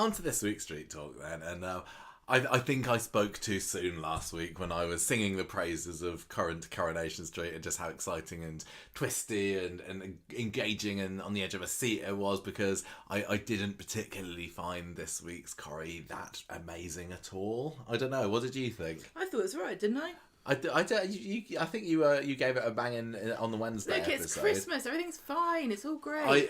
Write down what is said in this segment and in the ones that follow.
on to this week's Street Talk then. And I think I spoke too soon last week when I was singing the praises of current Coronation Street and just how exciting and twisty and engaging and on the edge of a seat it was, because I didn't particularly find this week's Corrie that amazing at all. I don't know. What did you think? I thought it was right, didn't I? I think you gave it a bang on the Wednesday Look, episode. it's Christmas. Everything's fine. It's all great.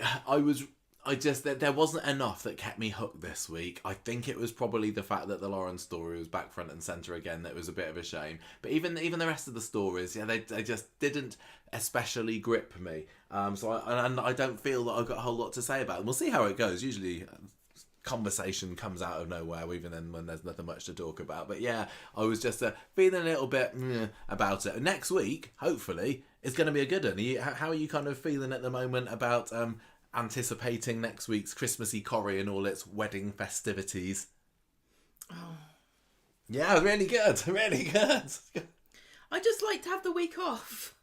There wasn't enough that kept me hooked this week. I think it was probably the fact that the Lauren story was back front and centre again that was a bit of a shame. But even the rest of the stories, yeah, they just didn't especially grip me. So I don't feel that I've got a whole lot to say about them. We'll see how it goes. Usually conversation comes out of nowhere, even then when there's nothing much to talk about. But yeah, I was just feeling a little bit about it. Next week, hopefully, is going to be a good one. How are you kind of feeling at the moment about anticipating next week's Christmassy Corrie and all its wedding festivities? Oh. Yeah, really good, really good. I just like to have the week off.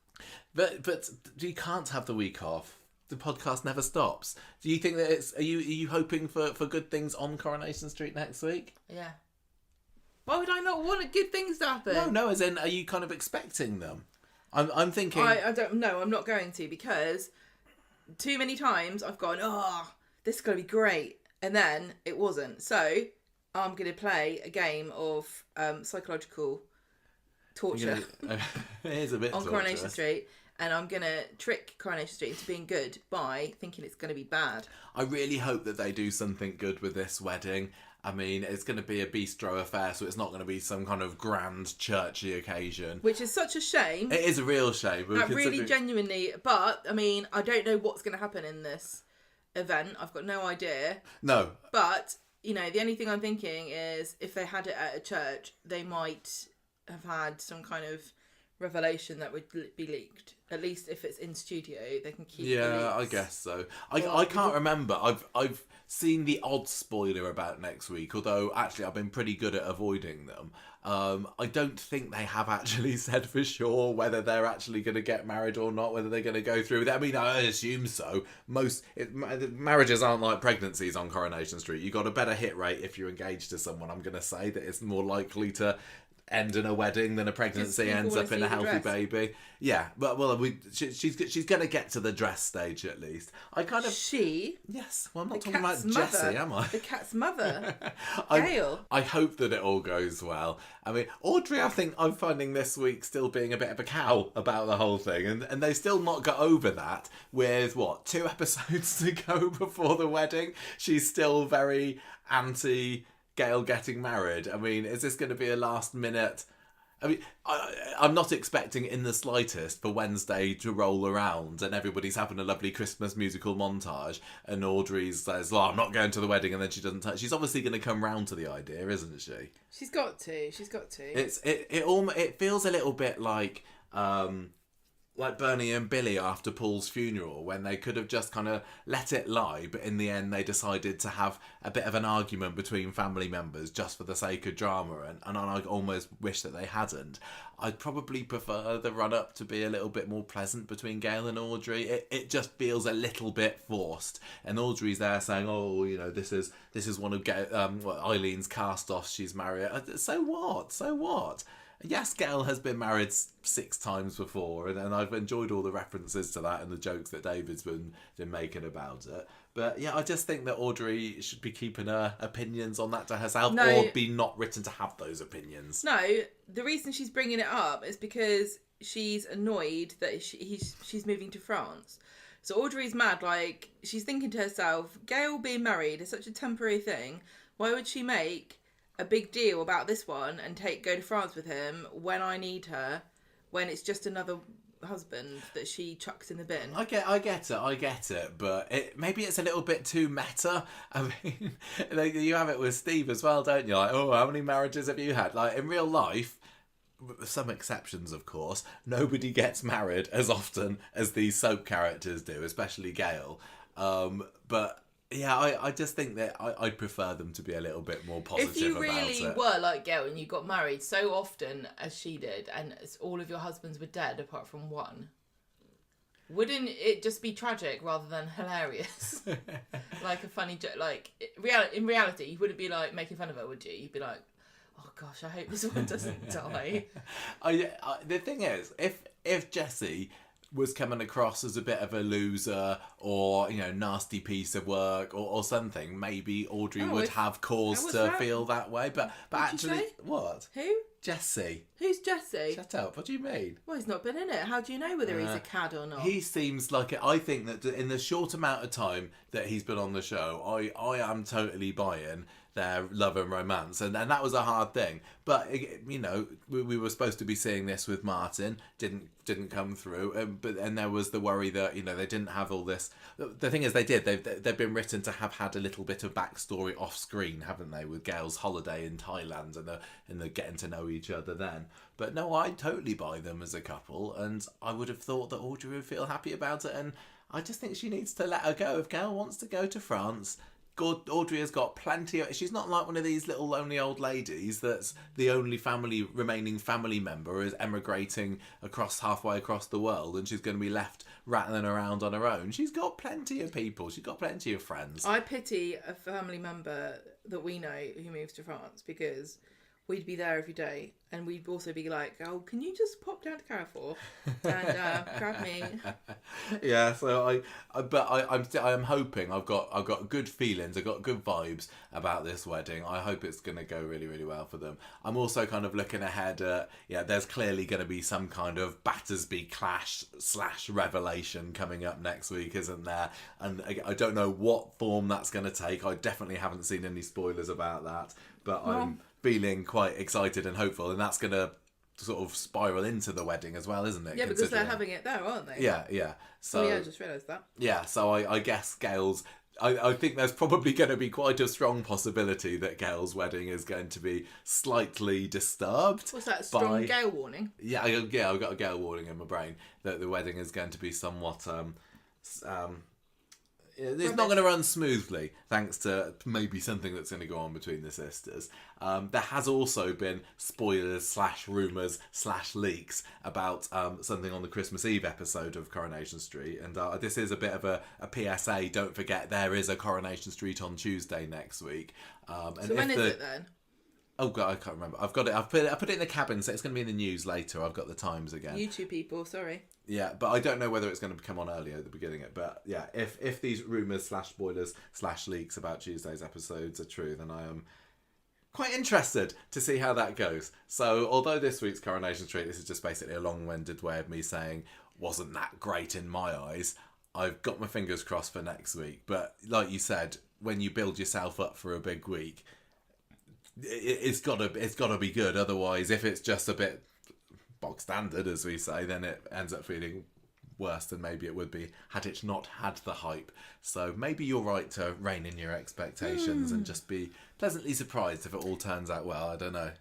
But you can't have the week off. The podcast never stops. Do you think that are you hoping for good things on Coronation Street next week? Yeah. Why would I not want good things to happen? No, as in, are you kind of expecting them? I'm thinking... I don't know, I'm not going to, because too many times I've gone, this is going to be great, and then it wasn't. So I'm going to play a game of psychological torture Here's a bit on torture. Coronation Street. And I'm going to trick Coronation Street into being good by thinking it's going to be bad. I really hope that they do something good with this wedding. I mean, it's going to be a bistro affair, so it's not going to be some kind of grand churchy occasion. Which is such a shame. It is a real shame. Really genuinely. But, I mean, I don't know what's going to happen in this event. I've got no idea. No. But, you know, the only thing I'm thinking is if they had it at a church, they might have had some kind of revelation that would be leaked. At least if it's in studio, they can keep. Yeah, I guess so. I can't remember. I've seen the odd spoiler about next week, although actually I've been pretty good at avoiding them. I don't think they have actually said for sure whether they're actually going to get married or not, whether they're going to go through with it. I mean, I assume so. Marriages aren't like pregnancies on Coronation Street. You got a better hit rate if you're engaged to someone. I'm going to say that it's more likely to end in a wedding than a pregnancy ends up in a healthy baby. Yeah, but she's going to get to the dress stage at least. Yes, well, I'm not talking about Jessie, am I? The cat's mother, Gail. I hope that it all goes well. I mean, Audrey, I think I'm finding this week still being a bit of a cow about the whole thing, and they still not got over that with 2 episodes to go before the wedding. She's still very anti Gail getting married. I mean, is this going to be a last minute? I mean, I'm not expecting in the slightest for Wednesday to roll around and everybody's having a lovely Christmas musical montage and Audrey says, I'm not going to the wedding, and then she doesn't she's obviously going to come round to the idea, isn't she? She's got to. It feels a little bit like Bernie and Billy after Paul's funeral, when they could have just kind of let it lie, but in the end they decided to have a bit of an argument between family members just for the sake of drama, and I almost wish that they hadn't. I'd probably prefer the run-up to be a little bit more pleasant between Gail and Audrey. It just feels a little bit forced, and Audrey's there saying, this is one of Eileen's cast-offs, she's married. So what? Yes, Gail has been married 6 times before, and I've enjoyed all the references to that and the jokes that David's been making about it. But yeah, I just think that Audrey should be keeping her opinions on that to herself, or be not written to have those opinions. No, the reason she's bringing it up is because she's annoyed that she's moving to France. So Audrey's mad, she's thinking to herself, Gail being married is such a temporary thing. Why would she make a big deal about this one and go to France with him when I need her, when it's just another husband that she chucks in the bin? I get it, but maybe it's a little bit too meta. I mean, you have it with Steve as well, don't you? How many marriages have you had? In real life, with some exceptions, of course, nobody gets married as often as these soap characters do, especially Gail. But yeah, I just think that I'd prefer them to be a little bit more positive about it. If you really were like Gail and you got married so often as she did, and all of your husbands were dead apart from one, wouldn't it just be tragic rather than hilarious? like a funny joke. Like in reality, you wouldn't be like making fun of her, would you? You'd be like, oh gosh, I hope this one doesn't die. The thing is, if Jesse was coming across as a bit of a loser or, nasty piece of work or something, maybe Audrey would have cause to feel that way. But actually, what? Who? Jesse. Who's Jesse? Shut up. What do you mean? Well, he's not been in it. How do you know whether he's a cad or not? He seems like it. I think that in the short amount of time that he's been on the show, I am totally buying their love and romance, and that was a hard thing. But we were supposed to be seeing this with Martin, didn't come through, and there was the worry that they didn't have all this. The thing is, they've been written to have had a little bit of backstory off screen, haven't they, with Gail's holiday in Thailand and the getting to know each other then. But no, I totally buy them as a couple, and I would have thought that Audrey would feel happy about it, and I just think she needs to let her go. If Gail wants to go to France, Audrey has got plenty of... She's not like one of these little lonely old ladies that's the only remaining family member is emigrating halfway across the world, and she's going to be left rattling around on her own. She's got plenty of people. She's got plenty of friends. I pity a family member that we know who moves to France, because we'd be there every day, and we'd also be like, oh, can you just pop down to Carrefour and grab me? Yeah, so I'm hoping. I've got good feelings. I've got good vibes about this wedding. I hope it's going to go really, really well for them. I'm also kind of looking ahead at, there's clearly going to be some kind of Battersby clash / revelation coming up next week, isn't there? And I don't know what form that's going to take. I definitely haven't seen any spoilers about that, but I'm feeling quite excited and hopeful, and that's going to sort of spiral into the wedding as well, isn't it? Yeah, because they're having it there, aren't they? Yeah. So, I just realised that. Yeah, so I guess Gail's... I think there's probably going to be quite a strong possibility that Gail's wedding is going to be slightly disturbed. What's that, strong Gail warning? Yeah, I've got a Gail warning in my brain that the wedding is going to be somewhat... it's not going to run smoothly, thanks to maybe something that's going to go on between the sisters. There has also been spoilers / rumours / leaks about something on the Christmas Eve episode of Coronation Street. And this is a bit of a PSA. Don't forget, there is a Coronation Street on Tuesday next week. So when is it then? Oh God, I can't remember. I've got it. I put it in the cabin, so it's going to be in the news later. I've got the times again. You two people, sorry. Yeah, but I don't know whether it's going to come on earlier at the beginning. But yeah, if these rumours / spoilers / leaks about Tuesday's episodes are true, then I am quite interested to see how that goes. So although this week's Coronation Street, this is just basically a long-winded way of me saying wasn't that great in my eyes, I've got my fingers crossed for next week. But like you said, when you build yourself up for a big week, it's got to be good. Otherwise, if it's just a bit bog standard, as we say, then it ends up feeling worse than maybe it would be had it not had the hype. So maybe you're right to rein in your expectations and just be pleasantly surprised if it all turns out well. I don't know.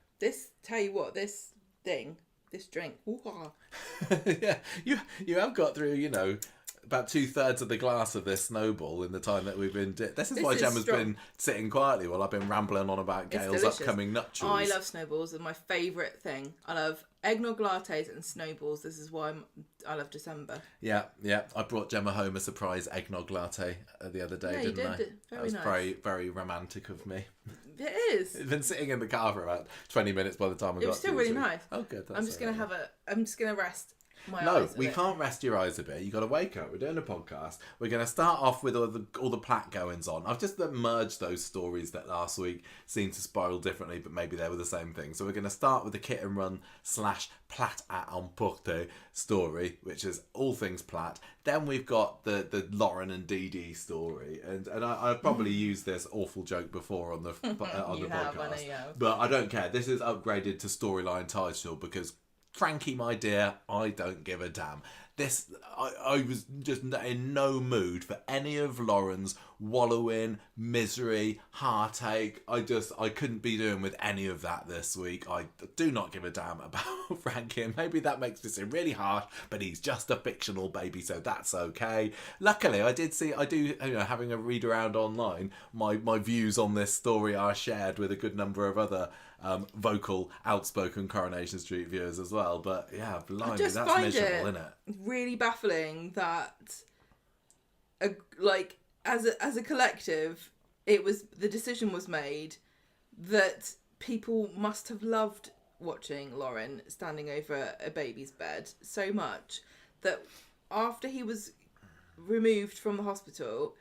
Tell you what, this drink. Yeah, you have got through, about 2/3 of the glass of this snowball in the time that we've been... This is why Gemma's been sitting quietly while I've been rambling on about Gail's upcoming nuptials. I love snowballs. They're my favourite thing. I love eggnog lattes and snowballs. This is why I love December. Yeah. I brought Gemma home a surprise eggnog latte the other day, didn't I? That was nice. Very, very romantic of me. It is. It's been sitting in the car for about 20 minutes by the time I got to it. It was still really nice. Oh, good. I'm just going to rest my eyes. No, we can't rest your eyes a bit. You've got to wake up. We're doing a podcast. We're going to start off with all the Platt goings on. I've just merged those stories that last week seemed to spiral differently, but maybe they were the same thing. So we're going to start with the Kit and Run / Platt à emporter story, which is all things Platt. Then we've got the Lauren and Dee-Dee story, and I've probably used this awful joke before on the podcast, but I don't care. This is upgraded to storyline title because, Frankie, my dear, I don't give a damn. I was just in no mood for any of Lauren's wallowing, misery, heartache. I couldn't be doing with any of that this week. I do not give a damn about Frankie, and maybe that makes me seem really harsh, but he's just a fictional baby, so that's okay. Luckily, having a read around online, my views on this story are shared with a good number of other vocal, outspoken Coronation Street viewers as well. But yeah, blimey, that's miserable, isn't it? Really baffling that as a collective, the decision was made that people must have loved watching Lauren standing over a baby's bed so much that after he was removed from the hospital,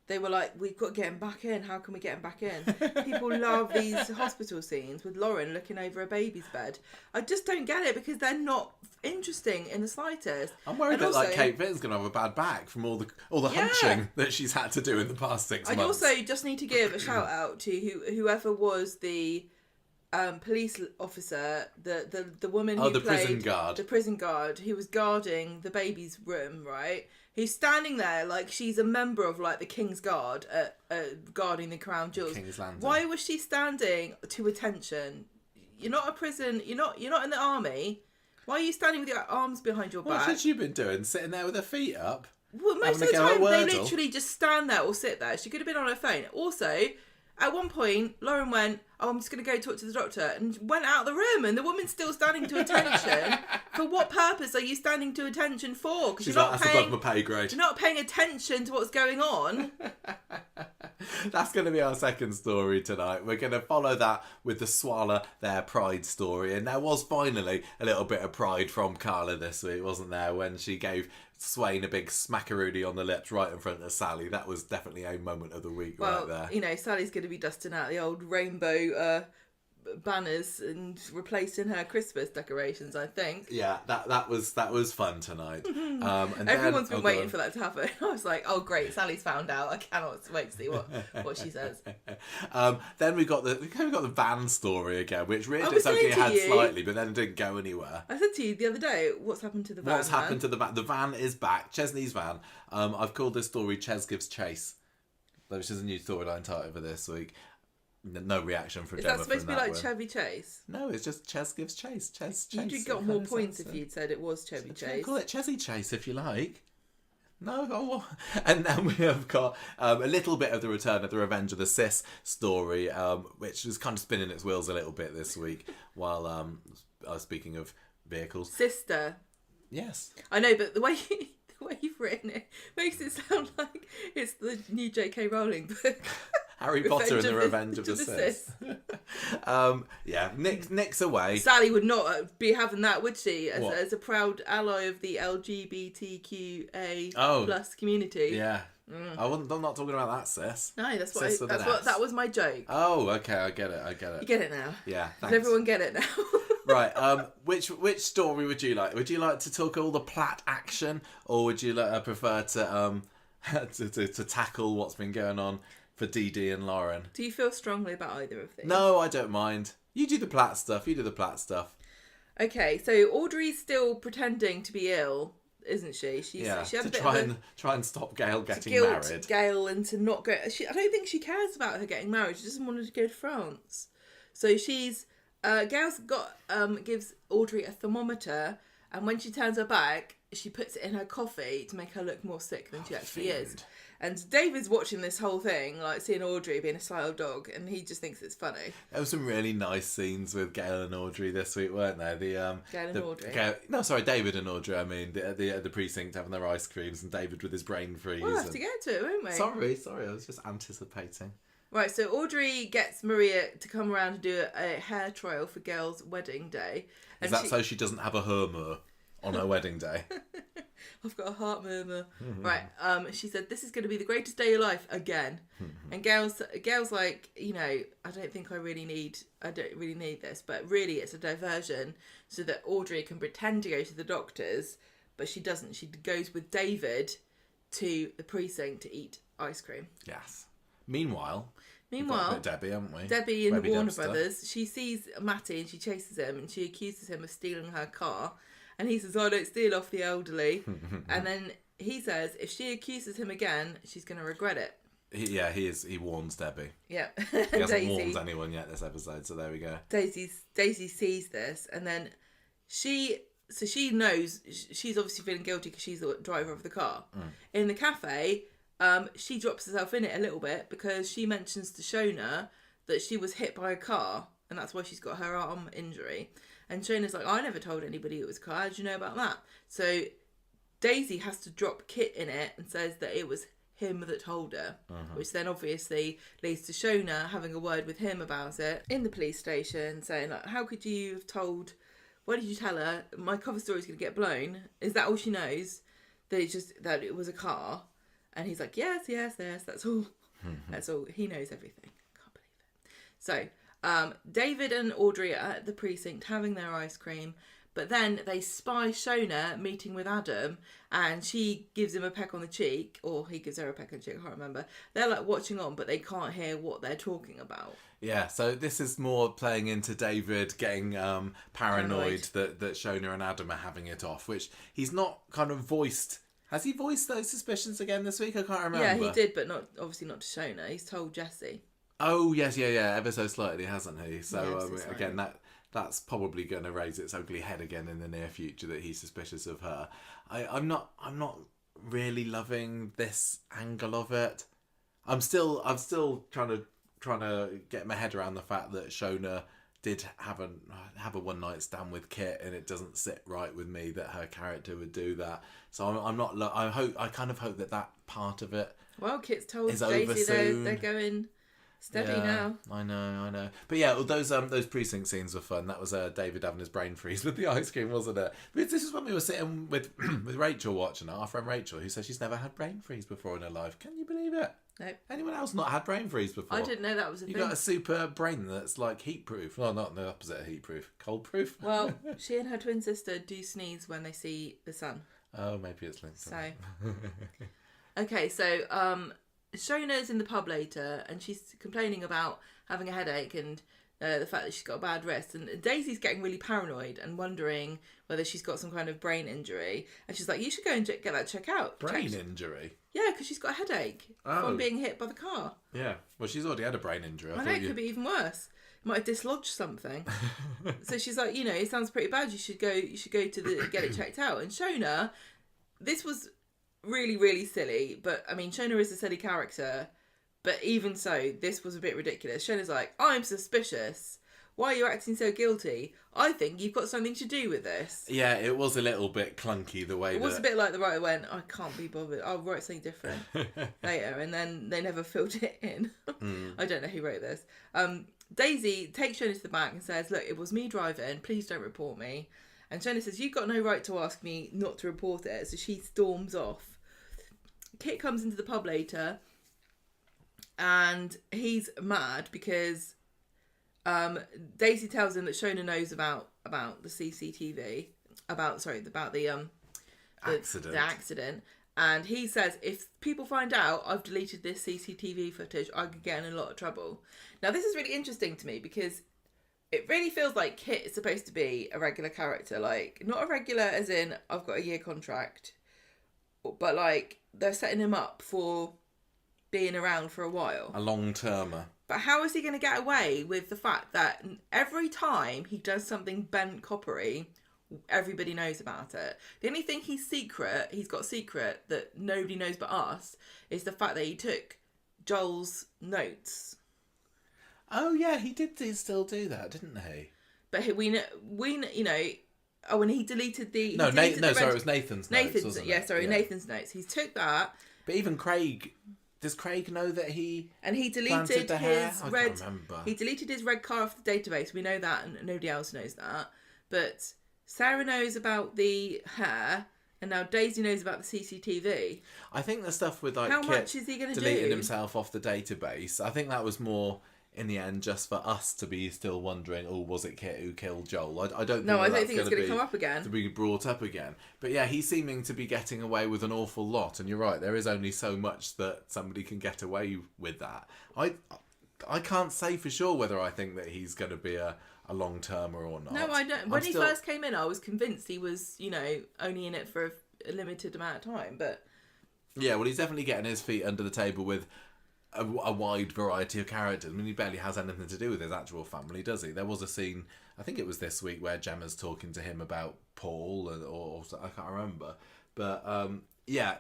they were like, we've got to get him back in. How can we get him back in? People love these hospital scenes with Lauren looking over a baby's bed. I just don't get it because they're not interesting in the slightest. I'm worried that like Kate Vin's going to have a bad back from all the hunching that she's had to do in the past 6 months. I also just need to give a shout out to whoever was the police officer, the woman who played the prison guard who was guarding the baby's room, right? He's standing there like she's a member of like the King's Guard guarding the crown jewels. King's Landing. Why was she standing to attention? You're not a prison. You're not in the army. Why are you standing with your arms behind your back? What had you been doing? Sitting there with her feet up? Well, most of the time they literally just stand there or sit there. She could have been on her phone. Also, at one point, Lauren went, "Oh, I'm just going to go talk to the doctor," and went out of the room, and the woman's still standing to attention. For what purpose are you standing to attention for? Because you're not paying, above my pay grade. You're not paying attention to what's going on. That's going to be our second story tonight. We're going to follow that with the Swallow Their Pride story. And there was finally a little bit of pride from Carla this week, wasn't there, when she gave Swain a big smackaroonie on the lips right in front of Sally. That was definitely a moment of the week right there. You know, Sally's going to be dusting out the old rainbow banners and replacing her Christmas decorations, I think. Yeah, that was fun tonight. And everyone's been waiting for that to happen. I was like, oh great, Sally's found out. I cannot wait to see what she says. Then we got the van story again, which reared its ugly head slightly, but then it didn't go anywhere. I said to you the other day, what's happened to the van? What's happened to the van? The van is back. Chesney's van. I've called this story Ches Gives Chase, which is a new storyline title for this week. No reaction from Gemma. Is that supposed to be like Chevy Chase? No, it's just Ches Gives Chase. Chase. You'd got more points if you'd said it was Chevy Chase. Call it Chesy Chase if you like. No, and then we have got a little bit of the return of the Revenge of the Sis story, which was kind of spinning its wheels a little bit this week. While speaking of vehicles, sister. Yes, I know, but the way you've written it makes it sound like it's the new J.K. Rowling book. Harry Potter and the Revenge of the Sis. Yeah, Nick's away. Sally would not be having that, would she? As a proud ally of the LGBTQA plus community. Yeah. I'm not talking about that, sis. No, that was my joke. Oh, okay, I get it. You get it now. Yeah, thanks. Does everyone get it now? Right. Which story would you like? Would you like to talk all the Platt action, or would you prefer to tackle what's been going on for Dee-Dee and Lauren? Do you feel strongly about either of these? No, I don't mind. You do the Platt stuff. Okay, so Audrey's still pretending to be ill, isn't she? She had a bit try and stop Gail getting married. Gail and to not go. I don't think she cares about her getting married. She doesn't want to go to France. So she's Gail's got gives Audrey a thermometer, and when she turns her back, she puts it in her coffee to make her look more sick than she actually is. And David's watching this whole thing, like seeing Audrey being a sly old dog, and he just thinks it's funny. There were some really nice scenes with Gail and Audrey this week, weren't there? Gail and Audrey. David and Audrey. I mean, the precinct having their ice creams, and David with his brain freeze. We'll have to get to it, won't we? Sorry, I was just anticipating. Right, so Audrey gets Maria to come around and do a hair trial for Gail's wedding day. And so she doesn't have a murmur on her wedding day? I've got a heart murmur. Right, she said, this is going to be the greatest day of your life again. And Gail's like, I don't really need this, but really it's a diversion so that Audrey can pretend to go to the doctors, but she doesn't. She goes with David to the precinct to eat ice cream. Yes. Meanwhile, we've got Debbie, haven't we? Debbie and the Warner Brothers. She sees Matty and she chases him and she accuses him of stealing her car. And he says, I don't steal off the elderly. And then he says, if she accuses him again, she's going to regret it. He warns Debbie. Yeah. He hasn't warned anyone yet this episode, so there we go. Daisy sees this, and then she knows, she's obviously feeling guilty because she's the driver of the car. In the cafe, she drops herself in it a little bit because she mentions to Shona that she was hit by a car, and that's why she's got her arm injury. And Shona's like, I never told anybody it was a car. How did you know about that? So Daisy has to drop Kit in it and says that it was him that told her, which then obviously leads to Shona having a word with him about it in the police station, saying, like, how could you have told, why did you tell her my cover story's going to get blown? Is that all she knows? That it was a car? And he's like, yes, that's all. That's all. He knows everything. Can't believe it. So, David and Audrey are at the precinct having their ice cream. But then they spy Shona meeting with Adam, and she gives him a peck on the cheek, or he gives her a peck on the cheek, I can't remember. They're like watching on, but they can't hear what they're talking about. Yeah, so this is more playing into David getting paranoid that Shona and Adam are having it off, which he's not kind of voiced. Has he voiced those suspicions again this week? I can't remember. Yeah, he did, but obviously not to Shona. He's told Jesse. Oh, yes, ever so slightly, hasn't he? So, again, that's probably going to raise its ugly head again in the near future, that he's suspicious of her. I'm not really loving this angle of it. I'm still trying to get my head around the fact that Shona did have a one night stand with Kit, and it doesn't sit right with me that her character would do that. So I kind of hope that part of it. Well, Kit's told Daisy they're going steady now. I know. But yeah, those precinct scenes were fun. That was David having his brain freeze with the ice cream, wasn't it? But this is when we were sitting with with Rachel watching it, our friend Rachel, who says she's never had brain freeze before in her life. Can you believe it? Nope. Anyone else not had brain freeze before? I didn't know that was a thing. You got a super brain that's like heat proof. Well, not the opposite of heat proof. Cold proof. Well, she and her twin sister do sneeze when they see the sun. Oh, maybe it's linked. So, okay, so Shona's in the pub later, and she's complaining about having a headache and the fact that she's got a bad wrist. And Daisy's getting really paranoid and wondering whether she's got some kind of brain injury. And she's like, you should go and get that checked out. Brain injury? Yeah, because she's got a headache from being hit by the car. Yeah, well, she's already had a brain injury. I know, it could be even worse. It might have dislodged something. So she's like, it sounds pretty bad. You should go to get it checked out. And Shona, this was really, really silly. But, I mean, Shona is a silly character. But even so, this was a bit ridiculous. Shona's like, I'm suspicious. Why are you acting so guilty? I think you've got something to do with this. Yeah, it was a little bit clunky the way it was a bit like the writer went, I can't be bothered. I'll write something different later. And then they never filled it in. I don't know who wrote this. Daisy takes Shona to the back and says, look, it was me driving. Please don't report me. And Shona says, you've got no right to ask me not to report it. So she storms off. Kit comes into the pub later. And he's mad because Daisy tells him that Shona knows about the CCTV, about the accident. And he says, if people find out I've deleted this CCTV footage, I could get in a lot of trouble. Now, this is really interesting to me because it really feels like Kit is supposed to be a regular character. Like, not a regular as in, I've got a year contract, but like, they're setting him up for being around for a while. A long-termer. But how is he going to get away with the fact that every time he does something bent coppery, everybody knows about it? The only thing he's got secret that nobody knows but us, is the fact that he took Joel's notes. Oh yeah, he did still do that, didn't he? But we know, when he deleted the... it was Nathan's notes, wasn't it? Nathan's notes. He took that. But even Craig... Does Craig know that he... And he deleted his red... He deleted his red car off the database. We know that, and nobody else knows that. But Sarah knows about the hair, and now Daisy knows about the CCTV. I think the stuff with, like, how much is he going to do? Deleting himself off the database, I think that was more, in the end, just for us to be still wondering, was it Kit who killed Joel? I don't think it's going to come up again. To be brought up again. But yeah, he's seeming to be getting away with an awful lot, and you're right, there is only so much that somebody can get away with that. I can't say for sure whether I think that he's going to be a long-termer or not. No, I don't. When he first came in, I was convinced he was, only in it for a limited amount of time, but... Yeah, well, he's definitely getting his feet under the table with a wide variety of characters. I mean, he barely has anything to do with his actual family, does he? There was a scene, I think it was this week, where Gemma's talking to him about Paul, or I can't remember. But, yeah,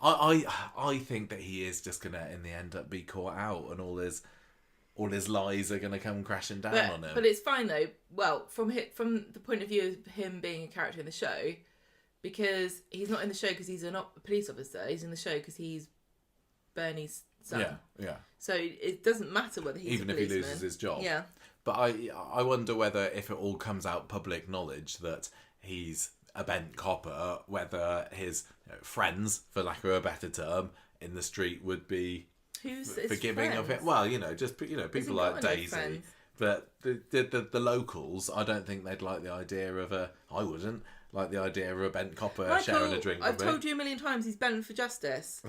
I think that he is just going to, in the end, be caught out, and all his lies are going to come crashing down on him. But it's fine, though. Well, from the point of view of him being a character in the show, because he's not in the show because he's a police officer. He's in the show because he's Bernie's son. Yeah. So it doesn't matter whether he's even a if he policeman. loses his job. Yeah. But I wonder whether if it all comes out public knowledge that he's a bent copper, whether his friends, for lack of a better term, in the street would be forgiving of it. Well, just people like Daisy. But the locals, I don't think they'd like the idea of I wouldn't like the idea of a bent copper sharing a drink with me. I've told you a million times he's bent for justice.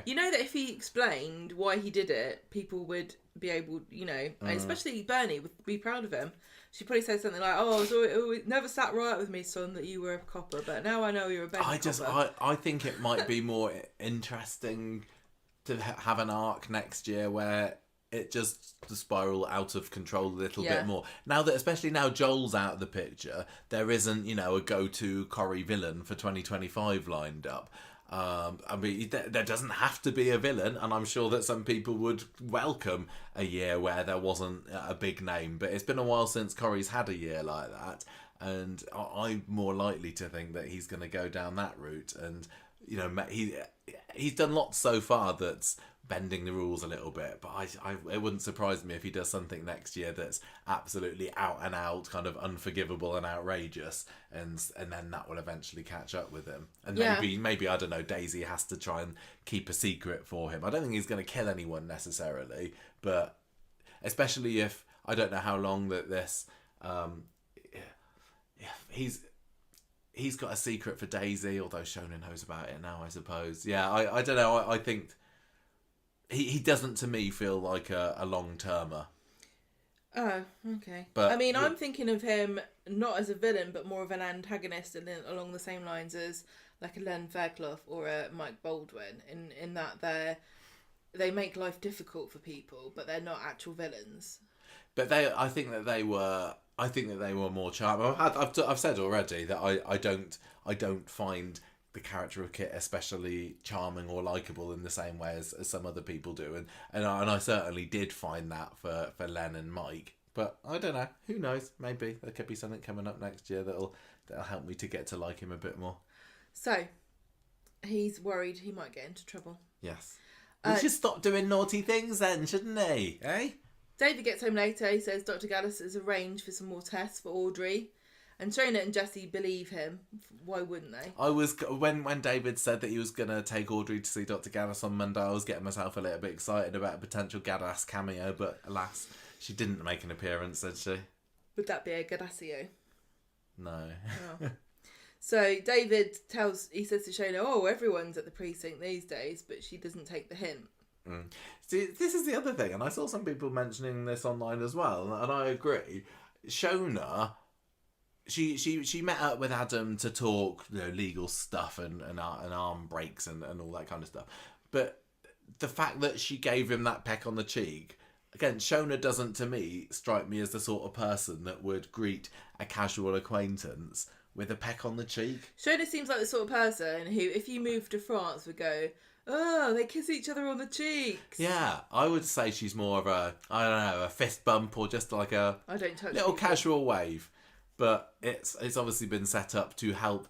You know that if he explained why he did it, people would be able, and especially Bernie would be proud of him. She'd probably say something like, it never sat right with me, son, that you were a copper, but now I know you're a bent copper. I think it might be more interesting to have an arc next year where it just spiral out of control a little bit more. Now that, especially now Joel's out of the picture, there isn't, a go-to Corrie villain for 2025 lined up. I mean, there doesn't have to be a villain, and I'm sure that some people would welcome a year where there wasn't a big name. But it's been a while since Corrie's had a year like that, and I'm more likely to think that he's going to go down that route. And he's done lots so far that's bending the rules a little bit, but it wouldn't surprise me if he does something next year that's absolutely out and out, kind of unforgivable and outrageous, and then that will eventually catch up with him. And maybe I don't know, Daisy has to try and keep a secret for him. I don't think he's going to kill anyone necessarily, but especially if I don't know how long that this he's got a secret for Daisy, although Shona knows about it now, I suppose. Yeah, I don't know. I think he doesn't, to me, feel like a long-termer. Oh, okay. But I mean, I'm thinking of him not as a villain, but more of an antagonist, and along the same lines as like a Len Fairclough or a Mike Baldwin, in that they make life difficult for people, but they're not actual villains. But I think that they were more charming. I've said already that I don't find the character of Kit especially charming or likeable in the same way as some other people do, and I certainly did find that for Len and Mike. But I don't know, who knows, maybe there could be something coming up next year that'll help me to get to like him a bit more. So he's worried he might get into trouble. Yes. He should stop doing naughty things then, shouldn't he? Eh? David gets home later. He says Dr. Gallus has arranged for some more tests for Audrey. And Shona and Jesse believe him. Why wouldn't they? I was when David said that he was going to take Audrey to see Dr. Gaddis on Monday, I was getting myself a little bit excited about a potential Gaddis cameo, but alas, she didn't make an appearance, did she? Would that be a Gaddasio? No. Oh. So David says to Shona, everyone's at the precinct these days, but she doesn't take the hint. See, this is the other thing, and I saw some people mentioning this online as well, and I agree. Shona, she met up with Adam to talk, legal stuff and arm breaks and all that kind of stuff. But the fact that she gave him that peck on the cheek, again, Shona doesn't, to me, strike me as the sort of person that would greet a casual acquaintance with a peck on the cheek. Shona seems like the sort of person who, if you moved to France, would go, oh, they kiss each other on the cheeks. Yeah, I would say she's more of a fist bump or just like a little casual wave. But it's obviously been set up to help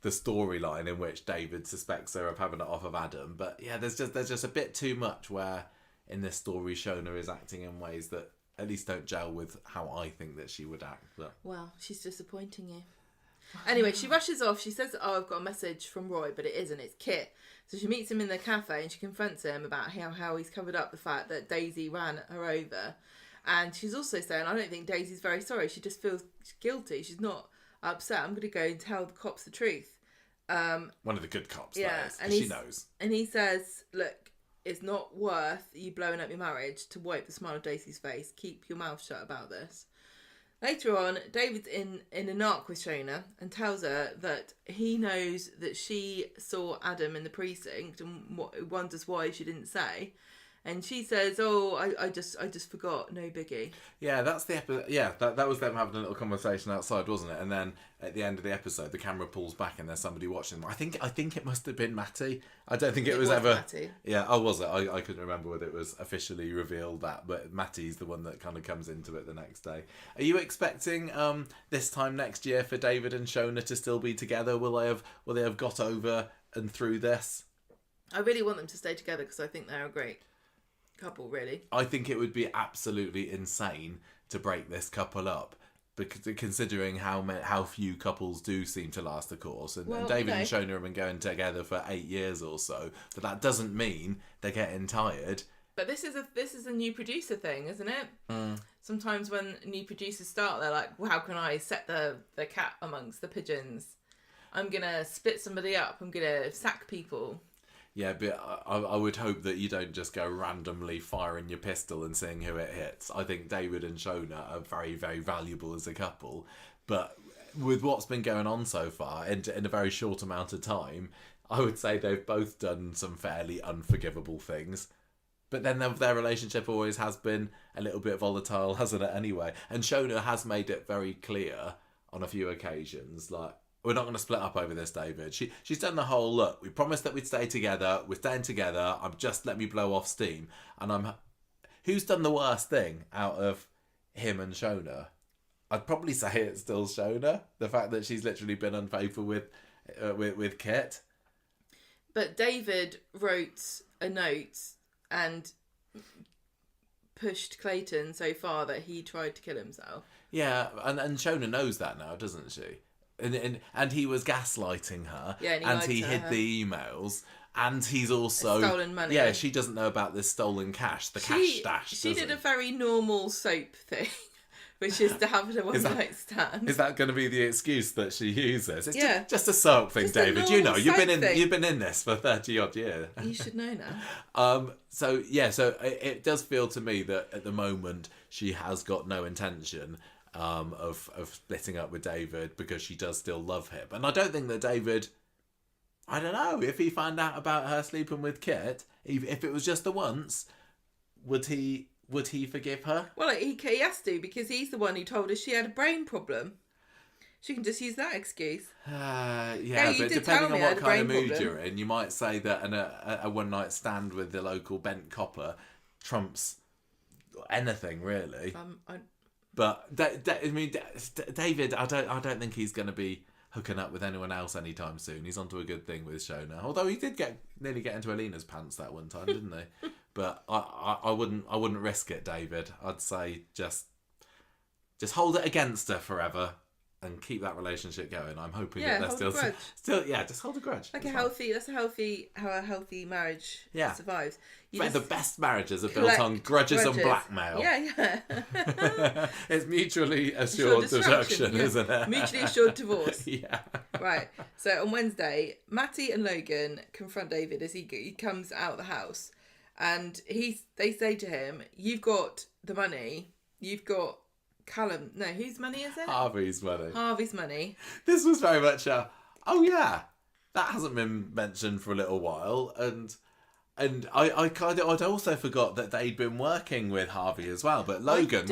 the storyline in which David suspects her of having it off of Adam. But yeah, there's just a bit too much where in this story Shona is acting in ways that at least don't gel with how I think that she would act. But... Well, she's disappointing you. Anyway, she rushes off. She says, I've got a message from Roy, but it isn't. It's Kit. So she meets him in the cafe and she confronts him about how he's covered up the fact that Daisy ran her over. And she's also saying, I don't think Daisy's very sorry. She just feels guilty. She's not upset. I'm going to go and tell the cops the truth. One of the good cops, that is, and she knows. And he says, look, it's not worth you blowing up your marriage to wipe the smile of Daisy's face. Keep your mouth shut about this. Later on, David's in an arc with Shona and tells her that he knows that she saw Adam in the precinct and wonders why she didn't say. And she says, "Oh, I just forgot. No biggie." Yeah, that's the episode. Yeah, that was them having a little conversation outside, wasn't it? And then at the end of the episode, the camera pulls back and there's somebody watching them. I think it must have been Matty. I don't think it was ever. Matty. Yeah, oh, was it? I couldn't remember whether it was officially revealed that, but Matty's the one that kind of comes into it the next day. Are you expecting this time next year for David and Shona to still be together? Will they have got over and through this? I really want them to stay together because I think they're a great couple, really. I think it would be absolutely insane to break this couple up, because considering how few couples do seem to last a course, and David and Shona have been going together for 8 years or so, but that doesn't mean they're getting tired. But this is a new producer thing, isn't it? Sometimes when new producers start, they're like, well, how can I set the cat amongst the pigeons? I'm gonna split somebody up. I'm gonna sack people. Yeah, but I would hope that you don't just go randomly firing your pistol and seeing who it hits. I think David and Shona are very, very valuable as a couple. But with what's been going on so far, in a very short amount of time, I would say they've both done some fairly unforgivable things. But then their relationship always has been a little bit volatile, hasn't it, anyway? And Shona has made it very clear on a few occasions, like, we're not going to split up over this, David. She's done the whole, look, we promised that we'd stay together. We're staying together. Let me blow off steam. And who's done the worst thing out of him and Shona? I'd probably say it's still Shona. The fact that she's literally been unfaithful with Kit. But David wrote a note and pushed Clayton so far that he tried to kill himself. Yeah, and Shona knows that now, doesn't she? And he was gaslighting her, yeah, and he hid the emails, and he's also stolen money. Yeah, she doesn't know about this stolen cash, cash stash. She did a very normal soap thing, which is to have a one-night stand. Is that going to be the excuse that she uses? It's yeah. just a soap thing, David. You know, you've been in this for 30 odd years. You should know now. So it does feel to me that at the moment she has got no intention of splitting up with David, because she does still love him. And I don't think that David, I don't know, if he found out about her sleeping with Kit, if it was just the once, would he forgive her? Well, he has to, because he's the one who told her she had a brain problem. She can just use that excuse. Yeah, but depending on what kind of mood you're in, you might say that a one night stand with the local bent copper trumps anything, really. But David, I don't think he's going to be hooking up with anyone else anytime soon. He's onto a good thing with Shona. Although he did nearly get into Alina's pants that one time, didn't he? But I wouldn't risk it, David. I'd say just hold it against her forever and keep that relationship going. I'm hoping that they're still just hold a grudge. Like how a healthy marriage survives. The best marriages are built on grudges and blackmail. Yeah. It's mutually assured destruction, isn't it? Mutually assured divorce. Yeah. Right. So on Wednesday, Matty and Logan confront David as he comes out of the house, and they say to him, "You've got the money. You've got Callum." No, whose money is it? Harvey's money. Harvey's money. This was very much that hasn't been mentioned for a little while, and I'd also forgot that they'd been working with Harvey as well. But Logan,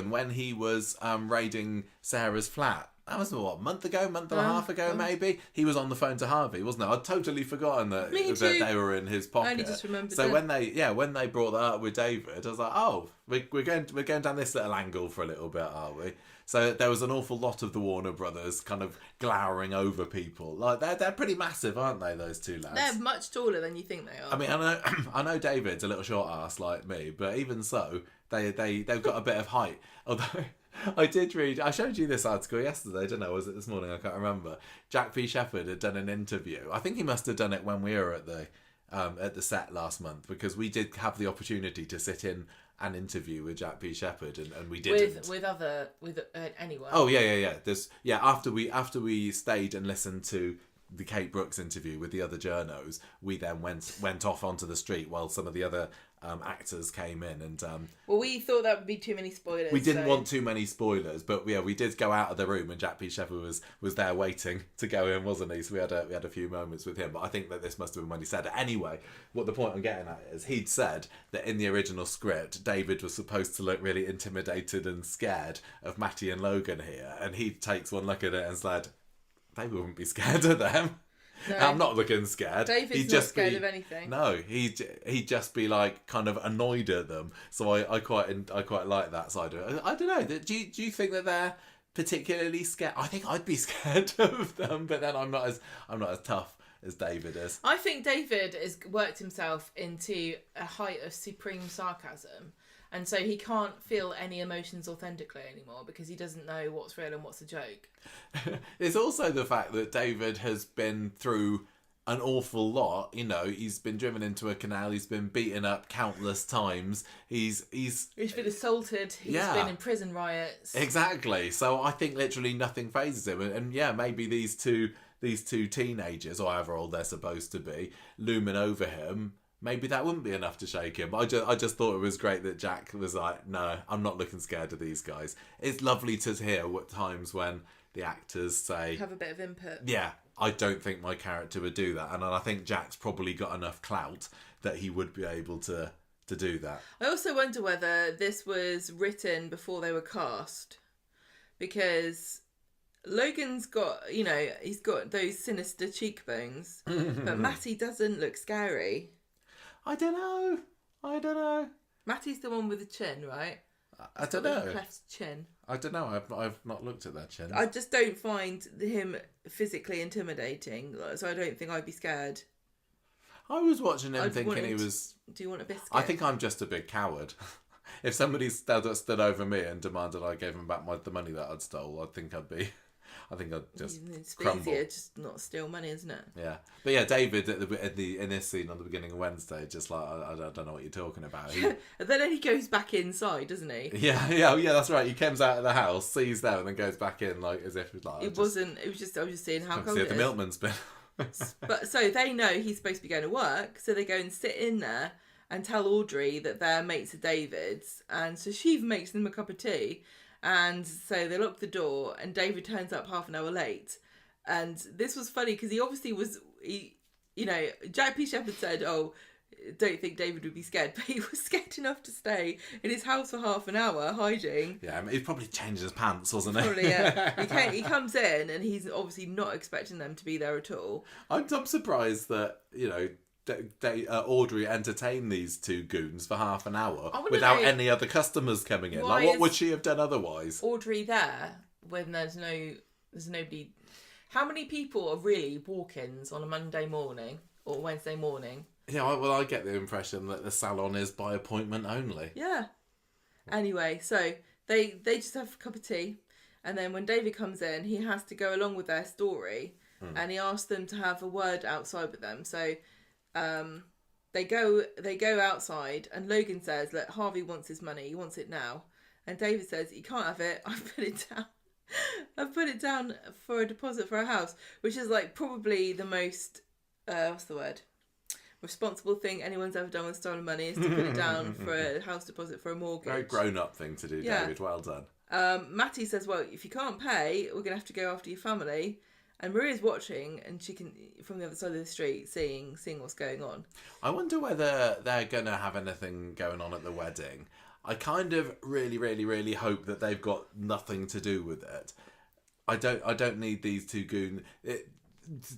when he was raiding Sarah's flat, that was a month and a half ago, maybe. He was on the phone to Harvey, wasn't it? I'd totally forgotten that they were in his pocket. I only just remembered. So when they brought that up with David, I was like, oh, we're going down this little angle for a little bit, are we? So there was an awful lot of the Warner brothers kind of glowering over people. Like they're pretty massive, aren't they? Those two lads. They're much taller than you think they are. I mean, I know David's a little short ass like me, but even so, they've got a bit of height. Although I showed you this article yesterday, didn't I? Was it this morning? I can't remember. Jack P. Shepherd had done an interview. I think he must have done it when we were at the set last month, because we did have the opportunity to sit in an interview with Jack P. Shepherd, and we didn't with anyone. Oh yeah. After we stayed and listened to the Kate Brooks interview with the other journos, we then went off onto the street while some of the other actors came in, and well, we thought that would be too many spoilers. we didn't want too many spoilers, but yeah, we did go out of the room, and Jack P. Shepherd was there waiting to go in, wasn't he? So we had a few moments with him, but I think that this must have been when he said it. Anyway, what the point I'm getting at is he'd said that in the original script, David was supposed to look really intimidated and scared of Matty and Logan here, and he takes one look at it and said, they wouldn't be scared of them. No. I'm not looking scared. David's not scared of anything. No, he'd just be like kind of annoyed at them. So I quite like that side of it. I don't know. Do you think that they're particularly scared? I think I'd be scared of them, but then I'm not as tough as David is. I think David has worked himself into a height of supreme sarcasm. And so he can't feel any emotions authentically anymore because he doesn't know what's real and what's a joke. It's also the fact that David has been through an awful lot. You know, he's been driven into a canal. He's been beaten up countless times. He's been assaulted. He's been in prison riots. Exactly. So I think literally nothing phases him. And yeah, maybe these two teenagers, or however old they're supposed to be, looming over him, maybe that wouldn't be enough to shake him. I just thought it was great that Jack was like, no, I'm not looking scared of these guys. It's lovely to hear what times when the actors say... have a bit of input. Yeah, I don't think my character would do that. And I think Jack's probably got enough clout that he would be able to do that. I also wonder whether this was written before they were cast. Because Logan's got, he's got those sinister cheekbones. But Matty doesn't look scary. I don't know. Matty's the one with the chin, right? I don't know. The cleft chin. I don't know. I've not looked at that chin. I just don't find him physically intimidating, so I don't think I'd be scared. I was watching him thinking he was... Do you want a biscuit? I think I'm just a big coward. If somebody stood over me and demanded I gave him back the money that I'd stole, I think I'd just crumble. It's easier just not steal money, isn't it? Yeah, but yeah, David in this scene on the beginning of Wednesday, just like I don't know what you're talking about. And then he goes back inside, doesn't he? Yeah, that's right. He comes out of the house, sees them, and then goes back in like as if like I was just seeing how cold it is. The milkman's been. But so they know he's supposed to be going to work, so they go and sit in there and tell Audrey that their mates are David's, and so she makes them a cup of tea. And so they lock the door, and David turns up half an hour late. And this was funny because he obviously was, Jack P. Shepherd said, "Oh, don't think David would be scared," but he was scared enough to stay in his house for half an hour hiding. Yeah, he probably changed his pants, wasn't he? Probably, yeah. He comes in, and he's obviously not expecting them to be there at all. I'm surprised that Audrey entertained these two goons for half an hour without any other customers coming in. Like, what would she have done otherwise? Audrey there when there's nobody. How many people are really walk-ins on a Monday morning or Wednesday morning? Yeah, well, I get the impression that the salon is by appointment only. Yeah. Anyway, so they just have a cup of tea, and then when David comes in, he has to go along with their story, and he asks them to have a word outside with them. So they go outside, and Logan says, "Look, Harvey wants his money. He wants it now." And David says, "You can't have it. I've put it down. I've put it down for a deposit for a house," which is like probably the most what's the word? Responsible thing anyone's ever done with stolen money is to put it down for a house deposit for a mortgage. Very grown-up thing to do, David. Well done. Matty says, "Well, if you can't pay, we're going to have to go after your family." And Maria's watching, and she can, from the other side of the street, seeing what's going on. I wonder whether they're going to have anything going on at the wedding. I kind of really, really, really hope that they've got nothing to do with it. I don't need these two goons.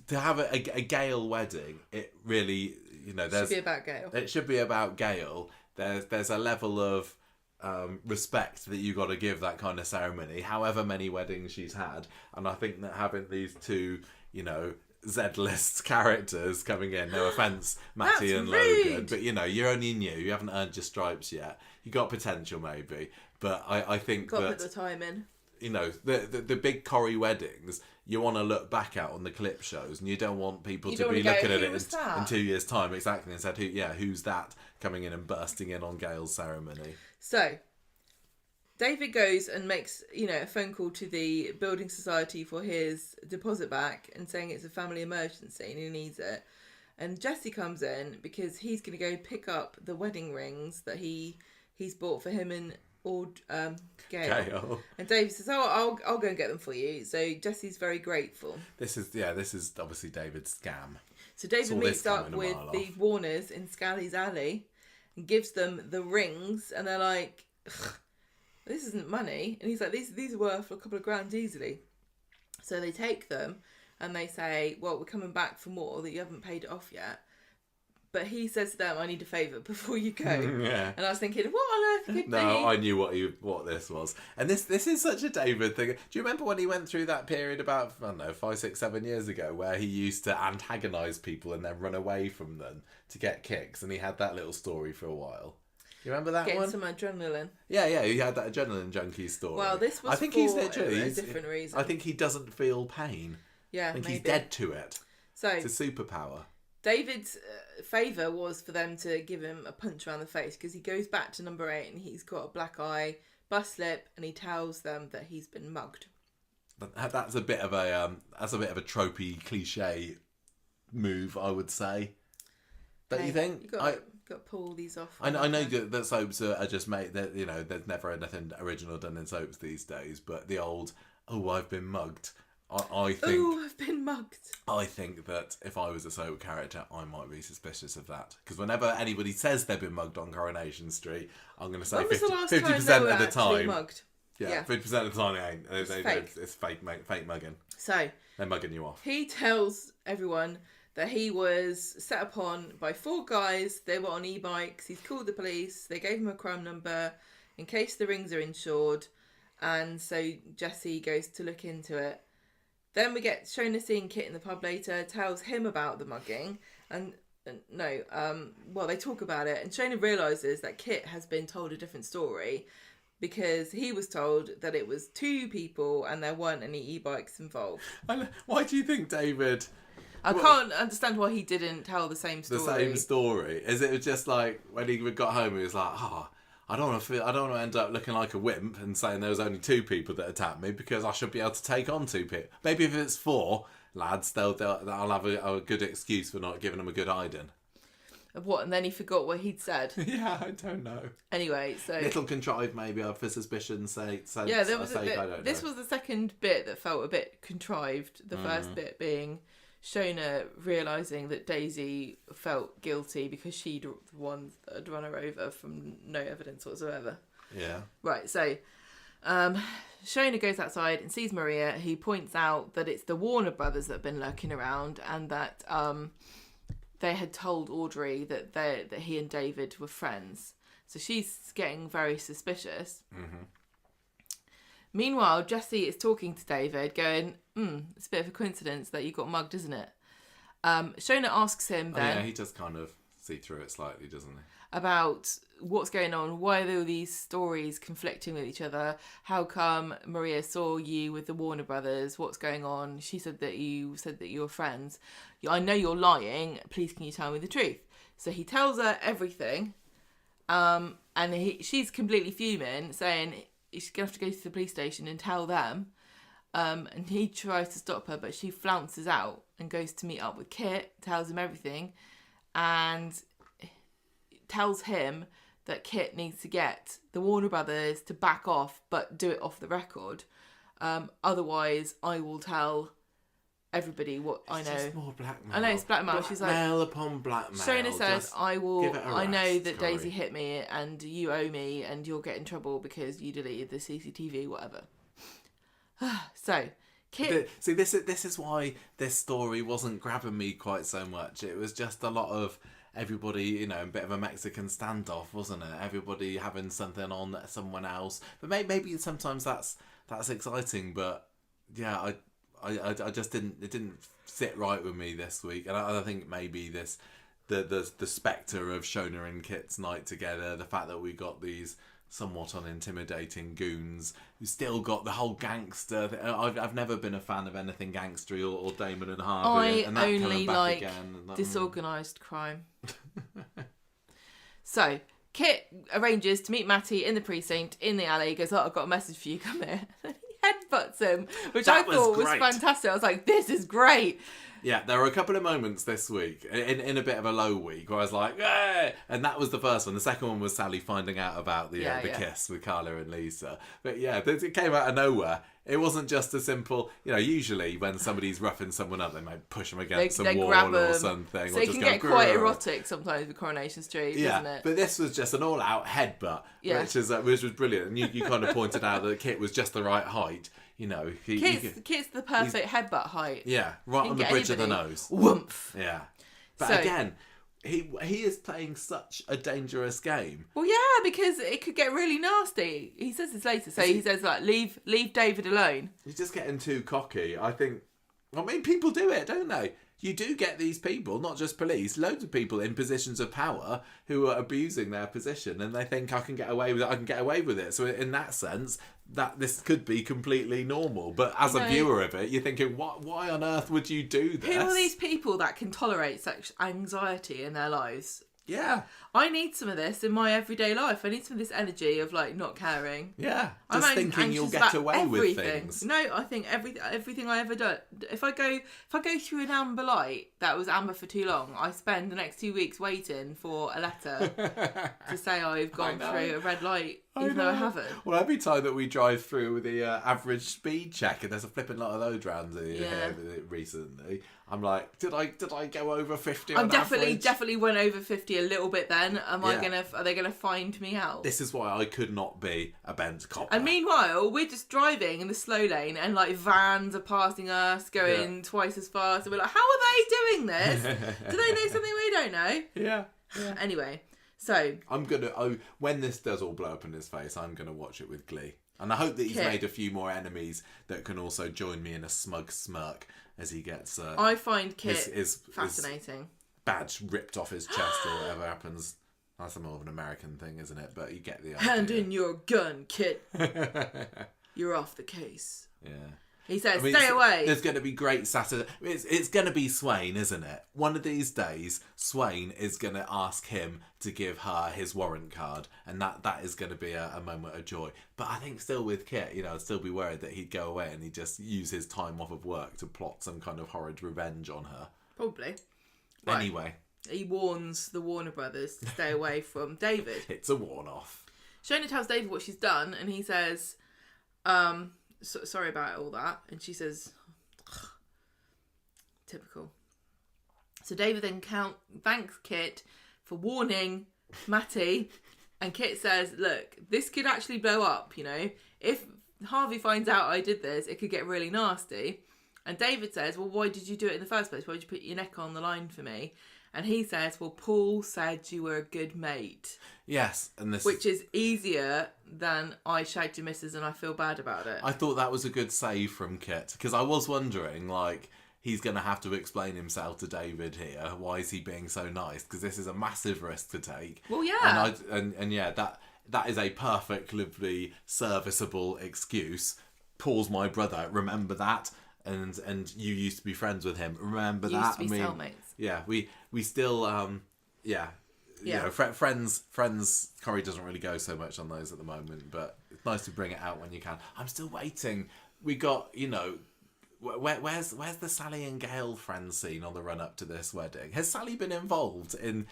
To have a Gail wedding, it really, should be about Gail. It should be about Gail. There's a level of respect that you got to give that kind of ceremony, however many weddings she's had. And I think that having these two, Z-list characters coming in, no offence, Matty and Logan, but you're only new, you haven't earned your stripes yet. You got potential maybe, but I think got to put the time in. The big Corrie weddings, you want to look back at on the clip shows, and you don't want people to be looking at it in 2 years' time, exactly, and said, who's that coming in and bursting in on Gail's ceremony? So, David goes and makes, a phone call to the building society for his deposit back and saying it's a family emergency and he needs it. And Jesse comes in because he's going to go pick up the wedding rings that he's bought for him and Gail. And David says, "Oh, I'll go and get them for you." So Jesse's very grateful. This is obviously David's scam. So David meets up with the Warners in Scally's Alley and gives them the rings, and they're like, "This isn't money." And he's like, "These are worth a couple of grand easily." So they take them and they say, "Well, we're coming back for more that you haven't paid it off yet." But he says to them, "I need a favour before you go." Yeah. And I was thinking, what on earth could be? No, I knew what this was. And this is such a David thing. Do you remember when he went through that period about, I don't know, 5, 6, 7 years ago, where he used to antagonise people and then run away from them to get kicks? And he had that little story for a while. You remember that one? Getting some adrenaline. Yeah, he had that adrenaline junkie story. Well, this was I think for he's literally a different reason. I think he doesn't feel pain. Yeah, I think maybe. he's dead to it. So it's a superpower. David's favour was for them to give him a punch around the face because he goes back to number 8 and he's got a black eye, bust lip, and he tells them that he's been mugged. That's a bit of a tropey cliche move, I would say. Don't you think? You got to pull these off. I know that soaps are just made. That there's never anything original done in soaps these days. But the old I've been mugged. I think. Oh, I've been mugged. I think that if I was a soap character, I might be suspicious of that. Because whenever anybody says they've been mugged on Coronation Street, I'm going to say 50% of the time. Mugged? Yeah, 50% of the time it ain't. It's fake mugging. So they're mugging you off. He tells everyone that he was set upon by 4 guys. They were on e-bikes. He's called the police. They gave him a crime number in case the rings are insured. And so Jesse goes to look into it. Then we get Shona seeing Kit in the pub later, tells him about the mugging. They talk about it. And Shona realises that Kit has been told a different story because he was told that it was 2 people and there weren't any e-bikes involved. Why do you think David... I can't understand why he didn't tell the same story. The same story. Is it just like when he got home, he was like, I don't want to end up looking like a wimp and saying there was only 2 people that attacked me because I should be able to take on 2 people. Maybe if it's 4 lads, I'll have a good excuse for not giving them a good hiding. What? And then he forgot what he'd said. Yeah, I don't know. Anyway, so little contrived maybe for suspicion's sake. Yeah, there was a bit. This was the second bit that felt a bit contrived. The first bit being Shona realising that Daisy felt guilty because she'd the one that had run her over from no evidence whatsoever. Yeah. Right, so Shona goes outside and sees Maria, who points out that it's the Warner brothers that have been lurking around and that they had told Audrey that he and David were friends. So she's getting very suspicious. Mm-hmm. Meanwhile, Jesse is talking to David, going, it's a bit of a coincidence that you got mugged, isn't it? Shona asks him then... yeah, he does kind of see through it slightly, doesn't he? About what's going on, why are all these stories conflicting with each other? How come Maria saw you with the Warner brothers? What's going on? She said that you were friends. I know you're lying. Please, can you tell me the truth? So he tells her everything, and she's completely fuming, saying... she's going to have to go to the police station and tell them. And he tries to stop her, but she flounces out and goes to meet up with Kit, tells him everything, and tells him that Kit needs to get the Warner brothers to back off, but do it off the record. Otherwise, I will tell everybody what I know. It's just more blackmail. I know, it's blackmail. She's like... blackmail upon blackmail. Shona says, I know that Daisy hit me and you owe me and you'll get in trouble because you deleted the CCTV, whatever. So, Kit... This is why this story wasn't grabbing me quite so much. It was just a lot of everybody, a bit of a Mexican standoff, wasn't it? Everybody having something on someone else. But maybe sometimes that's exciting, but yeah, I just it didn't sit right with me this week, and I think maybe the spectre of Shona and Kit's night together, the fact that we got these somewhat unintimidating goons who still got the whole gangster. I've never been a fan of anything gangstery or Damon and Harvey. I only like disorganised crime. So Kit arranges to meet Matty in the precinct in the alley. He goes, I've got a message for you. Come here. Headbutts him, which I thought was fantastic. I was like, this is great. Yeah, there were a couple of moments this week, in a bit of a low week, where I was like, "Eh!" And that was the first one. The second one was Sally finding out about the kiss with Carla and Lisa. But yeah, it came out of nowhere. It wasn't just a simple, usually when somebody's roughing someone up, they might push them against a wall or something. So it can get quite erotic sometimes with Coronation Street, doesn't it? But this was just an all-out headbutt, which was brilliant. And you kind of pointed out that Kit was just the right height. Kit's the perfect headbutt height. Yeah, right on the bridge of the nose. Woomph. Yeah. But again, he is playing such a dangerous game. Well, yeah, because it could get really nasty. He says this later. So he says, like, leave David alone. He's just getting too cocky. I mean, people do it, don't they? You do get these people, not just police, loads of people in positions of power who are abusing their position, and they think I can get away with it. So in that sense, that this could be completely normal. But as a viewer of it, you're thinking, why on earth would you do this? Who are these people that can tolerate such anxiety in their lives? Yeah. I need some of this in my everyday life. I need some of this energy of, like, not caring. Yeah. Just thinking you'll get away with things. No, I think everything I ever do. If I go through an amber light that was amber for too long, I spend the next 2 weeks waiting for a letter to say I've gone through a red light, even though I haven't. Well, every time that we drive through with the average speed check, and there's a flipping lot of those round here recently, I'm like, did I go over 50? I'm definitely went over 50 a little bit. Then are they gonna find me out? This is why I could not be a bent cop. And meanwhile, we're just driving in the slow lane, and like vans are passing us, going twice as fast, and we're like, how are they doing this? Do they know something we don't know? Yeah. Anyway, so I'm gonna when this does all blow up in his face, I'm gonna watch it with glee. And I hope that he's made a few more enemies that can also join me in a smug smirk as he gets. I find Kit fascinating. His badge ripped off his chest or whatever happens. That's more of an American thing, isn't it? But you get the idea. Hand in your gun, Kit. You're off the case. Yeah. He says, stay away. There's going to be great Saturday. It's going to be Swain, isn't it? One of these days, Swain is going to ask him to give her his warrant card. And that is going to be a moment of joy. But I think still with Kit, I'd still be worried that he'd go away and he'd just use his time off of work to plot some kind of horrid revenge on her. Probably. Anyway. He warns the Warner Brothers to stay away from David. It's a warn-off. Shona tells David what she's done, and he says, sorry about all that. And she says, typical. So David then thanks Kit for warning Matty, and Kit says, look, this could actually blow up, If Harvey finds out I did this, it could get really nasty. And David says, well, why did you do it in the first place? Why did you put your neck on the line for me? And he says, well, Paul said you were a good mate. Yes. Which is easier than I shagged your missus and I feel bad about it. I thought that was a good save from Kit. Because I was wondering, he's going to have to explain himself to David here. Why is he being so nice? Because this is a massive risk to take. Well, yeah. And that is a perfectly serviceable excuse. Paul's my brother. Remember that? And you used to be friends with him. Remember that? Used to be cellmates. Yeah, we still friends. Corrie doesn't really go so much on those at the moment, but it's nice to bring it out when you can. I'm still waiting. We got where's the Sally and Gail friend scene on the run up to this wedding? Has Sally been involved in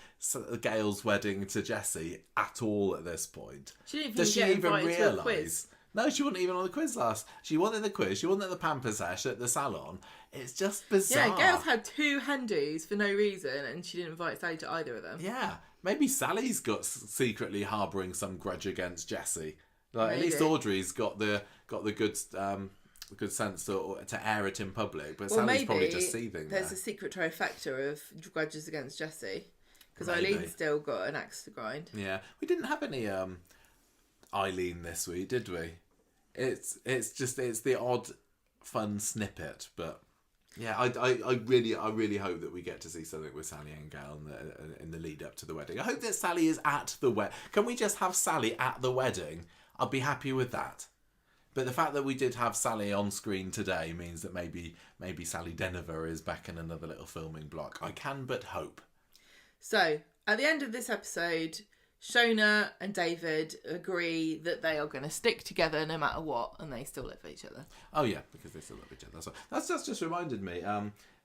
Gail's wedding to Jesse at all at this point? Does she even realise? No, she wasn't even on the quiz last. She wasn't in the quiz. She wasn't at the pamper sesh at the salon. It's just bizarre. Yeah, Gail's had 2 hen-dos for no reason, and she didn't invite Sally to either of them. Yeah, maybe Sally's got secretly harbouring some grudge against Jesse. At least Audrey's got the good sense to air it in public, but Sally's probably just seething. There's a secret trifecta of grudges against Jesse because Eileen's still got an axe to grind. Yeah, we didn't have any Eileen this week, did we? It's the odd fun snippet, but yeah, I really hope that we get to see something with Sally and Gail in the lead up to the wedding. I hope that Sally is at the wedding. Can we just have Sally at the wedding? I'll be happy with that. But the fact that we did have Sally on screen today means that maybe Sally Denver is back in another little filming block. I can but hope. So at the end of this episode, Shona and David agree that they are going to stick together no matter what, and they still love each other. Oh yeah, because they still love each other. So that's just reminded me.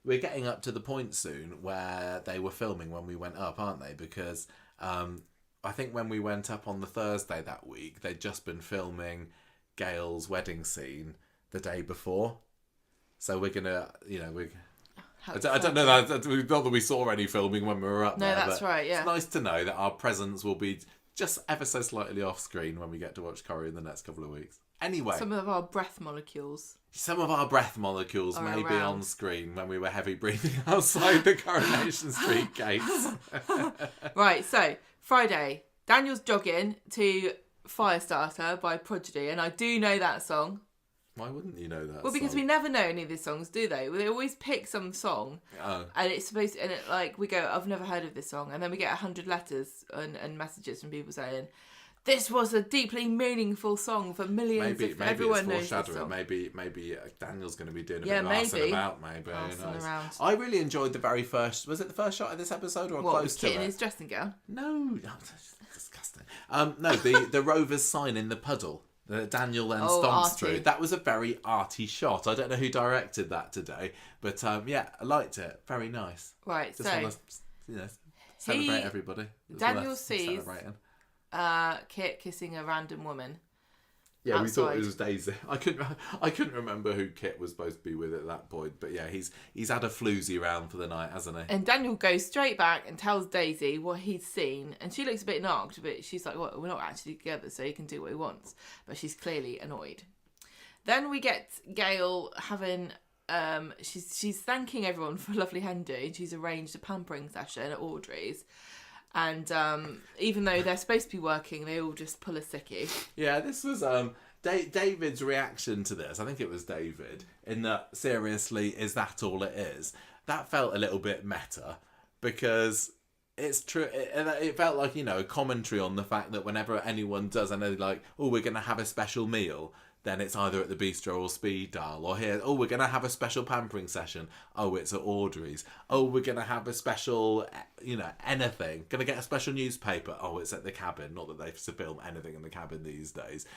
we're getting up to the point soon where they were filming when we went up, aren't they? Because I think when we went up on the Thursday that week, they'd just been filming Gail's wedding scene the day before. So we're gonna, I don't know that not that we saw any filming when we were up there. No, that's right. Yeah, it's nice to know that our presence will be just ever so slightly off screen when we get to watch Corrie in the next couple of weeks. Anyway, some of our breath molecules may be on screen when we were heavy breathing outside the Coronation Street gates. Right, so Friday, Daniel's jogging to Firestarter by Prodigy, and I do know that song. Why wouldn't you know that? Well, because we never know any of these songs, do they? They always pick some song, and it's supposed to, and it we go, I've never heard of this song, and then we get 100 letters and messages from people saying, this was a deeply meaningful song for millions. Maybe everyone knows this song. Maybe Daniel's going to be doing a bit of arsing about. Maybe around. I really enjoyed the very first. Was it the first shot of this episode or close to it? Kit in his dressing gown? No, that's disgusting. No, the Rovers sign in the puddle. Daniel then stomps through. That was a very arty shot. I don't know who directed that today, but I liked it. Very nice. Right, just want to, celebrate everybody. Daniel sees Kit kissing a random woman. Yeah, outside. We thought it was Daisy. I couldn't remember who Kit was supposed to be with at that point, but yeah, he's had a floozy round for the night, hasn't he? And Daniel goes straight back and tells Daisy what he's seen, and she looks a bit knocked, but she's like, "Well, we're not actually together, so he can do what he wants." But she's clearly annoyed. Then we get Gail having. She's thanking everyone for a lovely hen do, and she's arranged a pampering session at Audrey's. And even though they're supposed to be working, they all just pull a sickie. Yeah, this was David's reaction to this. I think it was David, in that, seriously, is that all it is? That felt a little bit meta, because it's true. It felt like, a commentary on the fact that whenever anyone does anything like, oh, we're going to have a special meal, then it's either at the bistro or speed dial, or here, oh, we're going to have a special pampering session. Oh, it's at Audrey's. Oh, we're going to have a special, anything. Going to get a special newspaper. Oh, it's at the cabin. Not that they film anything in the cabin these days.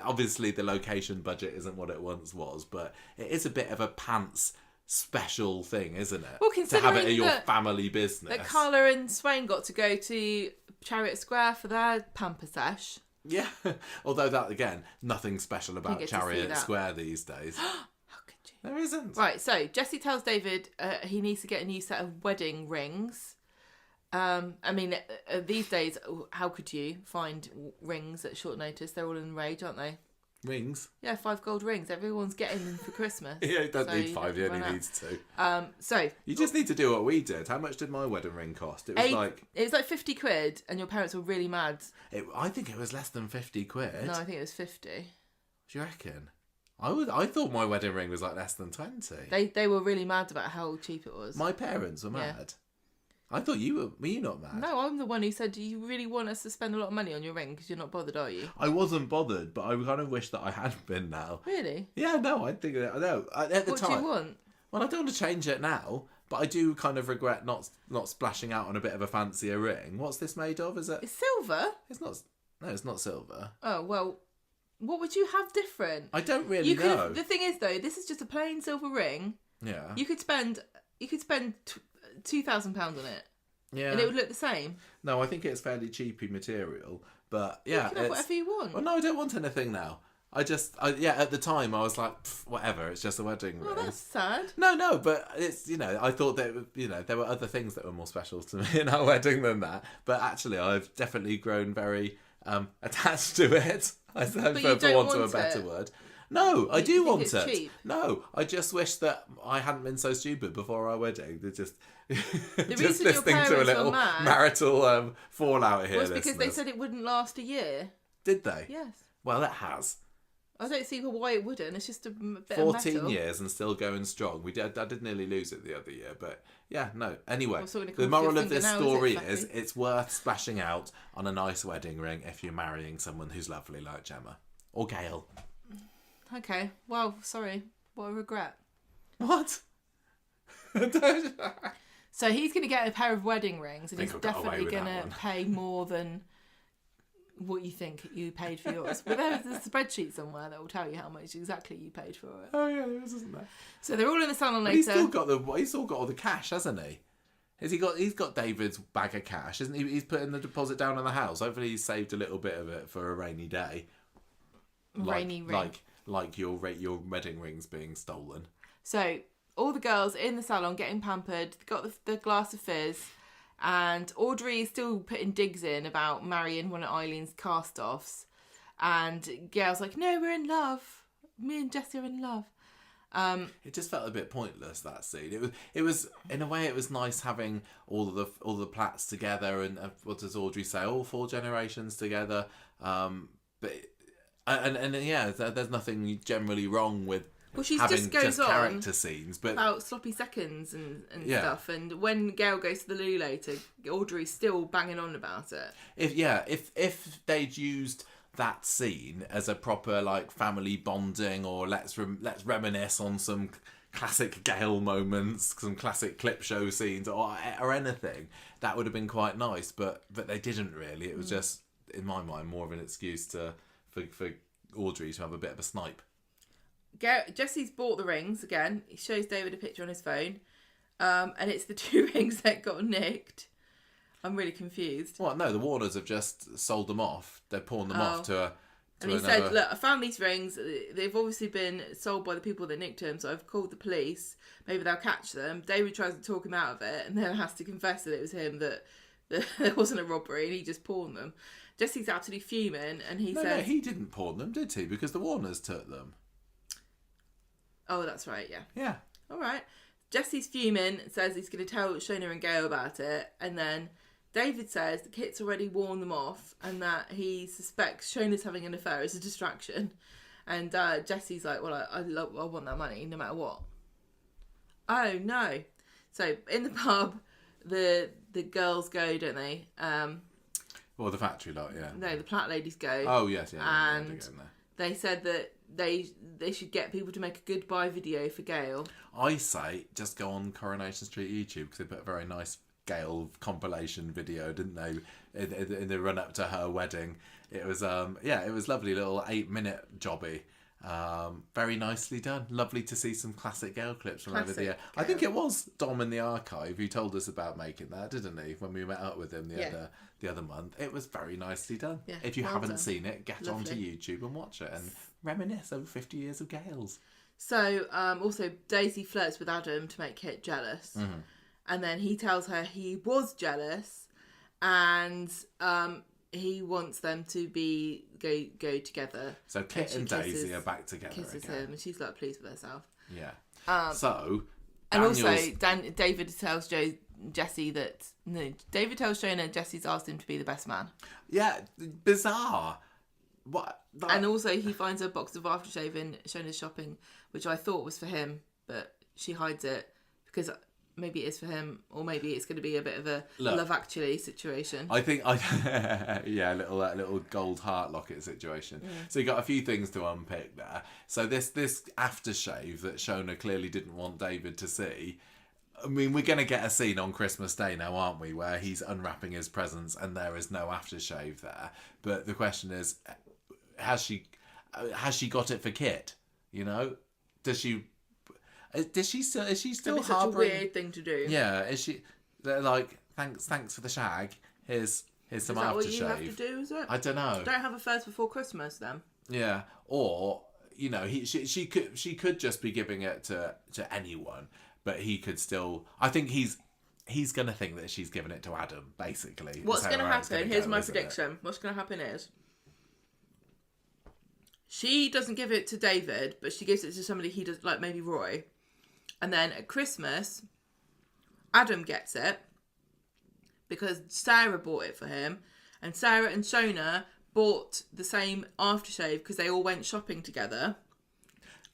Obviously the location budget isn't what it once was, but it is a bit of a pants special thing, isn't it? Well, to have it at your family business. That Carla and Swain got to go to Chariot Square for their pamper sesh. Yeah, although that, again, nothing special about Chariot Square these days. How could you? There isn't. Right, so Jesse tells David he needs to get a new set of wedding rings. These days, how could you find rings at short notice? They're all in the rage, aren't they? Rings? Yeah, 5 gold rings. Everyone's getting them for Christmas. Yeah, you don't need 5, you only needs 2. So you just need to do what we did. How much did my wedding ring cost? It was like 50 quid, and your parents were really mad. I think it was less than 50 quid. No, I think it was 50. Do you reckon? I thought my wedding ring was like less than 20. They were really mad about how cheap it was. My parents were mad. Yeah. I thought were you not mad? No, I'm the one who said, do you really want us to spend a lot of money on your ring because you're not bothered, are you? I wasn't bothered, but I kind of wish that I had been now. Really? Yeah, no, I think that, no. At the time, what do you want? Well, I don't want to change it now, but I do kind of regret not splashing out on a bit of a fancier ring. What's this made of? Is it? It's silver. It's not. No, it's not silver. Oh, well, what would you have different? I don't really know. The thing is, though, this is just a plain silver ring. Yeah. You could spend £2,000 on it. Yeah. And it would look the same. No, I think it's fairly cheapy material, but yeah. You can have whatever you want. Well, no, I don't want anything now. At the time I was like, whatever, it's just a wedding ring. Oh, that's sad. No, but it's, I thought that, there were other things that were more special to me in our wedding than that. But actually, I've definitely grown very attached to it. I suppose, for want of a better word. No, I do want it. Cheap? No, I just wish that I hadn't been so stupid before our wedding. Just listening to a little marital fallout here. Was because they said it wouldn't last a year. Did they? Yes. Well, it has. I don't see why it wouldn't. It's just a bit 14 of metal. years and still going strong. I did nearly lose it the other year, but yeah, no. Anyway, the moral of this story is it's worth splashing out on a nice wedding ring if you're marrying someone who's lovely like Gemma or Gail. Okay. Well, sorry. What a regret. What? So he's going to get a pair of wedding rings, and he's definitely going to pay more than what you think you paid for yours. But there's a spreadsheet somewhere that will tell you how much exactly you paid for it. Oh yeah, there is, isn't there? So they're all in the salon later. He's still got all the cash, hasn't he? He's got David's bag of cash, isn't he? He's putting the deposit down on the house. Hopefully he's saved a little bit of it for a rainy day. Rainy ring. Like your wedding rings being stolen. So all the girls in the salon getting pampered, got the glass of fizz, and Audrey is still putting digs in about marrying one of Eileen's cast-offs. And Gail's like, no, we're in love. Me and Jesse are in love. It just felt a bit pointless, that scene. It was in a way it was nice having all the plats together, and what does Audrey say? All 4 generations together. But there's nothing generally wrong with she having just goes character scenes, but about sloppy seconds and stuff. And when Gail goes to the loo later, Audrey's still banging on about it. If they'd used that scene as a proper like family bonding, or let's reminisce on some classic Gail moments, some classic clip show scenes, or anything, that would have been quite nice. But they didn't really. It was just, in my mind, more of an excuse for Audrey to have a bit of a snipe. Jesse's bought the rings again. He shows David a picture on his phone, and it's the 2 rings that got nicked. I'm really confused. Well, no, the Warners have just sold them off. They're pawned them off to and he said, look, I found these rings. They've obviously been sold by the people that nicked them, so I've called the police. Maybe they'll catch them. David tries to talk him out of it, and then has to confess that it was him, that there wasn't a robbery, and he just pawned them. Jesse's absolutely fuming, and he says... No, he didn't pawn them, did he? Because the Warners took them. Oh, that's right, yeah. Yeah. All right. Jesse's fuming, says he's going to tell Shona and Gail about it, and then David says the Kit's already warned them off, and that he suspects Shona's having an affair as a distraction. And Jesse's like, well, I want that money no matter what. Oh, no. So, in the pub, the girls go, don't they? Well, the factory lot, yeah. No, the plat ladies go. Oh, yes, yeah. And they said that they should get people to make a goodbye video for Gail. I say just go on Coronation Street YouTube, because they put a very nice Gail compilation video, didn't they, in the run up to her wedding. It was it was lovely little 8-minute jobby. Very nicely done. Lovely to see some classic Gail clips from over the year. I think it was Dom in the archive who told us about making that, didn't he, when we met up with him the other month. It was very nicely done. Yeah, if you haven't seen it, get onto YouTube and watch it and reminisce over 50 years of Gail's. So also Daisy flirts with Adam to make Kit jealous. Mm-hmm. And then he tells her he was jealous, and he wants them to go together. So Kit and Daisy are back together kisses again. him, and she's like pleased with herself. Yeah. And also David tells Jesse that David tells Shona Jesse's asked him to be the best man. Yeah, bizarre. What? And also he finds a box of aftershave in Shona's shopping, which I thought was for him, but she hides it because maybe it is for him, or maybe it's going to be a bit of a Love Actually situation. I think a little gold heart locket situation. Yeah. So you got a few things to unpick there. So this aftershave that Shona clearly didn't want David to see. I mean, we're going to get a scene on Christmas Day now, aren't we, where he's unwrapping his presents and there is no aftershave there. But the question is, has she got it for Kit? You know, is she still harboring? Such a weird thing to do. Yeah, is she? They're like, thanks for the shag. Here's some aftershave. Is that what you have to do? Is it? I don't know. Don't have a first before Christmas then. Yeah, or she could just be giving it to anyone, but he could still. I think he's gonna think that she's giving it to Adam. Basically, what's gonna happen? Here's my prediction. What's gonna happen is, she doesn't give it to David, but she gives it to somebody he does, like maybe Roy. And then at Christmas, Adam gets it because Sarah bought it for him. And Sarah and Shona bought the same aftershave because they all went shopping together.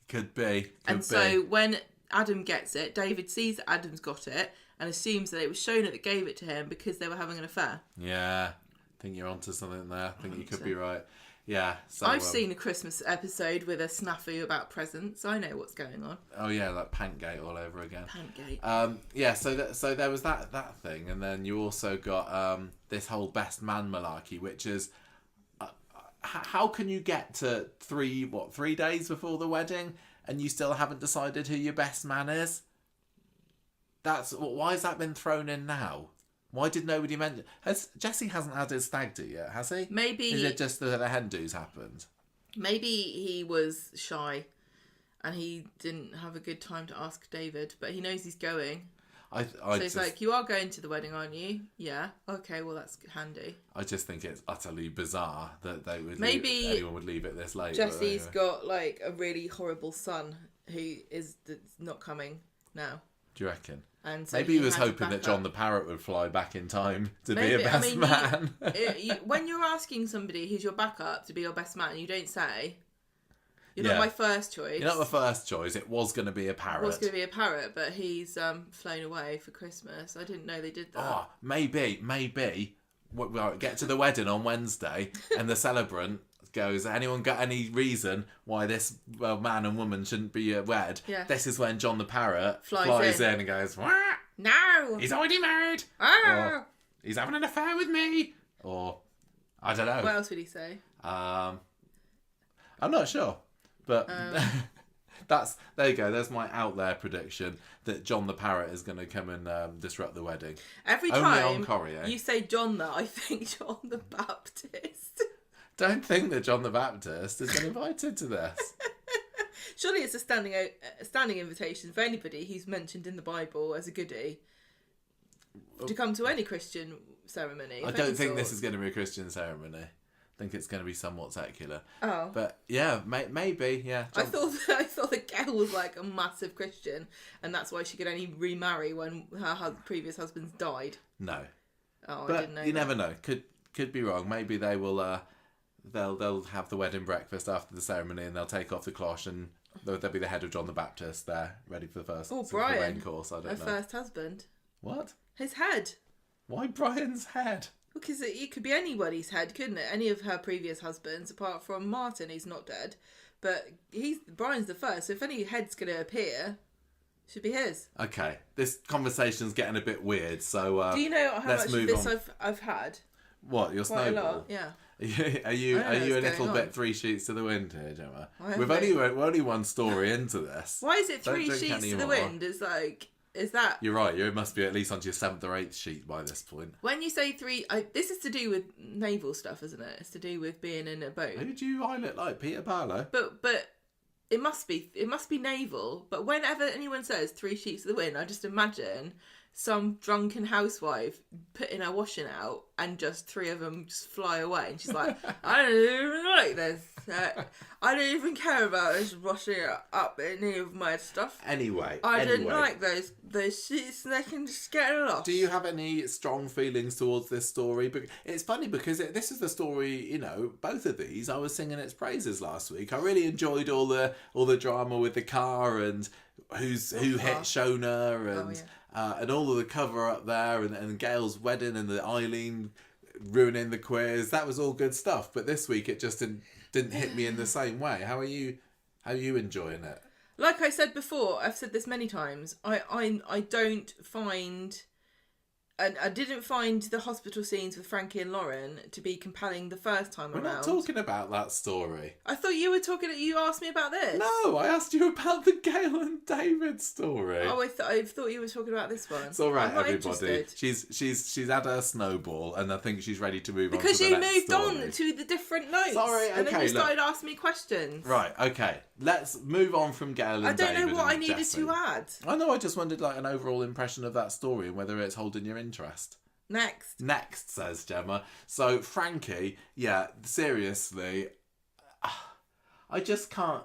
Could be. So when Adam gets it, David sees that Adam's got it and assumes that it was Shona that gave it to him because they were having an affair. Yeah, I think you're onto something there. I think you could be right. Yeah. So, I've seen a Christmas episode with a snafu about presents. I know what's going on. Oh yeah, like Pantgate all over again. Pantgate. Yeah. So there was that thing, and then you also got this whole best man malarkey, which is how can you get to 3 days before the wedding and you still haven't decided who your best man is? Why has that been thrown in now? Why did nobody mention? Jesse hasn't had his stag do yet, has he? Maybe. Is it just that the hen do's happened? Maybe he was shy and he didn't have a good time to ask David, but he knows he's going. So he's like, you are going to the wedding, aren't you? Yeah. Okay, well, that's handy. I just think it's utterly bizarre that anyone would leave it this late. Jesse's got like a really horrible son that's not coming now. Do you reckon? And so maybe he was hoping that John the Parrot would fly back in time to be a best man. When you're asking somebody who's your backup to be your best man, you don't say, you're not my first choice. You're not the first choice. It was going to be a parrot. But he's flown away for Christmas. I didn't know they did that. Oh, maybe. We'll get to the wedding on Wednesday and the celebrant goes, anyone got any reason why this man and woman shouldn't be wed? Yeah. This is when John the Parrot flies in and goes, "Wah! No! He's already married! Or, he's having an affair with me!" Or, I don't know. What else would he say? I'm not sure. But there you go. There's my out there prediction that John the Parrot is going to come and disrupt the wedding. Every Only time on Coronation. you say John, though, I think John the Baptist. Don't think that John the Baptist has been invited to this. Surely it's a standing invitation for anybody who's mentioned in the Bible as a goodie to come to any Christian ceremony. I don't think this is going to be a Christian ceremony. I think it's going to be somewhat secular. Oh. But yeah, maybe, yeah. I thought that Gail was like a massive Christian and that's why she could only remarry when her previous husbands died. No. Oh, but I didn't know you that. never know. Could be wrong. Maybe they will... They'll have the wedding breakfast after the ceremony and they'll take off the cloche and there'll be the head of John the Baptist there, ready for the first Brian, rain course. I don't know. Her first husband. What? His head. Why Brian's head? Because it could be anybody's head, couldn't it? Any of her previous husbands, apart from Martin, who's not dead. But Brian's the first, so if any head's going to appear, it should be his. Okay, this conversation's getting a bit weird, so do you know how much of this on. I've had? What, your Quite snowball? a lot, yeah. Are you a little bit 3 sheets to the wind here, Gemma? We're only one story into this. Why is it 3 sheets to the wind? It's like, is that... You're right, you must be at least onto your 7th or 8th sheet by this point. When you say 3... this is to do with naval stuff, isn't it? It's to do with being in a boat. Who do you look like? Peter Barlow? But it must be naval. But whenever anyone says 3 sheets to the wind, I just imagine some drunken housewife putting her washing out and just 3 of them just fly away and she's like, I don't even like this. I don't even care about this washing up any of my stuff. Anyway. I didn't like those sheets and they can just get lost. Do you have any strong feelings towards this story? But it's funny because this is the story, both of these, I was singing its praises last week. I really enjoyed all the drama with the car and who hit Shona and... and all of the cover up there and Gail's wedding and the Eileen ruining the quiz. That was all good stuff. But this week it just didn't hit me in the same way. How are you enjoying it? Like I said before, I've said this many times, I don't find... And I didn't find the hospital scenes with Frankie and Lauren to be compelling the first time around. We're not talking about that story. I thought you were talking... You asked me about this. No, I asked you about the Gail and David story. Oh, I thought you were talking about this one. It's all right, everybody. Interested. She's had her snowball, and I think she's ready to move on. Because to the you next moved story. on to the different notes. Sorry, okay. And then you started asking me questions. Right, okay. Let's move on from Gail and David. I don't know what I needed Jesse. to add. I know. I just wondered, an overall impression of that story and whether it's holding your interest. Next, says Gemma. So, Frankie, yeah, seriously, I just can't...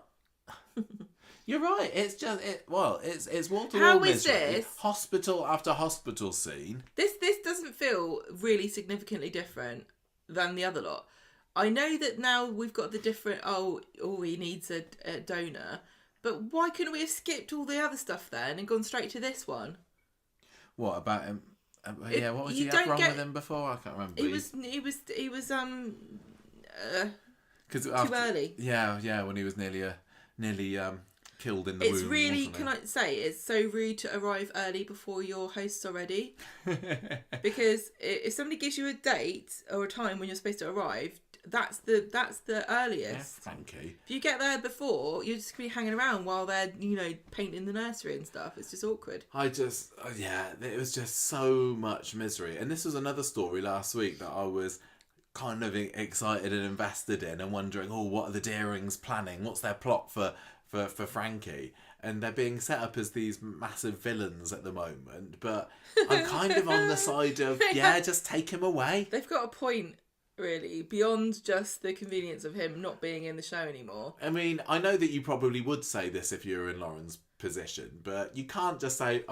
You're right, it's just... it's wall-to-wall How misery. is this? Hospital after hospital scene. This doesn't feel really significantly different than the other lot. I know that now we've got the different... he needs a donor. But why couldn't we have skipped all the other stuff then and gone straight to this one? What about him? What was he have wrong with him before? I can't remember. He was too early. Yeah, when he was nearly killed in the It's womb. really, can I say, it's so rude to arrive early before your host's are ready. Because if somebody gives you a date or a time when you're supposed to arrive, that's the earliest. Yeah, Frankie. If you get there before, you're just going to be hanging around while they're, painting the nursery and stuff. It's just awkward. It was just so much misery. And this was another story last week that I was kind of excited and invested in and wondering, what are the Deerings planning? What's their plot for Frankie? And they're being set up as these massive villains at the moment. But I'm kind of on the side of, just take him away. They've got a point, really, beyond just the convenience of him not being in the show anymore. I mean, I know that you probably would say this if you were in Lauren's position, but you can't just say,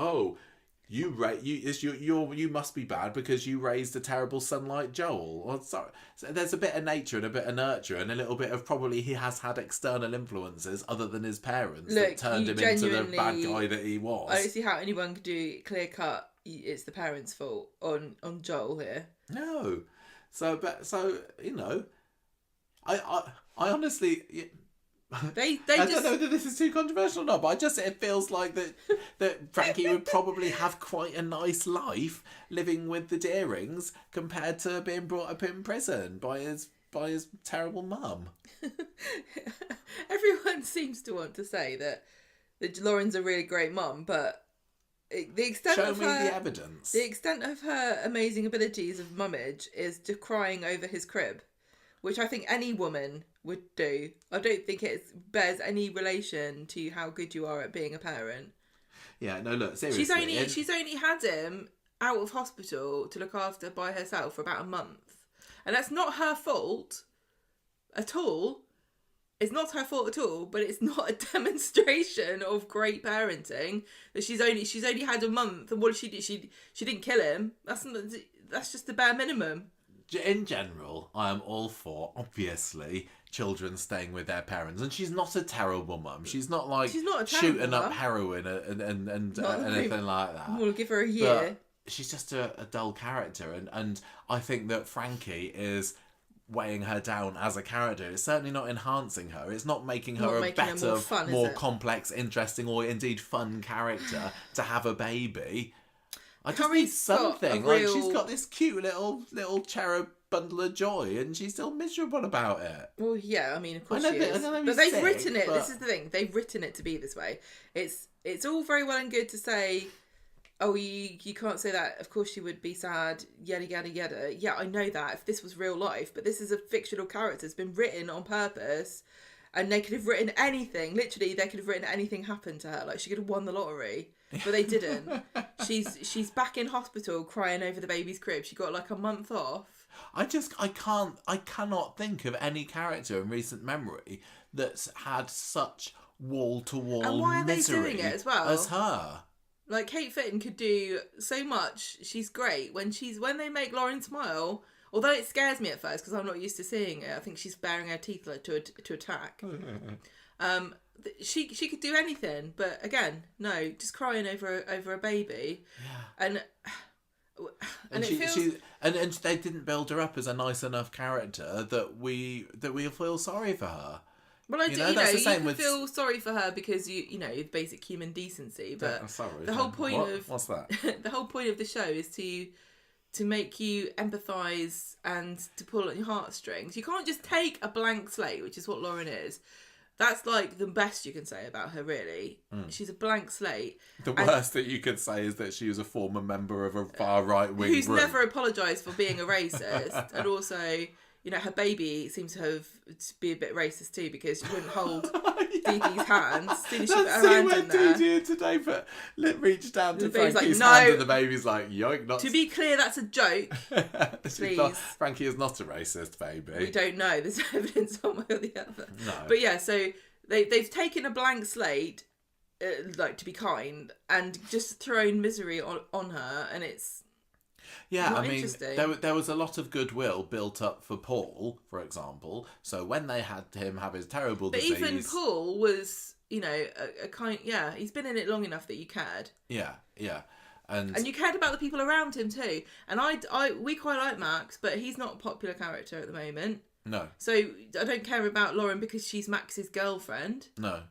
you must be bad because you raised a terrible son like Joel. Or sorry, so there's a bit of nature and a bit of nurture and a little bit of probably he has had external influences other than his parents that turned him into the bad guy that he was. I don't see how anyone could do clear cut. It's the parents' fault on Joel here. No, I honestly. They I don't know that this is too controversial or not, but it feels like that Frankie would probably have quite a nice life living with the Deerings compared to being brought up in prison by his terrible mum. Everyone seems to want to say that Lauren's a really great mum, but the extent Show me the evidence. The extent of her amazing abilities of mummage is to crying over his crib, which I think any woman would do. I don't think it bears any relation to how good you are at being a parent. Yeah, no, look, seriously. She's only had him out of hospital to look after by herself for about a month. And that's not her fault at all. It's not her fault at all, but it's not a demonstration of great parenting that she's only had a month. And what did she do? She didn't kill him. That's just the bare minimum. In general, I am all for, obviously, children staying with their parents. And she's not a terrible mum. She's not shooting up heroin and anything like that. We'll give her a year. But she's just a dull character. And I think that Frankie is weighing her down as a character. It's certainly not enhancing her. It's not making her a better, more complex, interesting, or indeed fun character to have a baby. I just need something. She's got this cute little cherub bundle of joy, and she's still miserable about it. Well, yeah, I mean, of course she is. But they've written it. This is the thing. They've written it to be this way. It's all very well and good to say, you can't say that. Of course, she would be sad. Yada yada yada. Yeah, I know that. If this was real life, but this is a fictional character. It's been written on purpose. And they could have written anything. Literally, they could have written anything happened to her. Like, she could have won the lottery. But they didn't. She's back in hospital crying over the baby's crib. She got like a month off. I cannot think of any character in recent memory that's had such wall-to-wall and why are misery they doing it as well? As her. Like, Kate Fitton could do so much. She's great. When they make Lauren smile... Although it scares me at first because I'm not used to seeing it. I think she's baring her teeth to attack. She could do anything, but again, no, just crying over a baby. Yeah. And it feels... and they didn't build her up as a nice enough character that we feel sorry for her. Well, I do. You can feel sorry for her because you basic human decency. But the whole point of what's that? The whole point of the show is to make you empathise and to pull at your heartstrings. You can't just take a blank slate, which is what Lauren is. That's like the best you can say about her, really. She's a blank slate. The worst that you could say is that she was a former member of a far right wing who's never apologised for being a racist. And also, her baby seems to be a bit racist too because she wouldn't hold Dee-Dee's hand as soon as she put her hand in there. Dee-Dee today reached down to Frankie's hand and the baby's like, yoink, not... To be clear, that's a joke. Please. Frankie is not a racist baby. We don't know. There's evidence one way or the other. No. But yeah, so they've taken a blank slate, to be kind, and just thrown misery on her, and it's... Yeah, I mean, there was a lot of goodwill built up for Paul, for example. So when they had him have his terrible disease... But even Paul was, a kind... Yeah, he's been in it long enough that you cared. Yeah. And you cared about the people around him too. And we quite like Max, but he's not a popular character at the moment. No. So I don't care about Lauren because she's Max's girlfriend. No.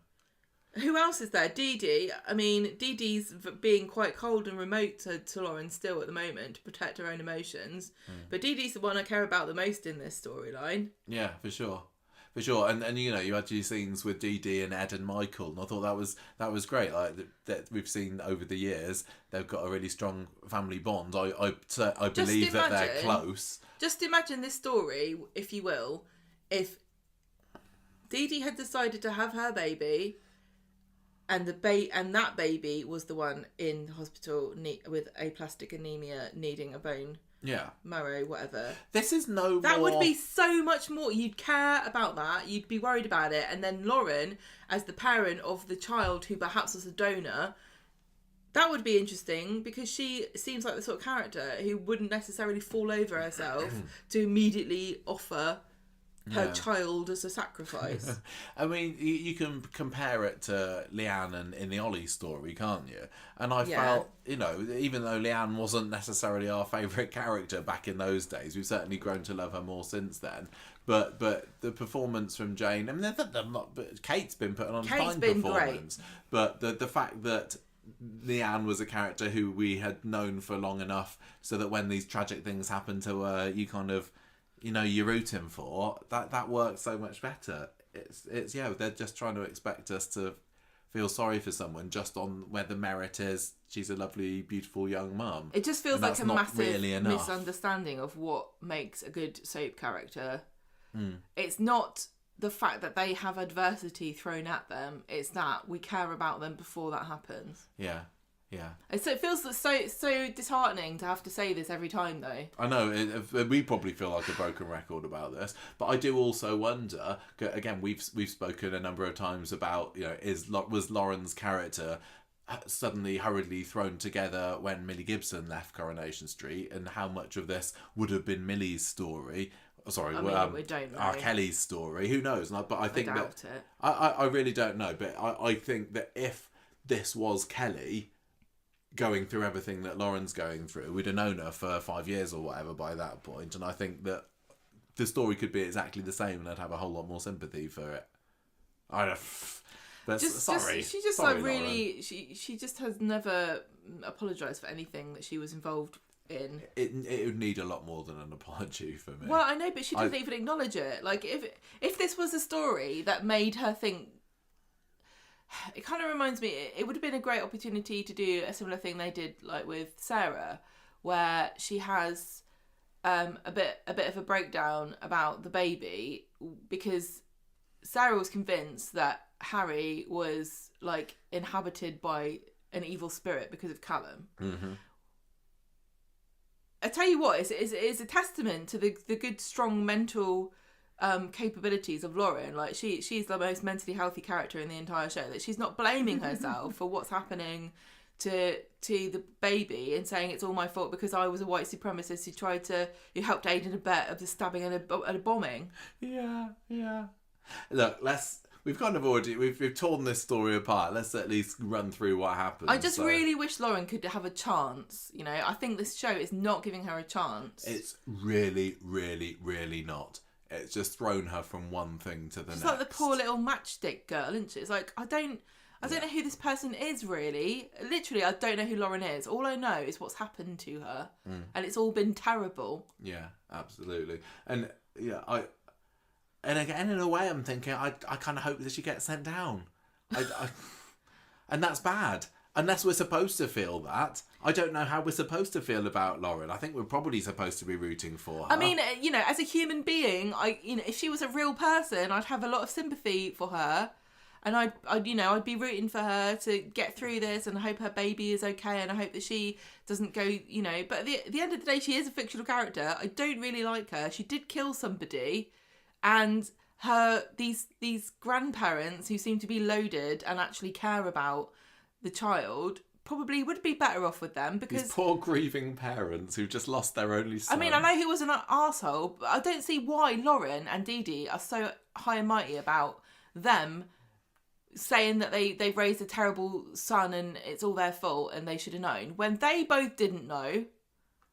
Who else is there? Dee-Dee. I mean, Dee-Dee's being quite cold and remote to Lauren still at the moment to protect her own emotions. But Dee-Dee's the one I care about the most in this storyline. Yeah, for sure. For sure, and you know, you had your scenes with Dee-Dee and Ed and Michael, and I thought that was great. Like that we've seen over the years, they've got a really strong family bond. I believe that they're close. Just imagine this story, if you will, if Dee-Dee had decided to have her baby, and that baby was the one in hospital with aplastic anemia, needing a bone. Yeah. Marrow, whatever. This is no That more... would be so much more. You'd care about that. You'd be worried about it. And then Lauren, as the parent of the child who perhaps was a donor, that would be interesting because she seems like the sort of character who wouldn't necessarily fall over herself to immediately offer her child as a sacrifice. I mean, you can compare it to Leanne and in the Ollie story, can't you? And I felt, you know, even though Leanne wasn't necessarily our favourite character back in those days, we've certainly grown to love her more since then. But the performance from Jane, I mean, Kate's been putting on a fine performance. Great. But the fact that Leanne was a character who we had known for long enough so that when these tragic things happen to her, you kind of, you know, you're rooting for, that works so much better. It's they're just trying to expect us to feel sorry for someone just on where the merit is she's a lovely, beautiful young mum. It just feels like a massive misunderstanding of what makes a good soap character. It's not the fact that they have adversity thrown at them, it's that we care about them before that happens. Yeah. And so it feels so disheartening to have to say this every time, though. I know we probably feel like a broken record about this, but I do also wonder. Again, we've spoken a number of times about, you know, was Lauren's character suddenly hurriedly thrown together when Millie Gibson left Coronation Street, and how much of this would have been Millie's story? Sorry, we don't know. R. Kelly's story. Who knows? But I think doubt it. I really don't know. But I think that if this was Kelly going through everything that Lauren's going through, we'd have known her for 5 years or whatever by that point, and I think that the story could be exactly the same, and I'd have a whole lot more sympathy for it. She just has never apologised for anything that she was involved in. It would need a lot more than an apology for me. Well, I know, but she doesn't even acknowledge it. Like, if this was a story that made her think, it kind of reminds me, it would have been a great opportunity to do a similar thing they did, like with Sarah, where she has a bit of a breakdown about the baby, because Sarah was convinced that Harry was like inhabited by an evil spirit because of Callum. Mm-hmm. I tell you what, it's a testament to the good, strong mental capabilities of Lauren. Like, she's the most mentally healthy character in the entire show. That she's not blaming herself for what's happening to the baby and saying it's all my fault because I was a white supremacist who helped aid and abet of the stabbing and a bombing. Yeah. Look, we've kind of already we've torn this story apart. Let's at least run through what happened. I just really wish Lauren could have a chance. You know, I think this show is not giving her a chance. It's really, really, really not. It's just thrown her from one thing to the next. It's like the poor little matchstick girl, isn't she? It's like, I don't know who this person is, really. Literally, I don't know who Lauren is. All I know is what's happened to her. And it's all been terrible. Yeah, absolutely. And and again, in a way, I'm thinking, I kind of hope that she gets sent down. And that's bad. Unless we're supposed to feel that. I don't know how we're supposed to feel about Lauren. I think we're probably supposed to be rooting for her. I mean, you know, as a human being, if she was a real person, I'd have a lot of sympathy for her. And I'd be rooting for her to get through this, and I hope her baby is okay, and I hope that she doesn't go, you know. But at the end of the day, she is a fictional character. I don't really like her. She did kill somebody, and these grandparents who seem to be loaded and actually care about the child probably would be better off with them, because these poor grieving parents who just lost their only son. I mean, I know he was an arsehole, but I don't see why Lauren and Dee-Dee are so high and mighty about them saying that they've raised a terrible son and it's all their fault and they should have known, when they both didn't know.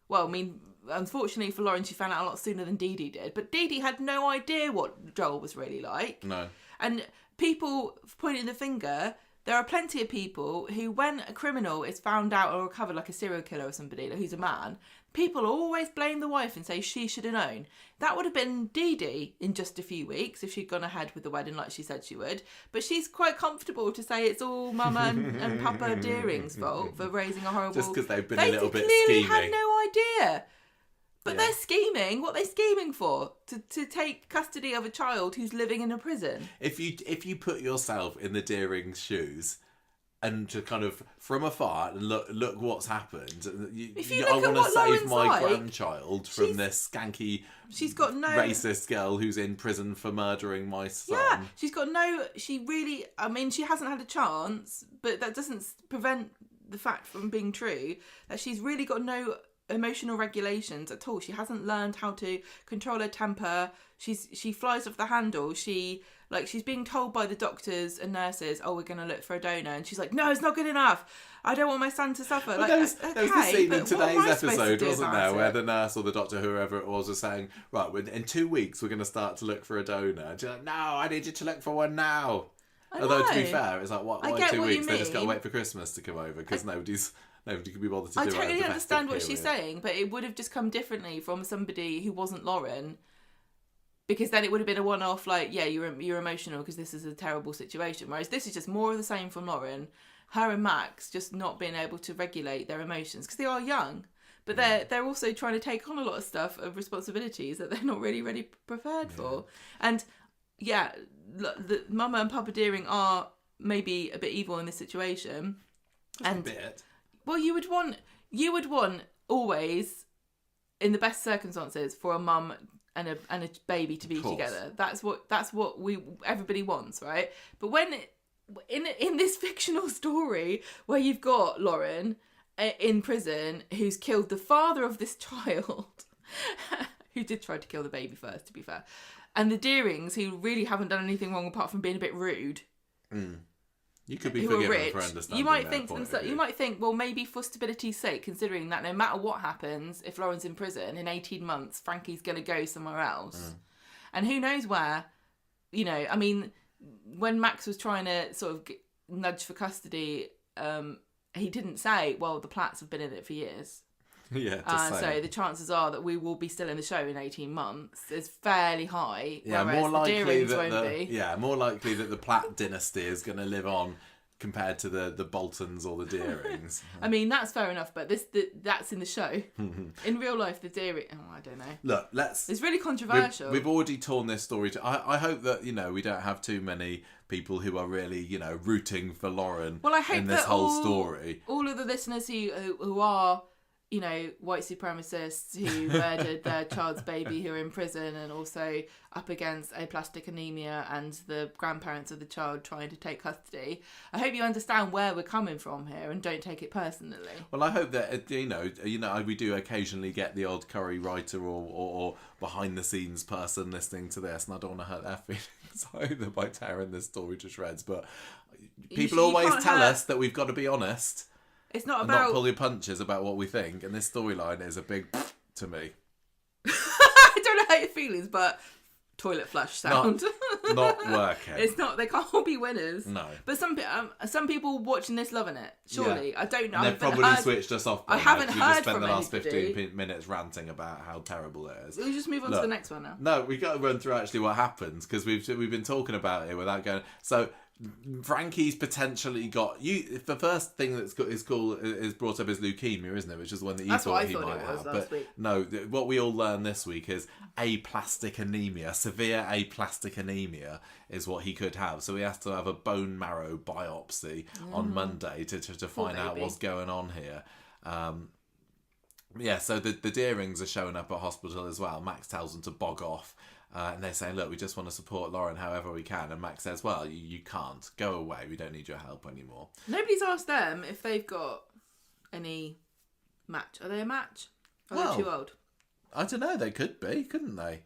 Well, I mean, unfortunately for Lauren, she found out a lot sooner than Dee-Dee did, but Dee-Dee had no idea what Joel was really like. No. And people pointing the finger there are plenty of people who, when a criminal is found out or recovered, like a serial killer or somebody who's a man, people always blame the wife and say she should have known. That would have been Dee-Dee in just a few weeks if she'd gone ahead with the wedding like she said she would. But she's quite comfortable to say it's all Mama and Papa Deering's fault for raising a horrible... Just because they've been a little bit They clearly scheming. had no idea. But they're scheming. What are they scheming for? To take custody of a child who's living in a prison. If you put yourself in the Deering's shoes and to kind of from afar and look what's happened. I want to save my grandchild from this skanky, she's got no racist girl who's in prison for murdering my son. Yeah, she's got no. She really. I mean, she hasn't had a chance, but that doesn't prevent the fact from being true that she's really got no emotional regulations at all. She hasn't learned how to control her temper. She flies off the handle. She's being told by the doctors and nurses, oh, we're going to look for a donor. And she's like, no, it's not good enough. I don't want my son to suffer. Well, there was the scene in today's episode, wasn't there, where the nurse or the doctor, whoever it was saying, right, in 2 weeks, we're going to start to look for a donor. And she's like, no, I need you to look for one now. Although, to be fair, it's like, why 2 weeks? They just got to wait for Christmas to come over because nobody could be bothered to do it. I totally understand what she's saying, but it would have just come differently from somebody who wasn't Lauren. Because then it would have been a one-off, like, yeah, you're emotional because this is a terrible situation. Whereas this is just more of the same from Lauren. Her and Max just not being able to regulate their emotions because they are young. But they're also trying to take on a lot of stuff, of responsibilities that they're not really prepared for. And, yeah, the Mama and Papa Deering are maybe a bit evil in this situation. Just a bit. Well, you would want always, in the best circumstances, for a mum and a baby to be together. That's what everybody wants, right? But when in this fictional story where you've got Lauren in prison who's killed the father of this child, who did try to kill the baby first, to be fair, and the Deerings who really haven't done anything wrong apart from being a bit rude. You could be forgiven for understanding. You might think, well, maybe for stability's sake, considering that no matter what happens, if Lauren's in prison in 18 months, Frankie's going to go somewhere else, and who knows where. You know, I mean, when Max was trying to sort of nudge for custody, he didn't say, well, the Platts have been in it for years. Yeah, so the chances are that we will be still in the show in 18 months is fairly high. Yeah, more likely that the Platt dynasty is going to live on compared to the Boltons or the Deerings. I mean, that's fair enough, but that's in the show. In real life, the Deering... Oh, I don't know. Look, it's really controversial. We've already torn this story to... I hope that, we don't have too many people who are really, rooting for Lauren in this whole story. All of the listeners who are... white supremacists who murdered their child's baby who are in prison and also up against aplastic anemia and the grandparents of the child trying to take custody. I hope you understand where we're coming from here and don't take it personally. Well, I hope that, we do occasionally get the odd curry writer or behind the scenes person listening to this, and I don't want to hurt their feelings either by tearing this story to shreds, but people always tell us that we've got to be honest. It's not about... not pull your punches about what we think, and this storyline is a big to me. I don't know how your feelings, but toilet flush sound. Not working. It's not. They can't all be winners. No. But some people watching this loving it. Surely, yeah. I don't know. They've probably switched us off. I haven't heard from anybody. We just spent the last 15 minutes ranting about how terrible it is. We'll just move on to the next one now. No, we've got to run through actually what happens because we've been talking about it without going. So. Frankie's potentially got you. The first thing is brought up is leukemia, isn't it? Which is the one that you thought he might have. But no, what we all learned this week is aplastic anemia. Severe aplastic anemia is what he could have. So he has to have a bone marrow biopsy on Monday to find out what's going on here. So the Deerings are showing up at hospital as well. Max tells them to bog off. And they're saying, look, we just want to support Lauren however we can. And Max says, well, you can't. Go away. We don't need your help anymore. Nobody's asked them if they've got any match. Are they a match? Are they too old? I don't know. They could be, couldn't they?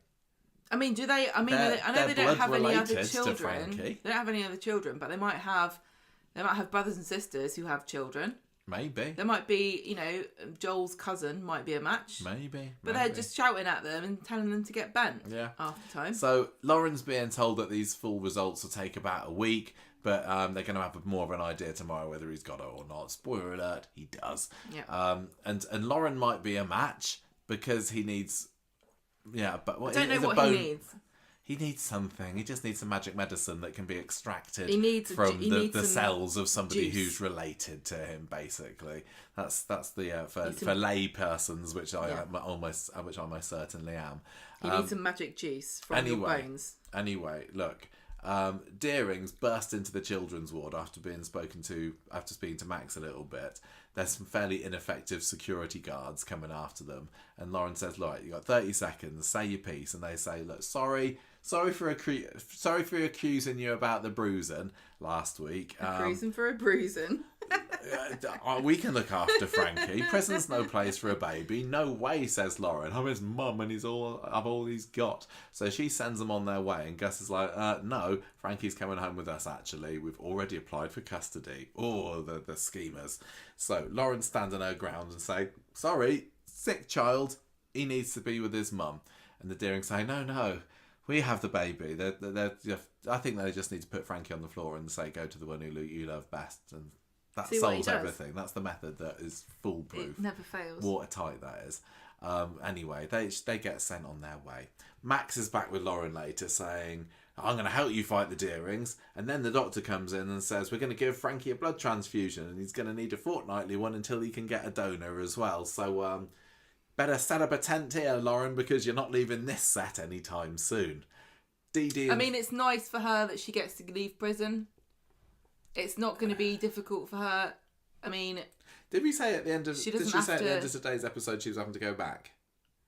I mean, do they... I mean, I know they don't have any other children. They don't have any other children, but they might have brothers and sisters who have children. Maybe. There might be, Joel's cousin might be a match. Maybe. But they're just shouting at them and telling them to get bent after time. So Lauren's being told that these full results will take about a week. But they're going to have more of an idea tomorrow whether he's got it or not. Spoiler alert, he does. Yeah. And Lauren might be a match because he needs... Yeah, but I don't know what he needs. He needs something. He just needs some magic medicine that can be extracted from the cells of somebody who's related to him. Basically, that's the for lay persons, which I most certainly am. He needs some magic juice from your bones. Anyway, look. Deering's burst into the children's ward after speaking to Max a little bit. There's some fairly ineffective security guards coming after them, and Lauren says, "Look, you got 30 seconds. Say your piece." And they say, "Look, sorry for accusing you about the bruising last week. Bruising for a bruising." We can look after Frankie. Prison's no place for a baby. No way, says Lauren. I'm his mum and I've all he's got. So she sends them on their way, and Gus is like, no, Frankie's coming home with us, actually. We've already applied for custody. Oh, the schemers. So Lauren's standing her ground and say, sorry, sick child. He needs to be with his mum. And the Deering say, no, we have the baby. I think they just need to put Frankie on the floor and say, go to the one who you love best. And that solves everything. That's the method that is foolproof. It never fails. Watertight, that is. Anyway, they get sent on their way. Max is back with Lauren later saying, I'm going to help you fight the Deerings. And then the doctor comes in and says, we're going to give Frankie a blood transfusion and he's going to need a fortnightly one until he can get a donor as well. So better set up a tent here, Lauren, because you're not leaving this set anytime soon. Dee-Dee I mean, it's nice for her that she gets to leave prison. It's not going to be difficult for her. I mean... Did we say at the end of... Did she say at the end of today's episode she was having to go back?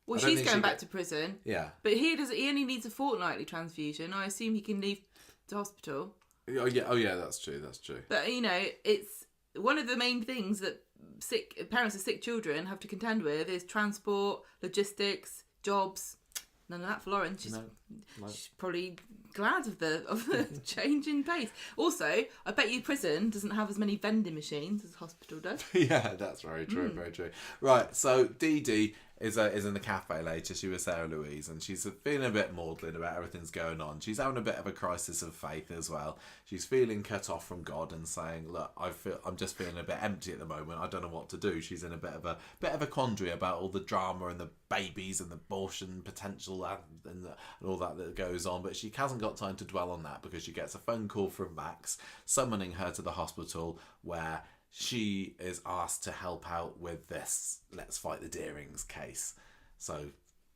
Well, she's going back to prison. Yeah. But he only needs a fortnightly transfusion. I assume he can leave the hospital. Oh yeah, that's true. But, it's one of the main things that parents of sick children have to contend with is transport, logistics, jobs. None of that for Lauren. She's probably glad of the change in pace. Also, I bet you prison doesn't have as many vending machines as hospital does. Yeah, that's very true. Very true. Right, so Dee-Dee is in the cafe later. She was Sarah Louise, and she's feeling a bit maudlin about everything's going on. She's having a bit of a crisis of faith as well. She's feeling cut off from God and saying, "Look, I'm just feeling a bit empty at the moment. I don't know what to do." She's in a bit of a quandary about all the drama and the babies and the abortion potential and all that goes on. But she hasn't got time to dwell on that because she gets a phone call from Max summoning her to the hospital where she is asked to help out with this Let's Fight the Deerings case. So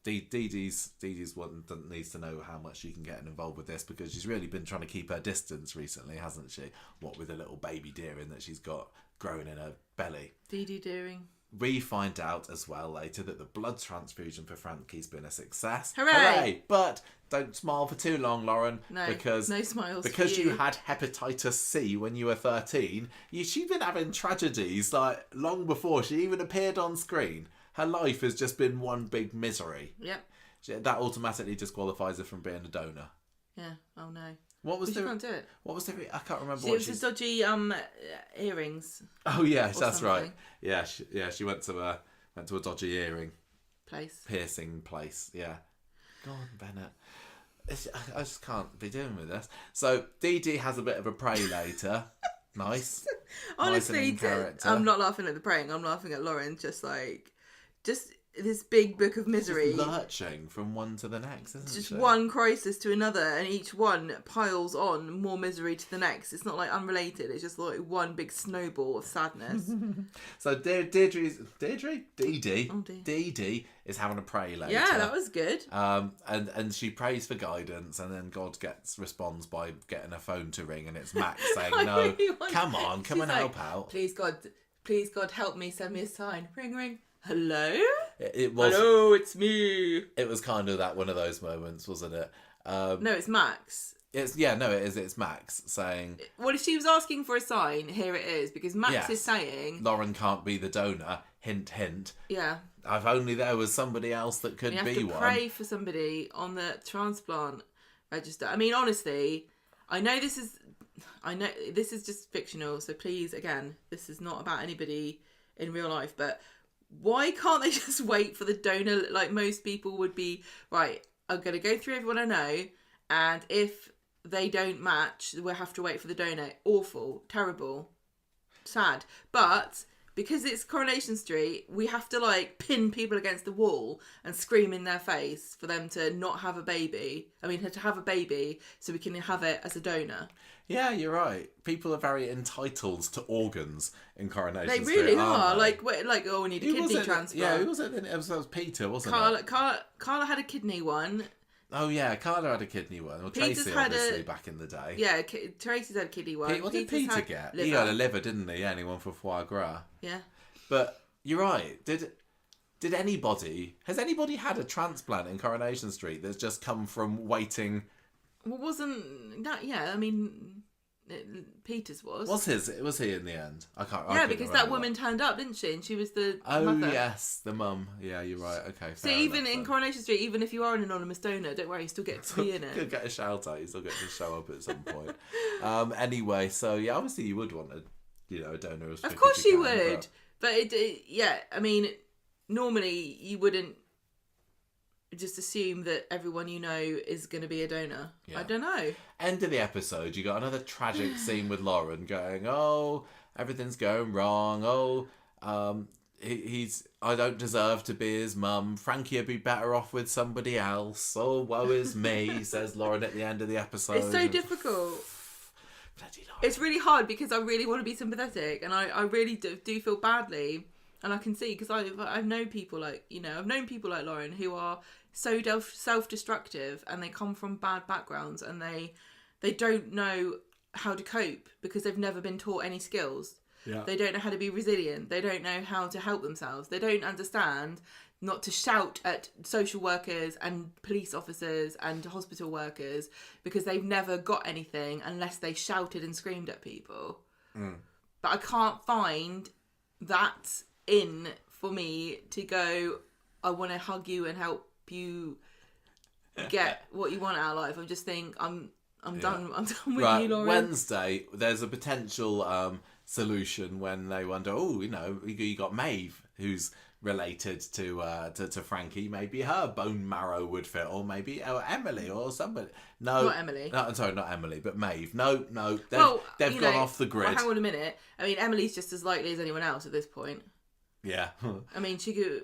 Dee-Dee's one needs to know how much she can get involved with this because she's really been trying to keep her distance recently, hasn't she? What with a little baby Deering that she's got growing in her belly. Dee-Dee Deering. We find out as well later that the blood transfusion for Frankie's been a success. Hooray! But don't smile for too long, Lauren. No, because no smiles because for you had hepatitis C when you were 13. She's been having tragedies like long before she even appeared on screen. Her life has just been one big misery. Yep. That automatically disqualifies her from being a donor. Yeah. Oh no. What was she can't do it. What was the? I can't remember. It was the dodgy earrings. Oh yes, that's right. Yeah, she went to a dodgy earring piercing place. Yeah. Go on, Bennett. I just can't be dealing with this. So Dee-Dee has a bit of a pray later. Nice. Honestly, I'm not laughing at the praying. I'm laughing at Lauren. Just this big book of misery. Just lurching from one to the next, isn't it? Just one crisis to another, and each one piles on more misery to the next. It's not like unrelated. It's just like one big snowball of sadness. So Dee-Dee is having a pray later. Yeah, that was good. And she prays for guidance, and then God responds by getting a phone to ring, and it's Max saying, "No, come on, come and help out. Please God, help me. Send me a sign. Ring, ring. Hello? It was. Hello, it's me. It was kind of one of those moments, wasn't it? No, it's Max. It is. It's Max saying. Well, if she was asking for a sign, here it is, because Max is saying Lauren can't be the donor. Hint, hint. Yeah. If only there was somebody else that could be one. You have to pray for somebody on the transplant register. I mean, honestly, I know this is just fictional, so please, again, this is not about anybody in real life, but why can't they just wait for the donor like most people would be? Right, I'm going to go through everyone I know, and if they don't match, we'll have to wait for the donor. Awful, terrible, sad. But because it's Coronation Street, we have to like pin people against the wall and scream in their face for them to not have a baby. I mean, to have a baby so we can have it as a donor. Yeah, you're right. People are very entitled to organs in Coronation They Street. really aren't are. they? We need a kidney transplant. Yeah, who was it? It was Peter, wasn't it? Carla had a kidney one. Oh yeah, Carla had a kidney one. Well, Peter's Tracy had obviously back in the day. Yeah, Tracy's had a kidney one. What did Peter get? Liver. He had a liver, didn't he? Yeah, and he went for foie gras. Yeah. But you're right. Has anybody had a transplant in Coronation Street that's just come from waiting? Well, wasn't that? Yeah, I mean, Peter's was. Was he in the end? I Yeah, because that woman turned up, didn't she? And she was the mother. Yes, the mum. Yeah, you're right. Okay. So even in Coronation Street, even if you are an anonymous donor, don't worry, you still get to be in it. Could get a shout out. You still get to show up at some point. Anyway, so yeah, obviously you would want a donor as. Of course you would, but yeah, I mean, normally you wouldn't just assume that everyone you know is going to be a donor. Yeah. I don't know. End of the episode, you got another tragic scene with Lauren going, oh, everything's going wrong. Oh, I don't deserve to be his mum. Frankie would be better off with somebody else. Oh, woe is me, says Lauren at the end of the episode. It's so difficult. It's really hard because I really want to be sympathetic and I really do feel badly. And I can see, because I've known people like, I've known people like Lauren who are so self-destructive and they come from bad backgrounds and they don't know how to cope because they've never been taught any skills. Yeah. They don't know how to be resilient. They don't know how to help themselves. They don't understand not to shout at social workers and police officers and hospital workers because they've never got anything unless they shouted and screamed at people. Mm. But I can't find that for me to go, I want to hug you and help you get what you want out of life. I just think I'm done. I'm done with you, Lauren. Wednesday, there's a potential solution when they wonder, you got Maeve, who's related to Frankie. Maybe her bone marrow would fit, or maybe Emily or somebody. No, not Emily. No, I'm sorry, not Emily, but Maeve. No, they've gone off the grid. Well, hang on a minute. I mean, Emily's just as likely as anyone else at this point. Yeah. I mean, she could,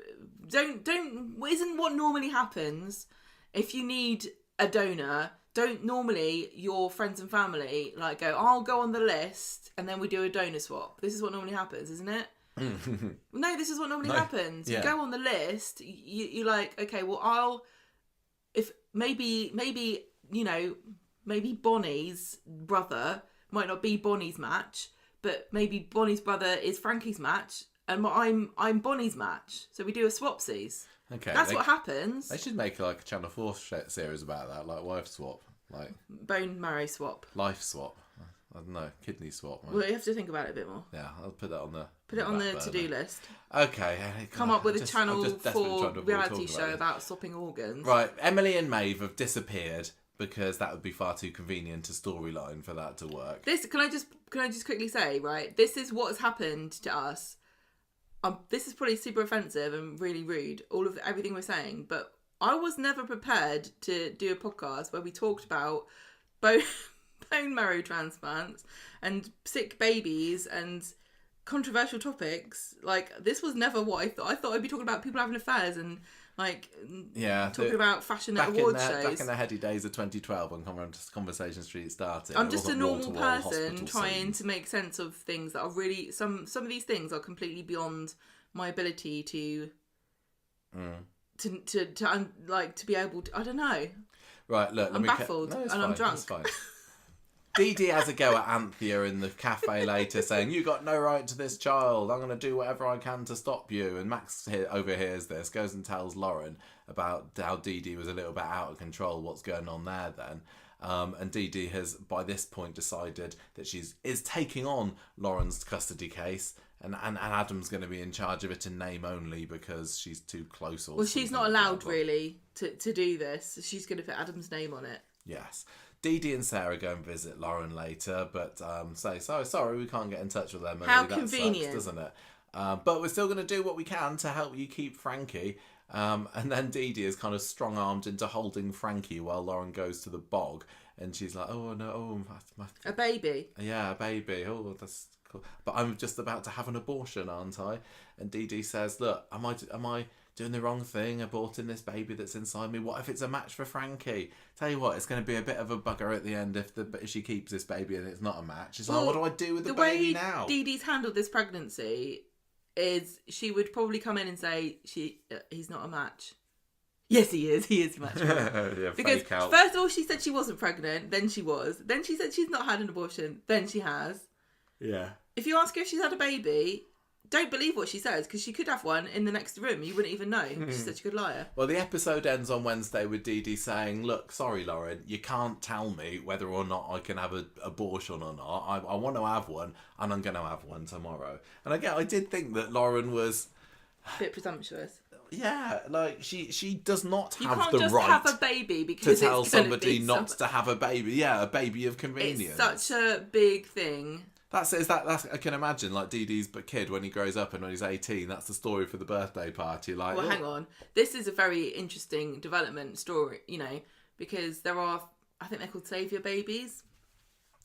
isn't what normally happens if you need a donor, don't normally your friends and family like go, I'll go on the list and then we do a donor swap. This is what normally happens, isn't it? No, this is what normally happens. Yeah. You go on the list, you're like, okay, well, maybe Bonnie's brother might not be Bonnie's match, but maybe Bonnie's brother is Frankie's match. And I'm Bonnie's match, so we do a swapsies. Okay, that's what happens. They should make like a Channel 4 series about that, like wife swap, like bone marrow swap, life swap. I don't know, kidney swap. Right? Well, you have to think about it a bit more. Yeah, I'll put that on the to-do list. Okay, come up with a Channel 4 reality show about swapping organs. Right, Emily and Maeve have disappeared because that would be far too convenient a storyline for that to work. Can I just quickly say, right? This is what has happened to us. This is probably super offensive and really rude, everything we're saying, but I was never prepared to do a podcast where we talked about bone marrow transplants and sick babies and controversial topics. Like, this was never what I thought. I thought I'd be talking about people having affairs and talking about fashion at award shows. Back in the heady days of 2012 when Conversation Street started. I'm just a normal person trying to make sense of things that are really... Some of these things are completely beyond my ability to be able to... I don't know. Right, look... I'm baffled and I'm drunk. It's fine. Dee-Dee has a go at Anthea in the cafe later saying, you got no right to this child, I'm going to do whatever I can to stop you. And Max overhears this, goes and tells Lauren about how Dee-Dee was a little bit out of control, what's going on there then. And Dee-Dee has by this point decided that is taking on Lauren's custody case, and Adam's going to be in charge of it in name only because she's too close. Well, she's not allowed really to do this. She's going to put Adam's name on it. Yes. Dee-Dee and Sarah go and visit Lauren later, but say, sorry, we can't get in touch with them. How convenient. Sucks, doesn't it? But we're still going to do what we can to help you keep Frankie. And then Dee-Dee is kind of strong-armed into holding Frankie while Lauren goes to the bog. And she's like, oh, no, a baby. Yeah, a baby. Oh, that's cool. But I'm just about to have an abortion, aren't I? And Dee-Dee says, look, am I doing the wrong thing, aborting this baby that's inside me? What if it's a match for Frankie? Tell you what, it's going to be a bit of a bugger at the end if she keeps this baby and it's not a match. It's like, what do I do with the baby now? Dee-Dee's handled this pregnancy is she would probably come in and say he's not a match. Yes, he is. He is a match. Yeah, because fake out. First of all, she said she wasn't pregnant. Then she was. Then she said she's not had an abortion. Then she has. Yeah. If you ask her if she's had a baby, don't believe what she says, because she could have one in the next room. You wouldn't even know. She's such a good liar. Well, the episode ends on Wednesday with Dee-Dee saying, look, sorry, Lauren, you can't tell me whether or not I can have an abortion or not. I want to have one, and I'm going to have one tomorrow. And again, I did think that Lauren was... a bit presumptuous. Yeah, like, she does not have the right... You can't just have a baby because to tell it's somebody not to have a baby. Yeah, a baby of convenience. It's such a big thing. That's I can imagine, like, Dee-Dee's kid when he grows up and when he's 18, that's the story for the birthday party. Like, well, hang on. This is a very interesting development story, because there are, I think they're called saviour babies.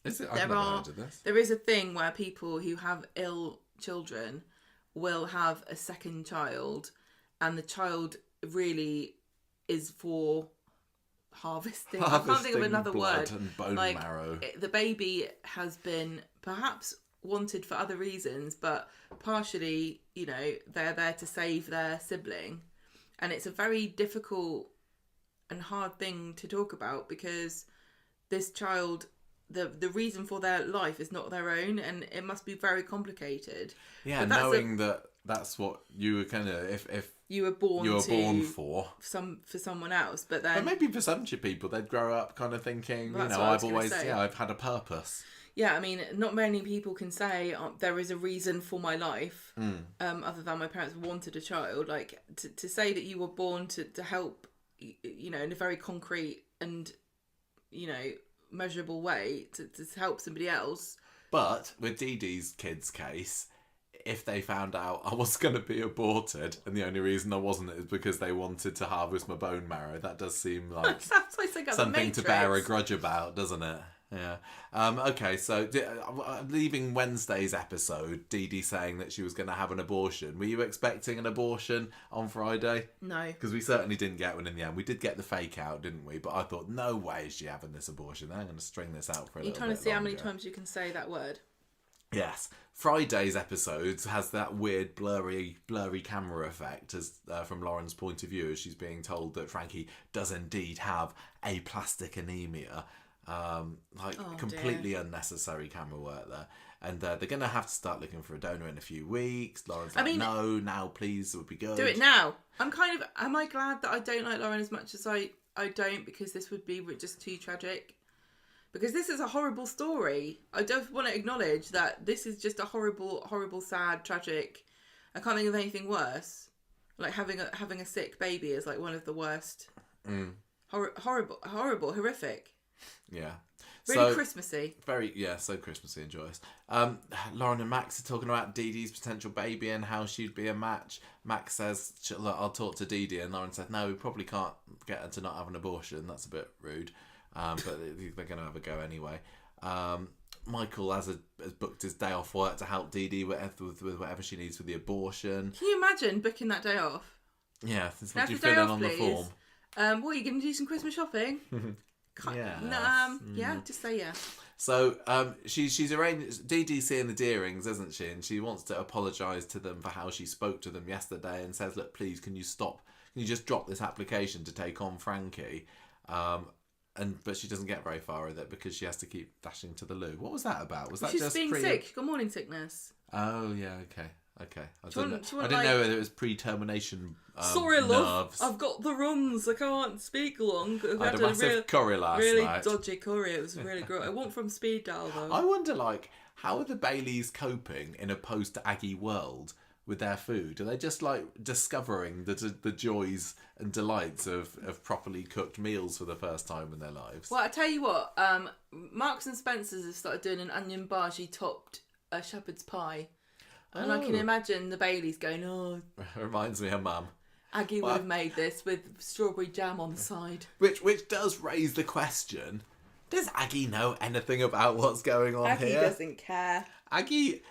Is it? I've never heard of this. There is a thing where people who have ill children will have a second child, and the child really is for harvesting. I can't think of another word. And bone marrow. The baby has been perhaps wanted for other reasons, but partially, they're there to save their sibling. And it's a very difficult and hard thing to talk about, because this child, the reason for their life is not their own, and it must be very complicated. Yeah, knowing that that's what you were kind of, if you were born for someone else, but maybe for some people they'd grow up kind of thinking, I've had a purpose. Yeah, I mean, not many people can say there is a reason for my life, other than my parents wanted a child. Like, to say that you were born to help, in a very concrete and, measurable way to help somebody else. But with Dee-Dee's kid's case, if they found out I was going to be aborted and the only reason I wasn't is because they wanted to harvest my bone marrow, that does seem like something to bear a grudge about, doesn't it? Yeah. Okay, so leaving Wednesday's episode, Dee-Dee saying that she was going to have an abortion. Were you expecting an abortion on Friday? No. Because we certainly didn't get one in the end. We did get the fake out, didn't we? But I thought, no way is she having this abortion. I'm going to string this out for a little bit. You're trying to see how many times you can say that word. Yes. Friday's episode has that weird blurry camera effect as from Lauren's point of view, as she's being told that Frankie does indeed have aplastic anemia. Completely unnecessary camera work there. And they're going to have to start looking for a donor in a few weeks. Lauren's like, no, now please, it would be good. Do it now. Am I glad that I don't like Lauren as much as I don't, because this would be just too tragic. Because this is a horrible story. I don't want to acknowledge that this is just a horrible, horrible, sad, tragic. I can't think of anything worse. Like having a sick baby is like one of the worst. Horrible, horrific. Yeah. Really Christmassy. So Christmassy and joyous. Lauren and Max are talking about Dee-Dee's potential baby and how she'd be a match. Max says, look, I'll talk to Dee-Dee. And Lauren said, no, we probably can't get her to not have an abortion. That's a bit rude. But they're going to have a go anyway. Michael has booked his day off work to help Dee-Dee with whatever she needs for the abortion. Can you imagine booking that day off? Yeah, that's what you fill in on the form. What, are you going to do some Christmas shopping? Yeah. Just say yeah. So she's arranged. Dee-Dee's seeing the Deerings, isn't she? And she wants to apologise to them for how she spoke to them yesterday and says, look, please, can you stop? Can you just drop this application to take on Frankie? But she doesn't get very far with it because she has to keep dashing to the loo. What was that about? Was that she's just being sick? She's got morning sickness. Oh yeah, okay. I didn't know whether it was pre-termination sorry, love. nerves. I've got the runs. I can't speak long. I had a massive curry last night. Really dodgy curry. It was really gross. It wasn't from Speed Dial though. I wonder, how are the Baileys coping in a post-Aggie world with their food? Are they just discovering the joys and delights of properly cooked meals for the first time in their lives? Well, I tell you what, Marks and Spencer's have started doing an onion bhaji topped shepherd's pie. And I can imagine the Baileys going, oh... Reminds me of Mum. Aggie would have made this with strawberry jam on the side. Which does raise the question, does Aggie know anything about what's going on Aggie here? doesn't care. Aggie,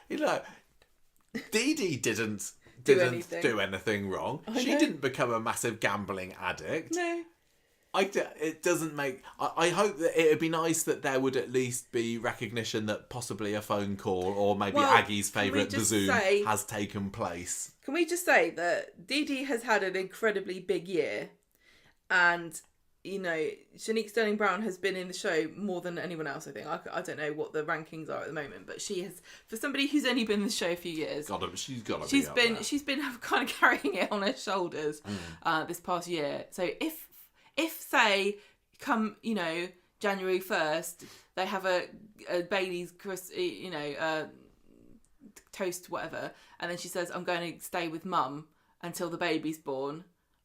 Dee-Dee didn't Do do anything wrong. She didn't become a massive gambling addict. No. It doesn't make... I hope that it would be nice that there would at least be recognition that possibly a phone call or maybe Aggie's favourite bazoon has taken place. Can we just say that Dee-Dee has had an incredibly big year, and, Shanique Sterling-Brown has been in the show more than anyone else, I think. I don't know what the rankings are at the moment, but she has, for somebody who's only been in the show a few years... She's been kind of carrying it on her shoulders this past year. So if say, come, January 1st, they have a Bailey's, toast, whatever, and then she says, I'm going to stay with mum until the baby's born,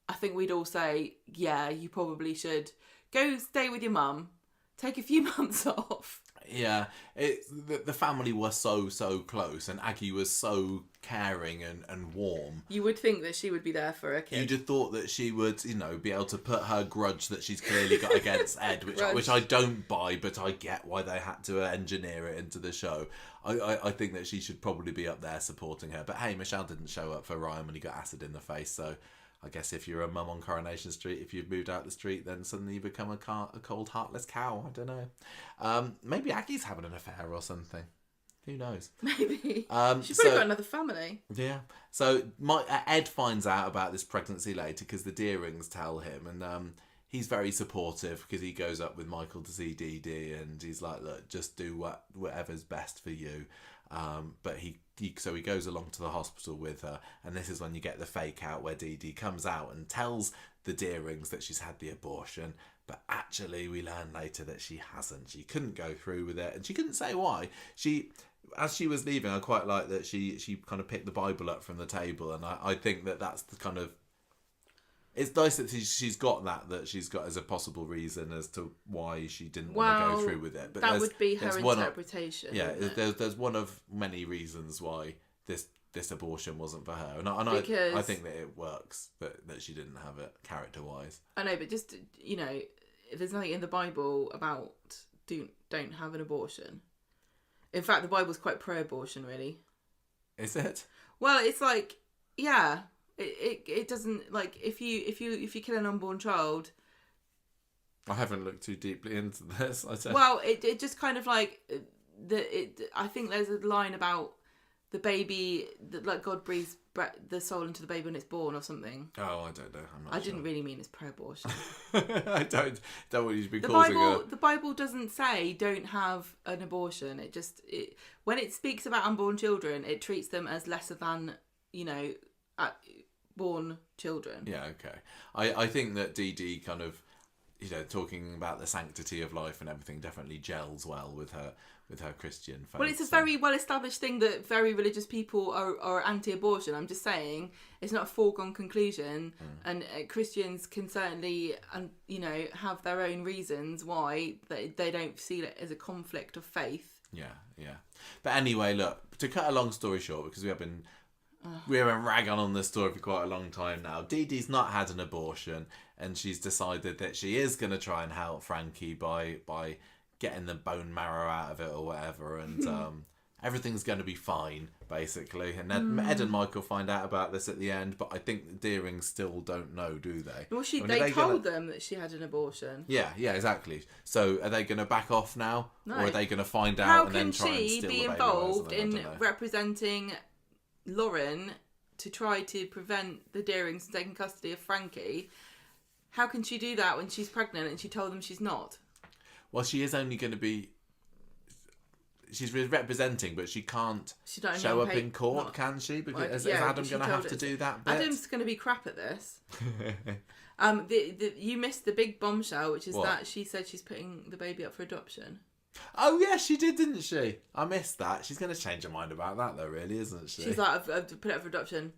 I think we'd all say, yeah, you probably should go stay with your mum, take a few months off. Yeah, the family were so close, and Aggie was so caring and warm. You would think that she would be there for her kid. You'd have thought that she would, be able to put her grudge that she's clearly got against Ed, which I don't buy, but I get why they had to engineer it into the show. I think that she should probably be up there supporting her. But hey, Michelle didn't show up for Ryan when he got acid in the face, so I guess if you're a mum on Coronation Street, if you've moved out the street, then suddenly you become a cold, heartless cow. I don't know. Maybe Aggie's having an affair or something. Who knows? Maybe. She's probably got another family. Yeah. So Ed finds out about this pregnancy later because the Deerings tell him, and he's very supportive because he goes up with Michael to see Dee-Dee, and he's like, look, just do whatever's best for you. But he goes along to the hospital with her, and this is when you get the fake out where Dee-Dee comes out and tells the Deerings that she's had the abortion, but actually we learn later that she hasn't. She couldn't go through with it, and she couldn't say why. As she was leaving, I quite like that she kind of picked the Bible up from the table, and I think that's the kind of... It's nice that she's got that she's got as a possible reason as to why she didn't want to go through with it. But that would be her interpretation. There's one of many reasons why this abortion wasn't for her, and I think that it works that she didn't have it character-wise. I know, but just there's nothing in the Bible about don't have an abortion. In fact, the Bible's quite pro-abortion, really. Is it? Well, it's like, yeah. It doesn't, like, if you kill an unborn child... I haven't looked too deeply into this. Well, it just kind of like... I think there's a line about the baby, that like God breathes the soul into the baby when it's born or something. Oh, I don't know. I didn't really mean it's pro-abortion. I don't want you to be causing The Bible doesn't say don't have an abortion. When it speaks about unborn children, it treats them as lesser than, born children. Yeah, okay. I think that Dee-Dee kind of, talking about the sanctity of life and everything definitely gels well with her Christian faith. Well, it's a very well-established thing that very religious people are anti-abortion. I'm just saying it's not a foregone conclusion, and Christians can certainly, have their own reasons why they don't see it as a conflict of faith. Yeah. But anyway, look, to cut a long story short, because we've been ragging on this story for quite a long time now. Dee-Dee's not had an abortion, and she's decided that she is going to try and help Frankie by getting the bone marrow out of it or whatever, and everything's going to be fine, basically. And Ed and Michael find out about this at the end, but I think the Deerings still don't know, do they? Well, they told them that she had an abortion. Yeah, exactly. So are they going to back off now? No. Or are they going to find out How and then try and steal the baby? How can she be involved in representing Lauren to try to prevent the Deerings from taking custody of Frankie? How can she do that when she's pregnant and she told them she's not? Well, she is only going to be... She's representing, but she can't show up in court, can she? Because is Adam going to have to do that bit? Adam's going to be crap at this. You missed the big bombshell, which is that she said she's putting the baby up for adoption. Oh, yeah, she did, didn't she? I missed that. She's going to change her mind about that, though, really, isn't she? She's like, I've put it up for adoption.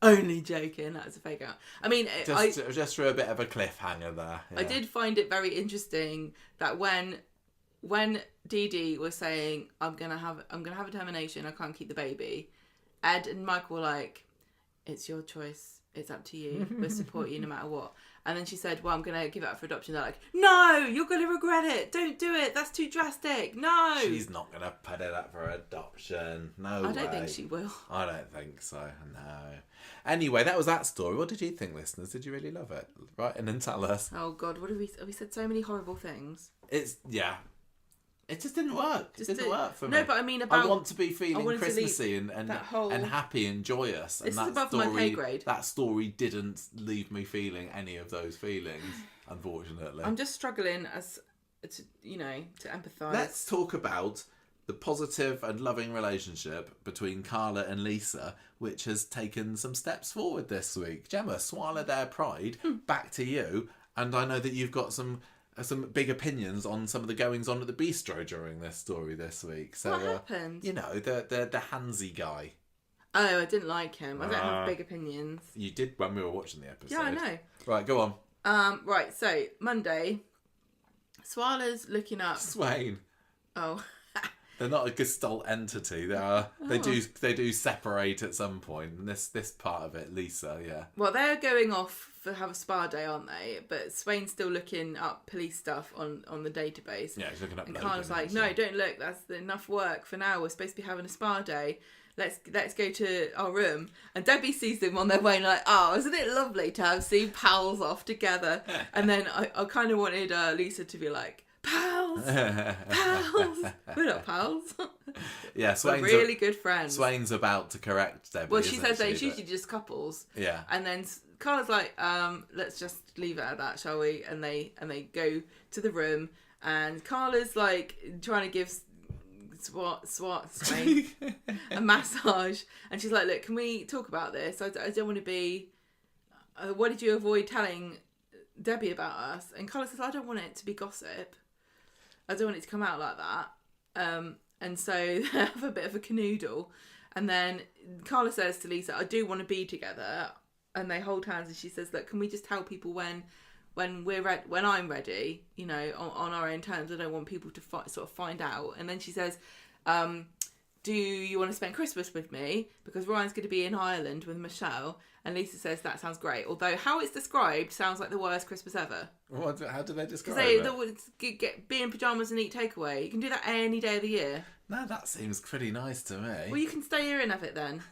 Only joking. That's a fake out. I mean, just for a bit of a cliffhanger there. Yeah. I did find it very interesting that when Dee-Dee was saying, I'm gonna have a termination, I can't keep the baby, Ed and Michael were like, it's your choice. it's up to you. We'll support you no matter what. And then she said, well, I'm going to give it up for adoption. They're like, no, you're going to regret it. Don't do it. That's too drastic. No. She's not going to put it up for adoption. No way. I don't think she will. I don't think so. No. Anyway, that was that story. What did you think, listeners? Did you really love it? Write in and tell us. Oh, God. Have we said so many horrible things? It just didn't work. It didn't work for me. No, but I mean about... I want to be feeling Christmassy and happy and joyous. This and is above my pay grade. That story didn't leave me feeling any of those feelings, unfortunately. I'm just struggling to empathise. Let's talk about the positive and loving relationship between Carla and Lisa, which has taken some steps forward this week. Gemma, swallow their pride. Back to you. And I know that you've got some big opinions on some of the goings on at the bistro during this story this week. So, what happened? The handsy guy. Oh, I didn't like him. I don't have big opinions. You did when we were watching the episode. Yeah, I know. Right, go on. Right, so Monday, Swala's looking up. Swain. Oh. They're not a gestalt entity. They do separate at some point. And this part of it, Lisa, yeah. Well, they're going off to have a spa day, aren't they? But Swain's still looking up police stuff on the database. Yeah, he's looking up. And Carla's like, no, don't look. That's enough work for now. We're supposed to be having a spa day. Let's go to our room. And Debbie sees them on their way and like, oh, isn't it lovely to have seen pals off together? And then I kind of wanted Lisa to be like, pals. We're not pals. Yeah, we're really good friends. Swain's about to correct Debbie. Well, she says they're usually just couples. Yeah. And then Carla's like, let's just leave it at that, shall we? And they go to the room, and Carla's like trying to give Swain a massage, and she's like, look, can we talk about this? I don't want to be. What did you avoid telling Debbie about us? And Carla says, I don't want it to be gossip. I don't want it to come out like that. And so they have a bit of a canoodle. And then Carla says to Lisa, I do want to be together. And they hold hands, and she says, look, can we just tell people when I'm ready, on our own terms. I don't want people to sort of find out. And then she says, do you want to spend Christmas with me? Because Ryan's going to be in Ireland with Michelle. And Lisa says, that sounds great. Although how it's described sounds like the worst Christmas ever. How do they describe it? Because be in pyjamas and eat takeaway. You can do that any day of the year. No, that seems pretty nice to me. Well, you can stay here and have it then.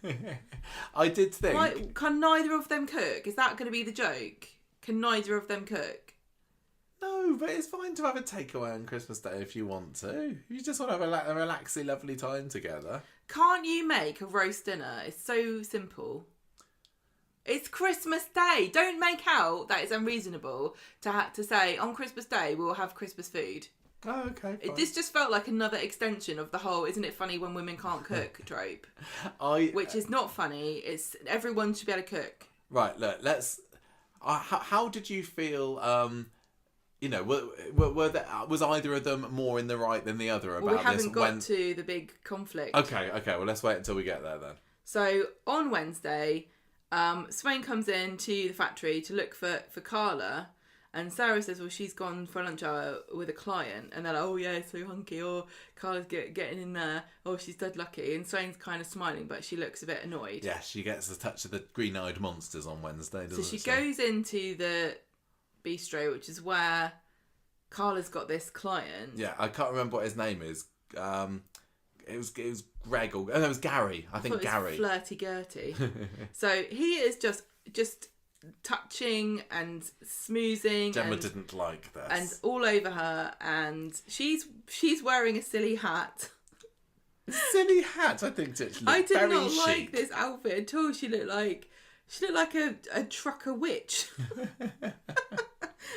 I did think... Can neither of them cook? Is that going to be the joke? Can neither of them cook? No, but it's fine to have a takeaway on Christmas Day if you want to. You just want to have a relaxy, lovely time together. Can't you make a roast dinner? It's so simple. It's Christmas Day. Don't make out that it's unreasonable to say on Christmas Day we'll have Christmas food. Oh, okay. Fine. This just felt like another extension of the whole "isn't it funny when women can't cook" trope, which is not funny. It's everyone should be able to cook. Right. Look. Let's. How did you feel? Was either of them more in the right than the other about this? We haven't got to the big conflict. Okay. Well, let's wait until we get there then. So on Wednesday, Swain comes in to the factory to look for Carla, and Sarah says, well, she's gone for lunch hour with a client, and they're like, oh yeah, so hunky, or Carla's getting in there, oh, she's dead lucky, and Swain's kind of smiling, but she looks a bit annoyed. Yeah, she gets a touch of the green-eyed monsters on Wednesday, doesn't she? So she goes into the bistro, which is where Carla's got this client. Yeah, I can't remember what his name is. It was Greg or it was Gary. I think Gary. Flirty Gertie. So he is just touching and smoozing. Gemma didn't like this. And all over her, and she's wearing a silly hat. A silly hat, I think it looked I did very not chic. like this outfit at all. She looked like a trucker witch.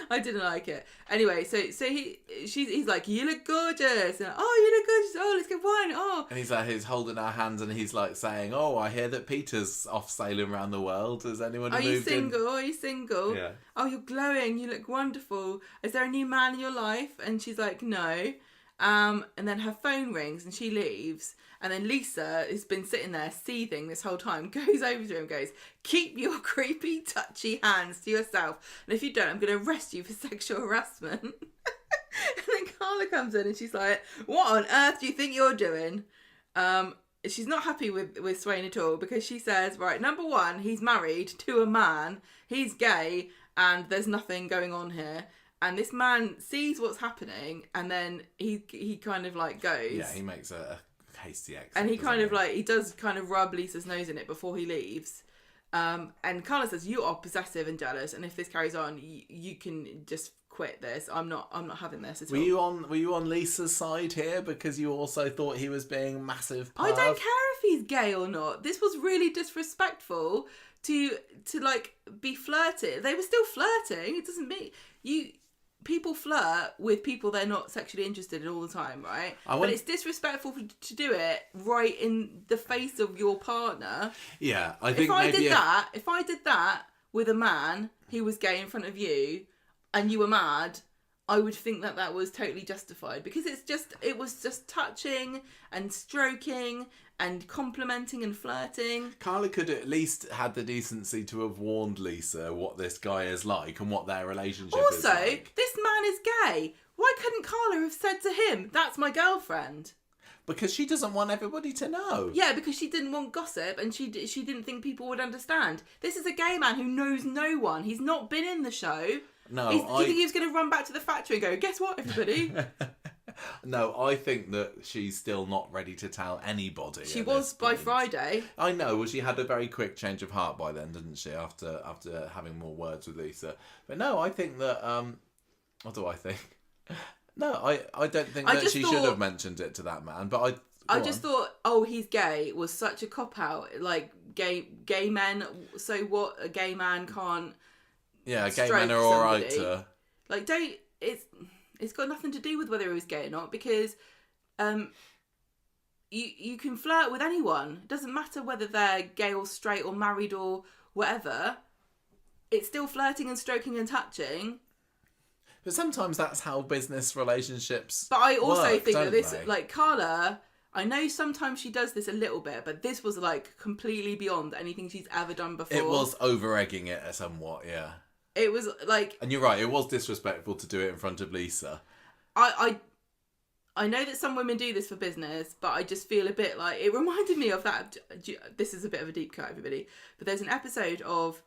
I didn't like it. Anyway, so he's like, you look gorgeous. And, oh, you look gorgeous. Oh, let's get wine. Oh. And he's holding our hands and he's like saying, oh, I hear that Peter's off sailing around the world. Has anyone moved in? Are you single? Yeah. Oh, you're glowing. You look wonderful. Is there a new man in your life? And she's like, no. And then her phone rings and she leaves. And then Lisa has been sitting there seething this whole time, goes over to him and goes, keep your creepy, touchy hands to yourself. And if you don't, I'm going to arrest you for sexual harassment. And then Carla comes in and she's like, what on earth do you think you're doing? And she's not happy with Swain at all, because she says, right, number one, he's married to a man, he's gay, and there's nothing going on here. And this man sees what's happening, and then he kind of like goes. Yeah, he makes a hasty exit. And he kind of like, he does kind of rub Lisa's nose in it before he leaves. And Carla says, you are possessive and jealous, and if this carries on, you can just quit this. I'm not having this at all. Were you on Lisa's side here, because you also thought he was being massive perv? I don't care if he's gay or not. This was really disrespectful to like be flirting. They were still flirting. It doesn't mean people flirt with people they're not sexually interested in all the time, right? But it's disrespectful to do it right in the face of your partner. Yeah, I think if I did that with a man who was gay in front of you, and you were mad, I would think that was totally justified, because it was just touching and stroking and complimenting and flirting. Carla could at least had the decency to have warned Lisa what this guy is like and what their relationship is like. Also, this man is gay. Why couldn't Carla have said to him, that's my girlfriend? Because she doesn't want everybody to know. Yeah, because she didn't want gossip, and she didn't think people would understand. This is a gay man who knows no one. He's not been in the show. No, do you think he was going to run back to the factory and go, guess what, everybody? No, I think that she's still not ready to tell anybody. She was by Friday. I know. Well, she had a very quick change of heart by then, didn't she? After having more words with Lisa. But no, I think that. What do I think? No, I don't think that she should have mentioned it to that man. But I just thought, oh, he's gay was such a cop out. Like gay men. So what? A gay man can't. Yeah, gay men are all right. Like, it's got nothing to do with whether he was gay or not, because you can flirt with anyone. It doesn't matter whether they're gay or straight or married or whatever. It's still flirting and stroking and touching. But sometimes that's how business relationships But I also work, think that this, they? like Carla, I know sometimes she does this a little bit, but this was like completely beyond anything she's ever done before. It was over-egging it somewhat, yeah. It was like... And you're right, it was disrespectful to do it in front of Lisa. I know that some women do this for business, but I just feel a bit like... It reminded me of that... This is a bit of a deep cut, everybody. But there's an episode of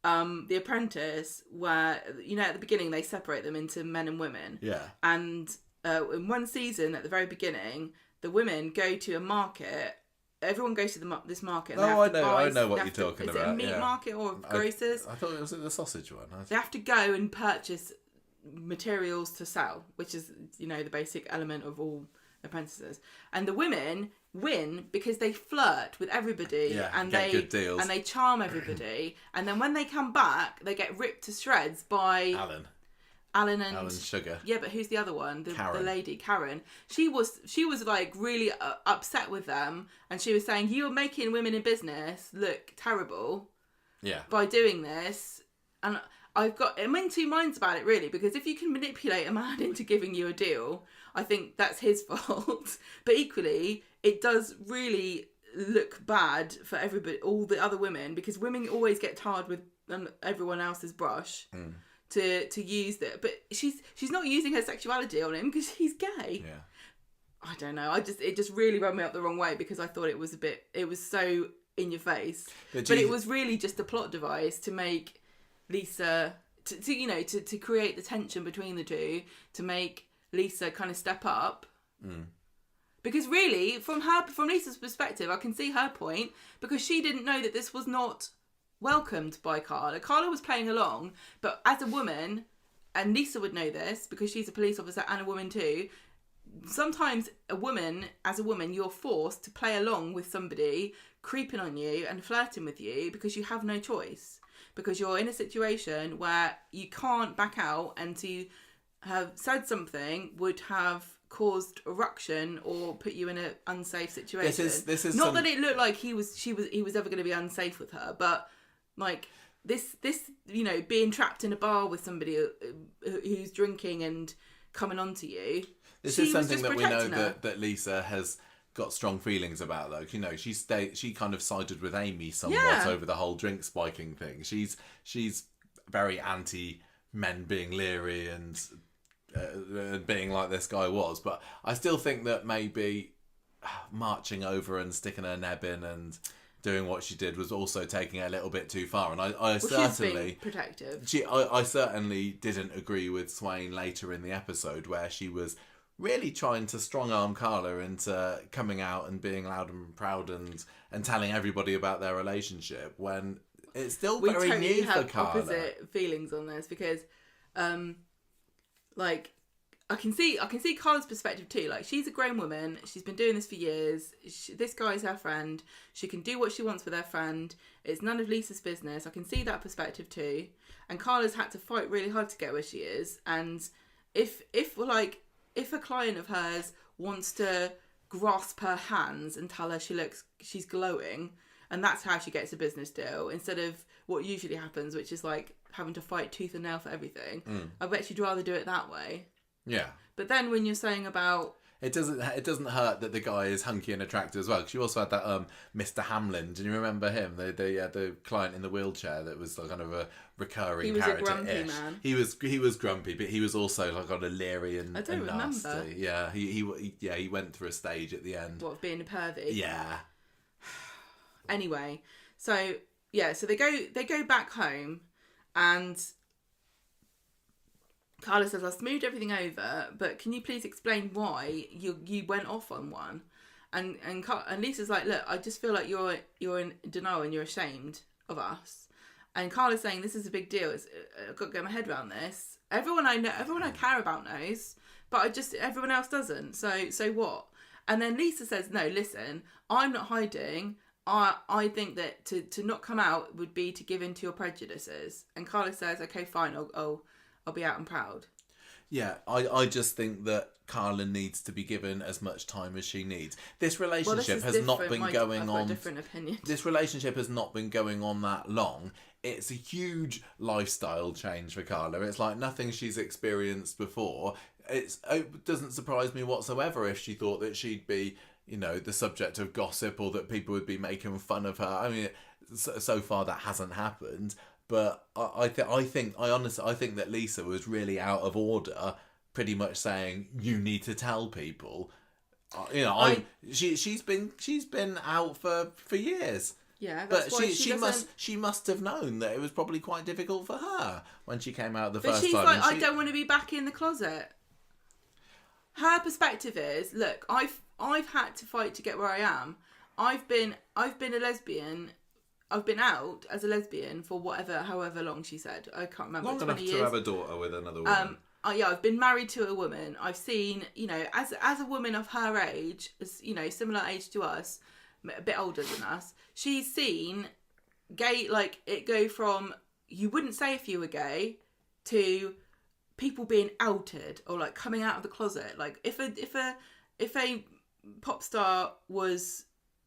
The Apprentice where, you know, at the beginning they separate them into men and women. Yeah. And in one season, at the very beginning, the women go to a market... Everyone goes to this market. And I know what you're talking about. Is it a meat market or grocers? I thought it was the sausage one. They have to go and purchase materials to sell, which is, you know, the basic element of all apprentices. And the women win because they flirt with everybody, and get they good deals. and they charm everybody. And then when they come back, they get ripped to shreds by Alan Sugar. Yeah, but who's the other one? The lady, Karen. She was like really upset with them, and she was saying, "You are making women in business look terrible, by doing this." And I'm in two minds about it, really, because if you can manipulate a man into giving you a deal, I think that's his fault. But equally, it does really look bad for everybody, all the other women, because women always get tarred with everyone else's brush. To use that, but she's not using her sexuality on him because he's gay. Yeah, I don't know. It just really rubbed me up the wrong way, because I thought it was so in your face, but it was really just a plot device to make Lisa to create the tension between the two, to make Lisa kind of step up. Because really, from Lisa's perspective, I can see her point, because she didn't know that this was not welcomed by Carla. Carla was playing along, but as a woman, and Lisa would know this because she's a police officer and a woman too, sometimes as a woman, you're forced to play along with somebody creeping on you and flirting with you because you have no choice, because you're in a situation where you can't back out, and to have said something would have caused a ruction or put you in an unsafe situation. This is not that it looked like he was ever going to be unsafe with her, but like this, you know, being trapped in a bar with somebody who's drinking and coming on to you. This is something that we know that Lisa has got strong feelings about, though. You know, she kind of sided with Amy somewhat over the whole drink spiking thing. She's very anti men being leery and being like this guy was, but I still think that maybe marching over and sticking her neb in and doing what she did was also taking it a little bit too far. And I certainly... She's being protective. I certainly didn't agree with Swain later in the episode where she was really trying to strong-arm Carla into coming out and being loud and proud and telling everybody about their relationship when it's still very new for Carla. We totally have opposite feelings on this because, like, I can see Carla's perspective too. Like, she's a grown woman. She's been doing this for years. This guy's her friend. She can do what she wants with her friend. It's none of Lisa's business. I can see that perspective too. And Carla's had to fight really hard to get where she is. And if a client of hers wants to grasp her hands and tell her she's glowing, and that's how she gets a business deal, instead of what usually happens, which is like having to fight tooth and nail for everything, I bet she'd rather do it that way. Yeah. But then when you're saying about... It doesn't hurt that the guy is hunky and attractive as well, because you also had that Mr. Hamlin. Do you remember him? The client in the wheelchair that was like kind of a recurring character. He was a grumpy man. He was grumpy, but he was also like kind of leery and nasty. Remember. Yeah, he went through a stage at the end. What, being a pervy? Yeah. Anyway, so they go back home, and Carla says, "I smoothed everything over, but can you please explain why you went off on one?" And Lisa's like, "Look, I just feel like you're in denial and you're ashamed of us." And Carla's saying, "This is a big deal. I've got to get my head around this. Everyone I care about knows, but everyone else doesn't. So what?" And then Lisa says, "No, listen, I'm not hiding. I think that to not come out would be to give in to your prejudices." And Carla says, "Okay, fine. I'll be out and proud." Yeah, I just think that Carla needs to be given as much time as she needs. This relationship has not been going on. I've got a different opinion. This relationship has not been going on that long. It's a huge lifestyle change for Carla. It's like nothing she's experienced before. It doesn't surprise me whatsoever if she thought that she'd be, the subject of gossip or that people would be making fun of her. I mean, so far that hasn't happened. But I think that Lisa was really out of order, pretty much saying you need to tell people. She's been out for years. Yeah, that's but why she must have known that it was probably quite difficult for her when she came out the first time. But she's like, I don't want to be back in the closet. Her perspective is, look, I've had to fight to get where I am. I've been a lesbian. I've been out as a lesbian for however long she said. I can't remember. Long enough to have a daughter with another woman. I've been married to a woman. I've seen, as a woman of her age, similar age to us, a bit older than us, she's seen gay, like, it go from you wouldn't say if you were gay to people being outed or like coming out of the closet. Like if a pop star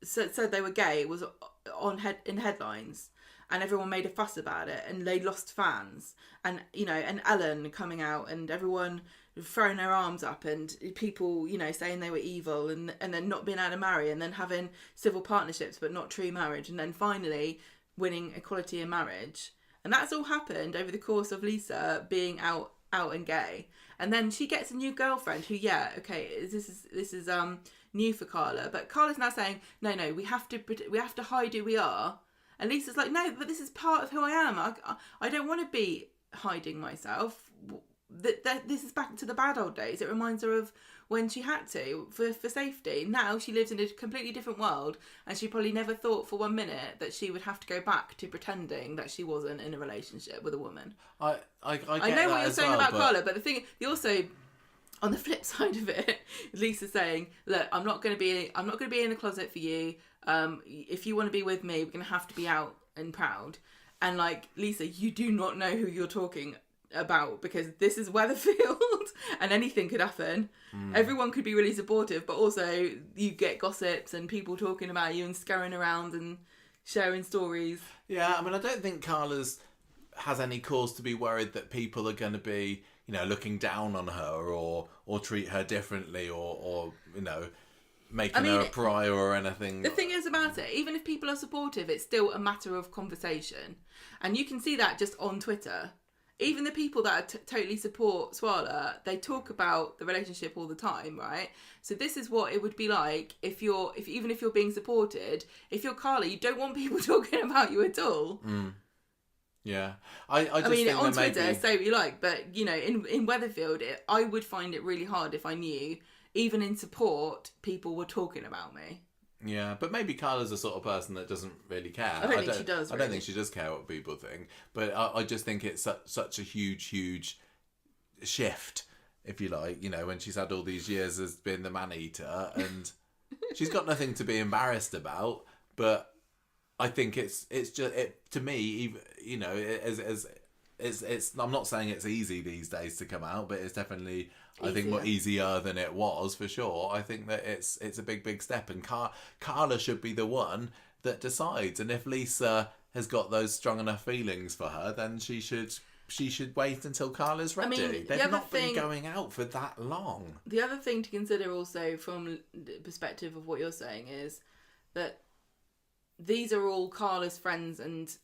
said they were gay, it was in headlines, and everyone made a fuss about it, and they lost fans, and and Ellen coming out, and everyone throwing their arms up, and people saying they were evil, and then not being able to marry, and then having civil partnerships but not true marriage, and then finally winning equality in marriage. And that's all happened over the course of Lisa being out and gay. And then she gets a new girlfriend who, this is new for Carla, but Carla's now saying, no, we have to hide who we are. And Lisa's like, no, but this is part of who I am. I don't want to be hiding myself. This is back to the bad old days. It reminds her of when she had to for safety. Now she lives in a completely different world, and she probably never thought for 1 minute that she would have to go back to pretending that she wasn't in a relationship with a woman. I know what you're saying about Carla, but the thing, you also, on the flip side of it, Lisa's saying, look, I'm not going to be in the closet for you. If you want to be with me, we're going to have to be out and proud. And like, Lisa, you do not know who you're talking about, because this is Weatherfield and anything could happen. Everyone could be really supportive, but also you get gossips and people talking about you and scurrying around and sharing stories. Yeah, I mean, I don't think Carla's has any cause to be worried that people are going to be, looking down on her or treat her differently or making her a pariah or anything. The thing is about it, even if people are supportive, it's still a matter of conversation. And you can see that just on Twitter. even the people that totally support Swala, they talk about the relationship all the time, right? So this is what it would be like if even if you're being supported, if you're Carla, you don't want people talking about you at all. Yeah, I just mean, think on that Twitter, say what you like, but you know, in Weatherfield, I would find it really hard if I knew, even in support, people were talking about me. Yeah, but maybe Carla's the sort of person that doesn't really care. I don't think she does. I don't think she does care what people think. But I just think it's such a huge shift, if you like. You know, when she's had all these years as being the man-eater, and she's got nothing to be embarrassed about. But I think it's just to me, even, you know, it's. I'm not saying it's easy these days to come out, but it's definitely. I think more easier than it was, for sure. I think that it's a big step, and Carla should be the one that decides. And if Lisa has got those strong enough feelings for her, then she should wait until Carla's ready. I mean, they've not been going out for that long. The other thing to consider also from the perspective of what you're saying is that these are all Carla's friends and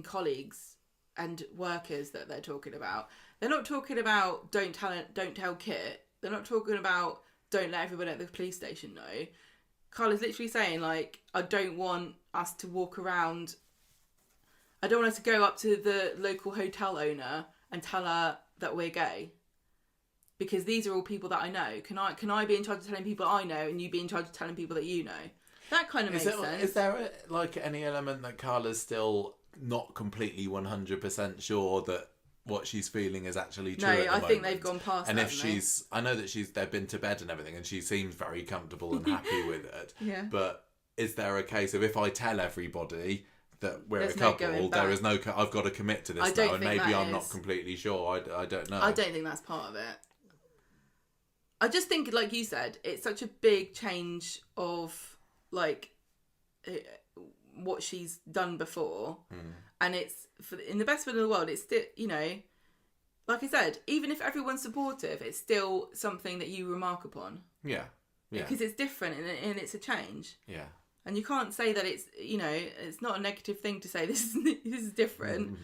colleagues and workers that they're talking about. They're not talking about don't tell Kit. They're not talking about don't let everyone at the police station know. Carla's literally saying, like, I don't want us to walk around. I don't want us to go up to the local hotel owner and tell her that we're gay. Because these are all people that I know. Can I be in charge of telling people I know and you be in charge of telling people that you know? That kind of makes sense. Is there like any element that Carla's still not completely 100% sure that what she's feeling is actually true? No, I think they've gone past and that. And if I know that they've been to bed and everything, and she seems very comfortable and happy with it. Yeah. But is there a case of if I tell everybody that we're a couple, there is no. I've got to commit to this now, and maybe I'm not completely sure. I don't know. I don't think that's part of it. I just think, like you said, it's such a big change of like what she's done before. And it's, in the best will in the world, it's still, you know, like I said, even if everyone's supportive, it's still something that you remark upon. Yeah. Because it's different and it's a change. Yeah. And you can't say that it's, you know, it's not a negative thing to say this is different.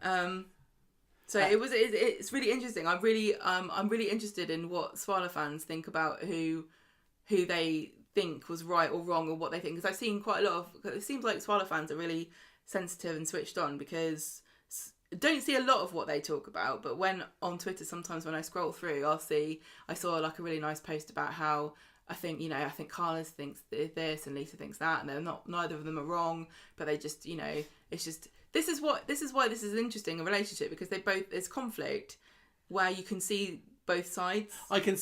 So it's really interesting. I'm really interested in what Swala fans think about who they think was right or wrong, or what they think. Because I've seen quite a lot of, it seems like Swala fans are really sensitive and switched on, because I don't see a lot of what they talk about, but when on Twitter sometimes when I scroll through I saw like a really nice post about how I think Carla thinks this and Lisa thinks that, and they're not, neither of them are wrong, but they just, you know, it's just this is why this is interesting, a relationship, because there's conflict where you can see both sides. I can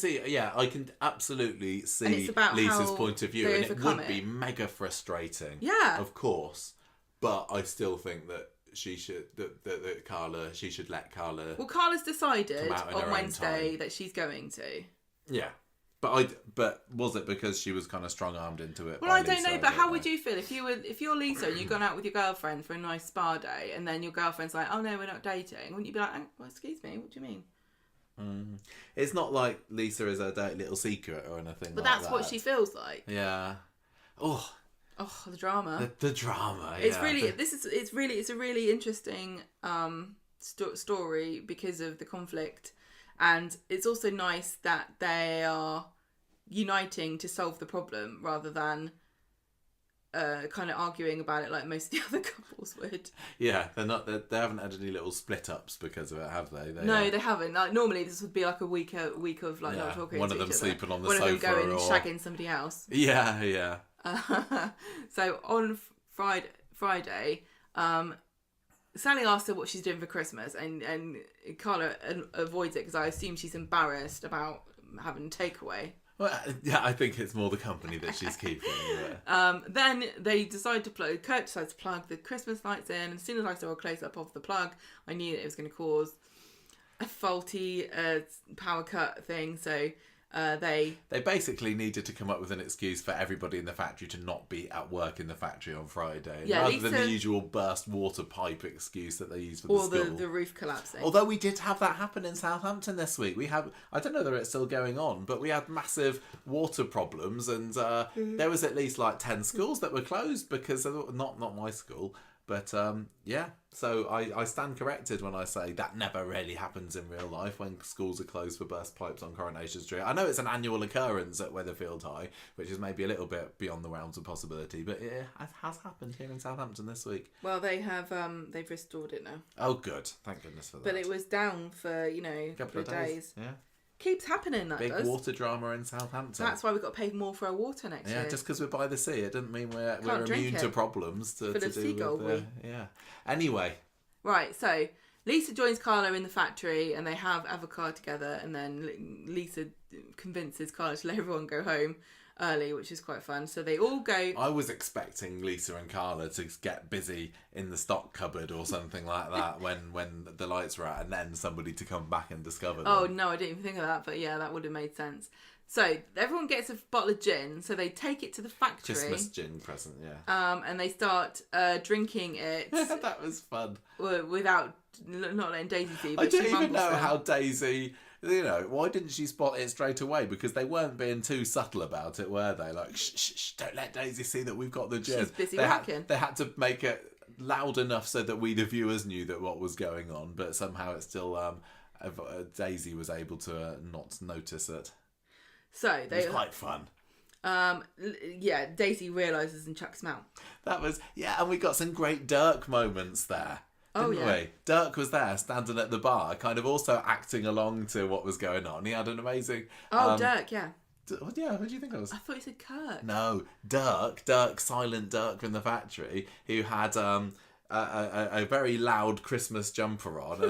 absolutely see Lisa's point of view, and it would be mega frustrating. Yeah, of course. But I still think that she should she should let Carla. Well, Carla's decided on Wednesday that she's going to. Yeah, but was it because she was kind of strong armed into it? Well, I don't know. But how would you feel if you're Lisa and you've gone out with your girlfriend for a nice spa day, and then your girlfriend's like, "Oh no, we're not dating"? Wouldn't you be like, well, "Excuse me, what do you mean?" It's not like Lisa is a dirty little secret or anything. But that's what she feels like. Yeah. Oh, the drama. The drama. It's it's a really interesting story because of the conflict, and it's also nice that they are uniting to solve the problem rather than kind of arguing about it like most of the other couples would. Yeah, they haven't had any little split ups because of it, have they? They haven't. Like, normally this would be like a week of like not talking. One of them sleeping on the sofa, one of them going and shagging somebody else. Yeah. So on Friday, Sally asked her what she's doing for Christmas, and Carla avoids it because I assume she's embarrassed about having takeaway. Well, yeah, I think it's more the company that she's keeping. Yeah. Then they decide to plug. Kurt decides to plug the Christmas lights in, and as soon as I saw a close up of the plug, I knew that it was going to cause a faulty power cut thing. So they basically needed to come up with an excuse for everybody in the factory to not be at work in the factory on Friday, rather than the usual burst water pipe excuse that they use for the school. Or the roof collapsing. Although we did have that happen in Southampton this week. I don't know whether it's still going on, but we had massive water problems, and there was at least like 10 schools that were closed because of, not my school, But yeah, so I stand corrected when I say that never really happens in real life when schools are closed for burst pipes on Coronation Street. I know it's an annual occurrence at Weatherfield High, which is maybe a little bit beyond the realms of possibility, but it has happened here in Southampton this week. Well, they've restored it now. Oh, good. Thank goodness for that. But it was down for, a couple of days. Yeah. Keeps happening, that Big does. water drama in Southampton. That's why we've got to pay more for our water next year. Yeah, just because we're by the sea, it doesn't mean we're drink immune it. to problems to Full of do seagull with yeah. Anyway. Right, so Lisa joins Carla in the factory and they have avocado together, and then Lisa convinces Carla to let everyone go home early, which is quite fun. So they all go... I was expecting Lisa and Carla to get busy in the stock cupboard or something like that when the lights were out, and then somebody to come back and discover them. Oh, no, I didn't even think of that, but yeah, that would have made sense. So everyone gets a bottle of gin, so they take it to the factory. Christmas gin present, yeah. And they start drinking it. That was fun. Without, not letting Daisy see, but I don't she even mumbles know them. how Daisy... why didn't she spot it straight away? Because they weren't being too subtle about it, were they? Like, shh, don't let Daisy see that we've got the gin. She's busy they working. They had to make it loud enough so that we, the viewers, knew that what was going on, but somehow it still... Daisy was able to not notice it. So It was quite fun. Daisy realises and chucks him out. That was... Yeah, and we got some great Dirk moments there. Didn't we? Dirk was there, standing at the bar, kind of also acting along to what was going on. He had an amazing... Dirk, yeah. Yeah, who do you think it was? I thought you said Kirk. No, Dirk, silent Dirk from the factory, who had a very loud Christmas jumper on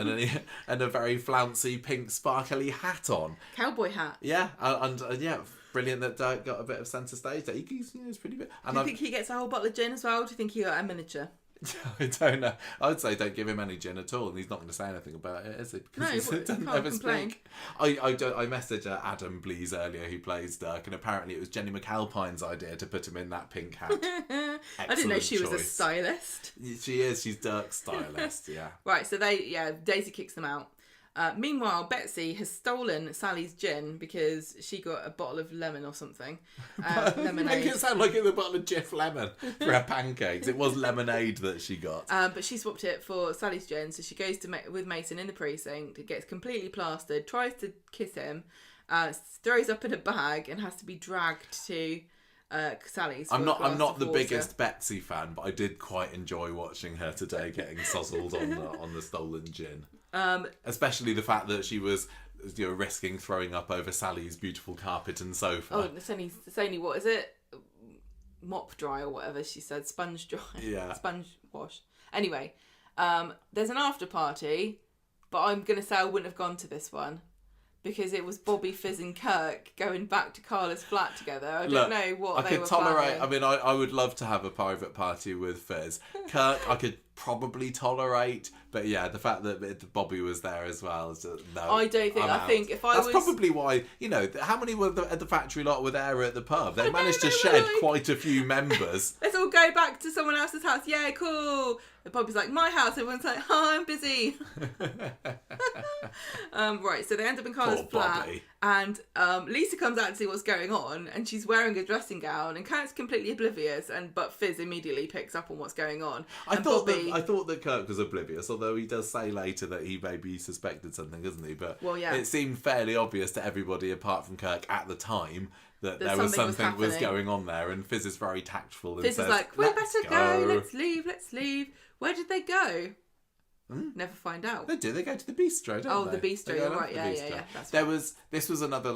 and a very flouncy pink sparkly hat on. Cowboy hat. Yeah, and yeah, brilliant that Dirk got a bit of centre stage there. He's pretty big. Do you think he gets a whole bottle of gin as well? Or do you think he got a miniature? I don't know. I would say don't give him any gin at all, and he's not going to say anything about it, is he? Because he doesn't ever speak. I messaged Adam Blees earlier, who plays Dirk, and apparently it was Jenny McAlpine's idea to put him in that pink hat. I didn't know she was a stylist. She is. She's Dirk's stylist. Yeah. Right. So Daisy kicks them out. Meanwhile, Betsy has stolen Sally's gin because she got a bottle of lemon or something. Lemonade. Make it sound like it's a bottle of Jif lemon for her pancakes. It was lemonade that she got. But she swapped it for Sally's gin, so she goes with Mason in the precinct. It gets completely plastered, tries to kiss him, throws up in a bag, and has to be dragged to Sally's. I'm not the biggest Betsy fan, but I did quite enjoy watching her today getting sozzled on the stolen gin. Especially the fact that she was risking throwing up over Sally's beautiful carpet and sofa. Oh, it's only what is it? Mop dry or whatever she said. Sponge dry. Yeah. Sponge wash. Anyway, there's an after party, but I'm going to say I wouldn't have gone to this one because it was Bobby, Fizz and Kirk going back to Carla's flat together. I don't know what they were planning. I mean, I would love to have a private party with Fizz. Kirk, I could probably tolerate, but yeah, the fact that Bobby was there as well is no. I don't think. I think if I was... That's probably why, how many were at the factory lot were there at the pub? They managed to shed quite a few members. Let's all go back to someone else's house. Yeah, cool. And Bobby's like, my house. Everyone's like, oh, I'm busy. Right, so they end up in Carla's flat. Bobby. And Lisa comes out to see what's going on, and she's wearing a dressing gown, and Kirk's completely oblivious, but Fizz immediately picks up on what's going on. I thought that Kirk was oblivious, although he does say later that he maybe suspected something, doesn't he? But it seemed fairly obvious to everybody apart from Kirk at the time that there was something was going on there, and Fizz is very tactful and Fizz says, is like, we better go, let's leave. Where did they go? Never find out. They do. They go to the bistro, don't they? The bistro. You're right. Yeah. That's right. This was another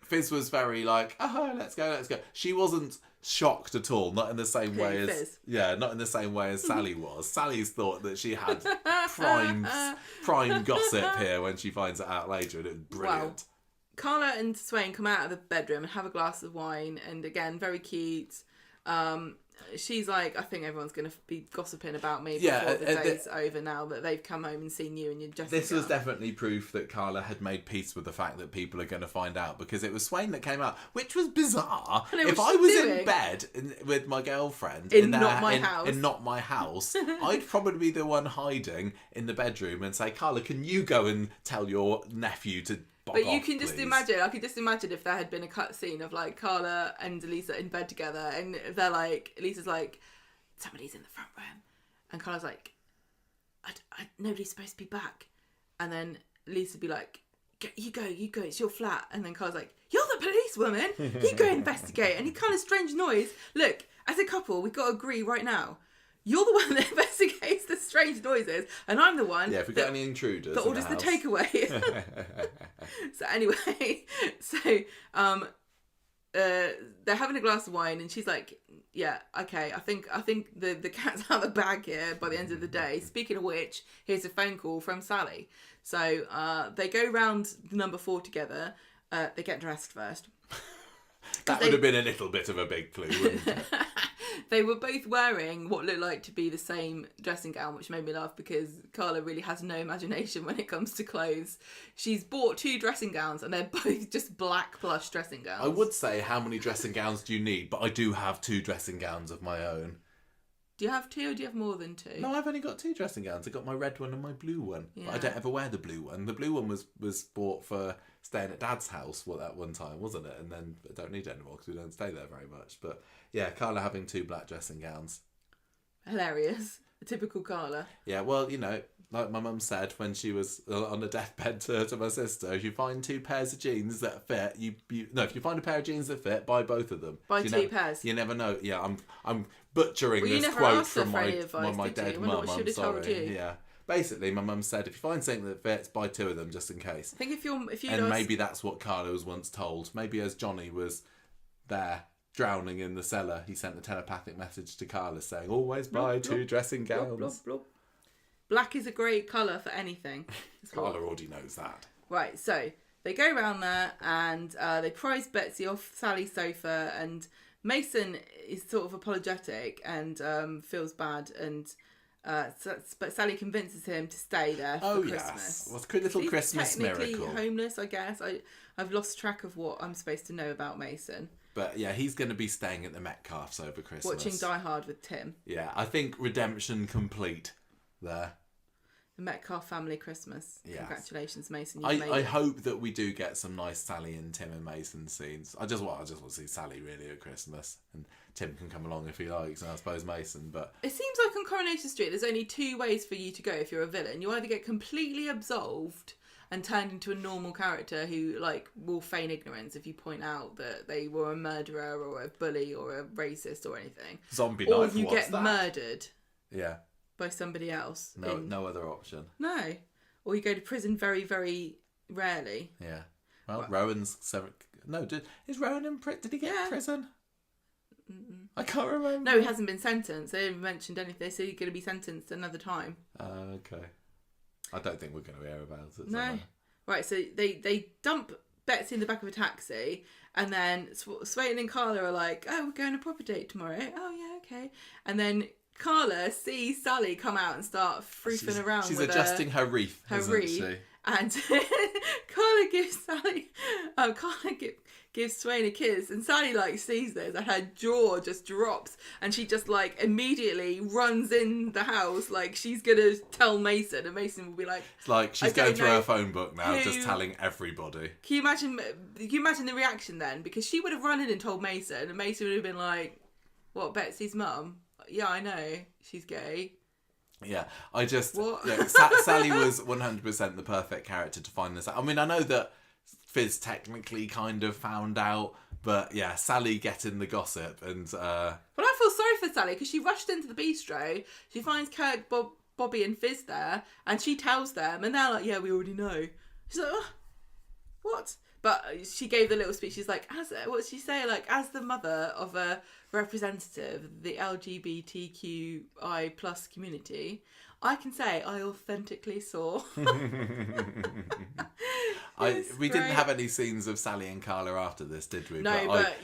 Fizz was very let's go. She wasn't shocked at all. Not in the same way as Fizz? Yeah, not in the same way as Sally was. Sally's thought that she had prime gossip here when she finds it out later, and it was brilliant. Wow. Carla and Swain come out of the bedroom and have a glass of wine, and again, very cute. She's like, I think everyone's going to be gossiping about me before the day's over now that they've come home and seen you and you're just... This was definitely proof that Carla had made peace with the fact that people are going to find out, because it was Swain that came out, which was bizarre. If I was in bed with my girlfriend in not my house, I'd probably be the one hiding in the bedroom and say, Carla, can you go and tell your nephew to... But you can just imagine, I could just imagine if there had been a cut scene of Carla and Lisa in bed together, and they're Lisa's like, somebody's in the front room. And Carla's like, nobody's supposed to be back. And then Lisa would be like, you go, it's your flat. And then Carla's like, you're the policewoman, you go investigate. Any kind of strange noise. Look, as a couple, we've got to agree right now. You're the one that investigates the strange noises, and I'm the one if we got any intruders that orders the takeaway. So anyway, they're having a glass of wine, and she's like, yeah, okay, I think the cat's out of the bag here by the end of the day. Speaking of which, here's a phone call from Sally. So they go round number 4 together. They get dressed first. That would have been a little bit of a big clue, wouldn't it? They were both wearing what looked like to be the same dressing gown, which made me laugh because Carla really has no imagination when it comes to clothes. She's bought 2 dressing gowns and they're both just black plush dressing gowns. I would say, how many dressing gowns do you need? But I do have 2 dressing gowns of my own. Do you have 2 or do you have more than 2? No, I've only got 2 dressing gowns. I got my red one and my blue one. Yeah. But I don't ever wear the blue one. The blue one was bought for staying at Dad's house at one time, wasn't it? And then I don't need it anymore because we don't stay there very much. But yeah, Carla having 2 black dressing gowns. Hilarious. A typical Carla. Yeah, well, like my mum said when she was on a deathbed to my sister, if you find 2 pairs of jeans that fit, if you find a pair of jeans that fit, buy both of them. Buy 2 pairs. You never know. Yeah, I'm butchering this quote from my dead mum. I'm sorry. Yeah. Basically, my mum said, if you find something that fits, buy 2 of them just in case. I think if you and maybe that's what Carla was once told. Maybe as Johnny was there drowning in the cellar, he sent a telepathic message to Carla saying, always buy 2 dressing gowns. Blop, blop, blop. Black is a great colour for anything. Carla already knows that. Right, so they go around there and they prize Betsy off Sally's sofa, and Mason is sort of apologetic and feels bad, and but Sally convinces him to stay there for Christmas. Yes. Well, it's a little Christmas technically miracle. Homeless, I guess. I've lost track of what I'm supposed to know about Mason. But yeah, he's going to be staying at the Metcalfs over Christmas. Watching Die Hard with Tim. Yeah, I think redemption complete there. The Metcalf family Christmas. Yes. Congratulations, Mason. I hope that we do get some nice Sally and Tim and Mason scenes. I just want to see Sally really at Christmas, and Tim can come along if he likes, and I suppose Mason. But it seems like on Coronation Street, there's only 2 ways for you to go if you're a villain. You either get completely absolved and turned into a normal character who will feign ignorance if you point out that they were a murderer or a bully or a racist or anything. Zombie or knife. you get murdered. Yeah. By somebody else. No other option. No. Or you go to prison very, very rarely. Yeah. Well, Rowan's... is Rowan in prison? Did he get prison? Mm-mm. I can't remember. No, he hasn't been sentenced. They haven't mentioned anything. They said he's going to be sentenced another time. Okay. I don't think we're going to hear about it. No. Somewhere. Right, so they dump Betsy in the back of a taxi, and then Swain and Carla are like, oh, we're going on a proper date tomorrow. Oh, yeah, okay. And then Carla sees Sally come out and start froofing around. She's adjusting her wreath, isn't she? And Carla gives gives Swain a kiss, and Sally sees this, and her jaw just drops, and she just immediately runs in the house she's gonna tell Mason, and Mason will be like, it's like she's going through her phone book now, just telling everybody. Can you imagine the reaction then? Because she would have run in and told Mason, and Mason would have been like, what, Betsy's mum? Yeah, I know, she's gay. Yeah, Sally was 100% the perfect character to find this out. I mean, I know that Fizz technically kind of found out, but yeah, Sally getting the gossip and... Well, I feel sorry for Sally because she rushed into the bistro, she finds Kirk, Bobby and Fizz there, and she tells them, and they're like, yeah, we already know. She's like, oh, what? But she gave the little speech. She's like, what did she say? As the mother of a representative of the LGBTQI plus community, I can say I authentically saw. We didn't have any scenes of Sally and Carla after this, did we? No, but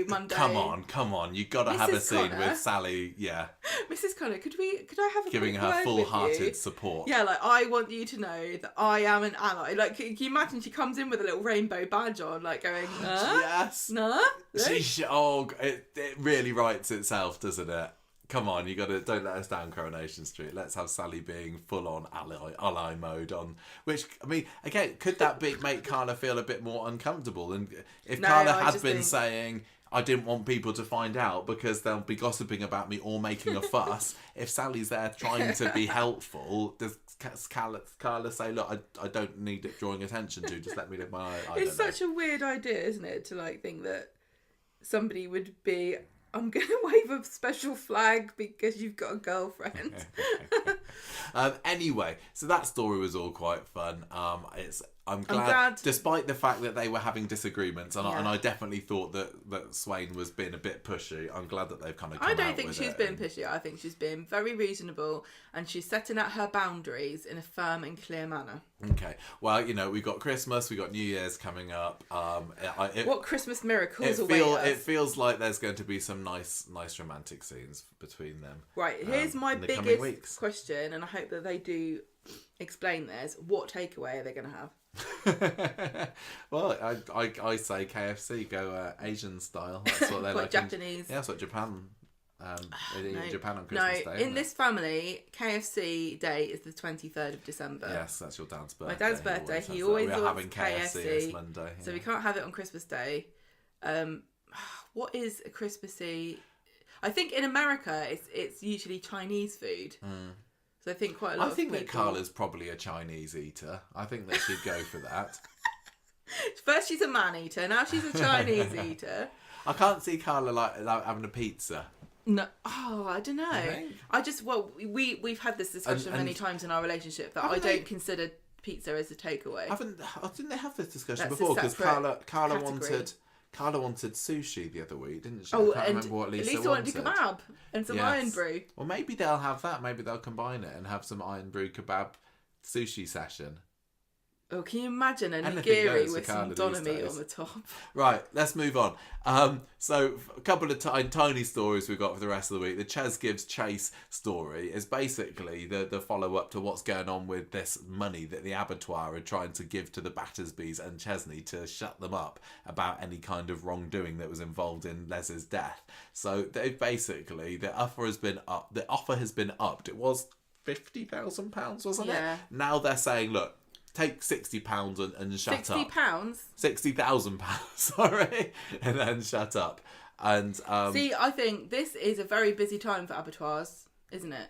Monday. Come on, you got to have a scene with Sally. Yeah, Mrs. Connor, could I have a giving her full-hearted support? Yeah, I want you to know that I am an ally. Can you imagine she comes in with a little rainbow badge on, going, yes, nah. It really writes itself, doesn't it? Come on, don't let us down Coronation Street. Let's have Sally being full on ally mode on. Which, I mean, again, could that make Carla feel a bit more uncomfortable? And if Carla had been saying, I didn't want people to find out because they'll be gossiping about me or making a fuss. If Sally's there trying to be helpful, does Carla say, look, I don't need it drawing attention to, just let me live my life? It's such a weird idea, isn't it, to like think that somebody would be, I'm going to wave a special flag because you've got a girlfriend. Anyway, so that story was all quite fun. I'm glad, despite the fact that they were having disagreements, and I definitely thought that Swain was being a bit pushy. I'm glad that they've kind of come I don't out think with she's being pushy. I think she's being very reasonable, and she's setting out her boundaries in a firm and clear manner. Okay. Well, we've got Christmas, we've got New Year's coming up. What Christmas miracles await us? It feels like there's going to be some nice romantic scenes between them. Right, here's my biggest question, and I hope that they do explain this. What takeaway are they going to have? Well, I say KFC, go Asian style. That's what they like. Japanese. Yeah, that's what Japan. They eat in Japan on Christmas Day. In this family, KFC Day is the 23rd of December. Yes, that's your dad's birthday. My dad's birthday. He always we're wants having KFC this Monday. So we can't have it on Christmas Day. What is a Christmassy? I think in America, it's usually Chinese food. So I think quite a lot of people... that Carla's probably a Chinese eater. I think that she'd go for that. First she's a man-eater, now she's a Chinese eater. I can't see Carla like having a pizza. No, I don't know. We've had this discussion many times in our relationship that I don't consider pizza as a takeaway. Didn't they have this discussion before? Because Carla wanted sushi the other week, didn't she? I can't remember what Lisa wanted. Kebab and some iron brew. Well, maybe they'll have that. Maybe they'll combine it and have some iron brew kebab sushi session. Oh, can you imagine a nigiri with some doner meat on the top? Right, let's move on. So a couple of tiny stories we've got for the rest of the week. The Ches gives Chase story is basically the follow-up to what's going on with this money that the abattoir are trying to give to the Battersbys and Chesney to shut them up about any kind of wrongdoing that was involved in Les's death. So they've basically, the offer has been upped. It was £50,000, wasn't it? Now they're saying, look, take £60 and shut up. £60? £60,000, sorry. And then shut up. And see, I think this is a very busy time for abattoirs, isn't it?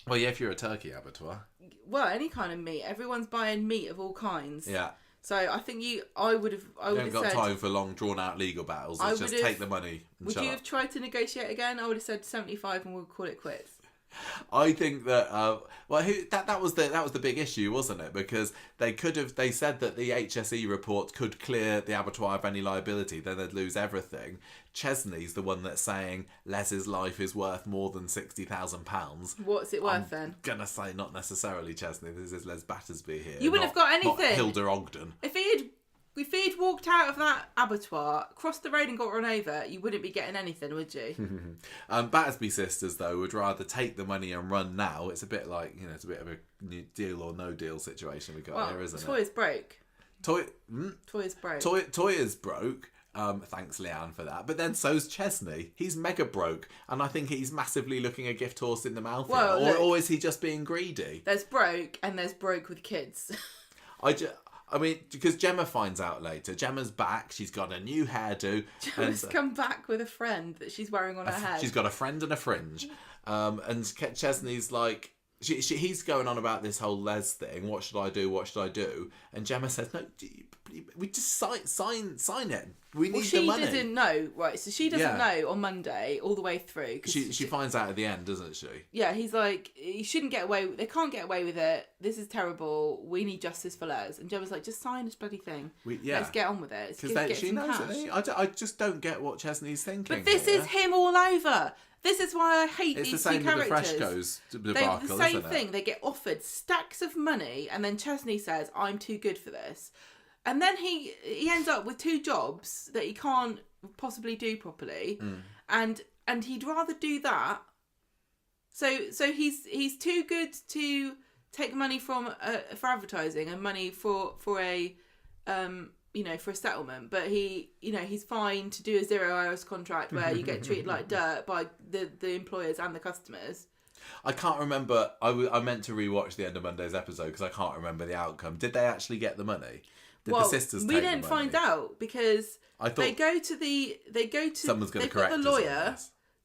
Well, yeah, if you're a turkey abattoir. Well, any kind of meat. Everyone's buying meat of all kinds. Yeah. So I think I would have got time for long, drawn-out legal battles. Let's just take the money and shut up. Would you have tried to negotiate again? I would have said 75 and we'll call it quits. I think that that was the big issue, wasn't it? Because they said that the HSE report could clear the abattoir of any liability, then they'd lose everything. Chesney's the one that's saying Les's life is worth more than £60,000. What's it worth then? I'm gonna say not necessarily Chesney. This is Les Battersby here. You wouldn't have got anything. Not Hilda Ogden. If he'd walked out of that abattoir, crossed the road and got run over, you wouldn't be getting anything, would you? Battersby sisters, though, would rather take the money and run now. It's a bit like, it's a bit of a deal or no deal situation we got here, isn't it? Toy's broke. Toy's broke. Toy's broke. Thanks, Leanne, for that. But then so's Chesney. He's mega broke, and I think he's massively looking a gift horse in the mouth. Or is he just being greedy? There's broke, and there's broke with kids. I mean, because Gemma finds out later. Gemma's back. She's got a new hairdo. Gemma's come back with a friend that she's wearing on her head. She's got a friend and a fringe. And Chesney's like... he's going on about this whole Les thing. What should I do? What should I do? And Gemma says, no, we just sign it. We need the money. She doesn't know, right? So she doesn't know on Monday all the way through. She finds out at the end, doesn't she? Yeah, he's like, you shouldn't get away. They can't get away with it. This is terrible. We need justice for Les. And Gemma's like, just sign this bloody thing. Let's get on with it. Because she knows it. I just don't get what Chesney's thinking. But this is him all over. This is why I hate these two characters. It's the same with the Freshco's debacle, the same thing. They get offered stacks of money, and then Chesney says, "I'm too good for this," and then he ends up with 2 jobs that he can't possibly do properly, and he'd rather do that. So he's too good to take money from for advertising and money for a for a settlement, but he's fine to do a 0 hours contract where you get treated like dirt by the employers and the customers. I can't remember. I meant to rewatch the end of Monday's episode because I can't remember the outcome. Did they actually get the money? Did the sisters take the money? We didn't find out because I thought they go to someone's going to they've got correct the us on lawyer.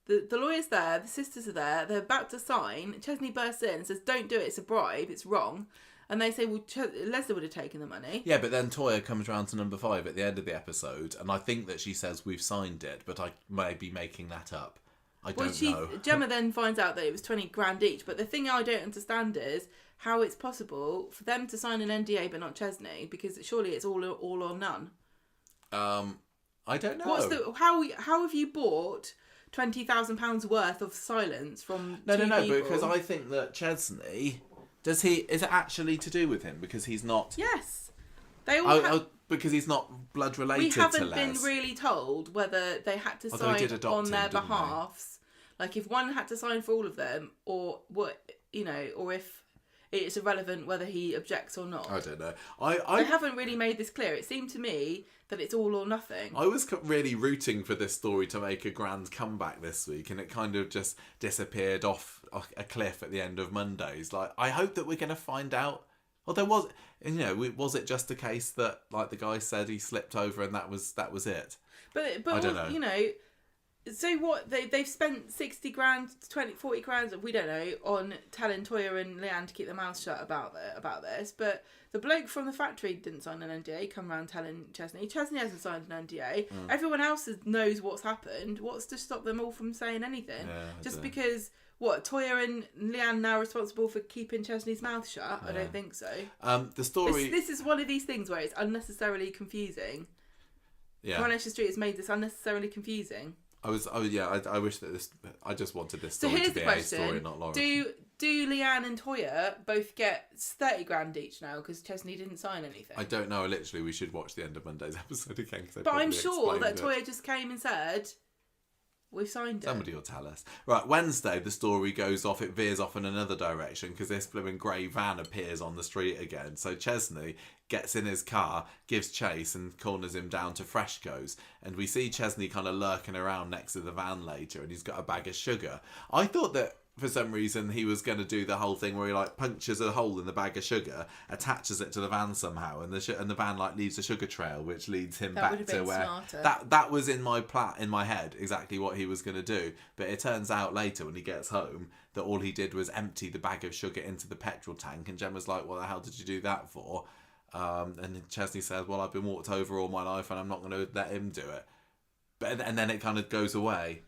this. The lawyer's there, the sisters are there, they're about to sign. Chesney bursts in and says, "Don't do it, it's a bribe, it's wrong." And they say, well, Leslie would have taken the money. Yeah, but then Toya comes round to number 5 at the end of the episode, and I think that she says, "We've signed it," but I may be making that up. I don't know. Gemma then finds out that it was 20 grand each, but the thing I don't understand is how it's possible for them to sign an NDA but not Chesney, because surely it's all or none. I don't know. How have you bought £20,000 worth of silence from two people? Because I think that Chesney... is it actually to do with him? Because he's not... Yes. They all because he's not blood related to Les. We haven't been really told whether they had to sign on their behalfs. Like, if one had to sign for all of them, or what, or if it's irrelevant whether he objects or not. I don't know. They haven't really made this clear. It seemed to me that it's all or nothing. I was really rooting for this story to make a grand comeback this week, and it kind of just disappeared off a cliff at the end of Mondays. Like, I hope that we're going to find out. Well, there was, was it just a case that, like the guy said, he slipped over and that was it? But I don't know. So what, they've spent 60 grand, 40 grand, we don't know, on telling Toya and Leanne to keep their mouths shut about this, but the bloke from the factory didn't sign an NDA, come around telling Chesney. Chesney hasn't signed an NDA. Everyone else knows what's happened. What's to stop them all from saying anything? Yeah, just because, Toya and Leanne now responsible for keeping Chesney's mouth shut? Yeah. I don't think so. The story... This is one of these things where it's unnecessarily confusing. Yeah. Coronation Street has made this unnecessarily confusing. I wish that this... I just wanted this story to be a story, not Laura. Do Leanne and Toya both get 30 grand each now because Chesney didn't sign anything? I don't know. Literally, we should watch the end of Monday's episode again. But I'm sure that Toya just came and said, "We've signed it." Somebody will tell us. Right, Wednesday, the story goes off. It veers off in another direction because this blooming grey van appears on the street again. So Chesney gets in his car, gives chase and corners him down to Freshco's. And we see Chesney kind of lurking around next to the van later, and he's got a bag of sugar. I thought that for some reason he was going to do the whole thing where he punctures a hole in the bag of sugar, attaches it to the van somehow, and the van leaves a sugar trail which leads him back to where smarter. That was in my head exactly what he was going to do. But it turns out later when he gets home that all he did was empty the bag of sugar into the petrol tank, and Gemma's like, "What the hell did you do that for?" And Chesney says, "Well, I've been walked over all my life and I'm not going to let him do it." And then it kind of goes away.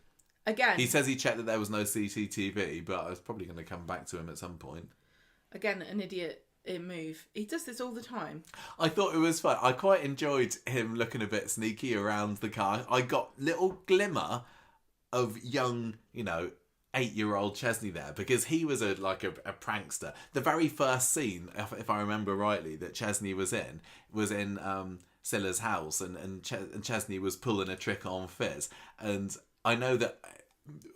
Again. He says he checked that there was no CCTV, but I was probably going to come back to him at some point. Again, an idiot move. He does this all the time. I thought it was fun. I quite enjoyed him looking a bit sneaky around the car. I got little glimmer of young, 8-year-old Chesney there, because he was a prankster. The very first scene, if I remember rightly, that Chesney was in Scylla's house, and Chesney was pulling a trick on Fizz. And I know that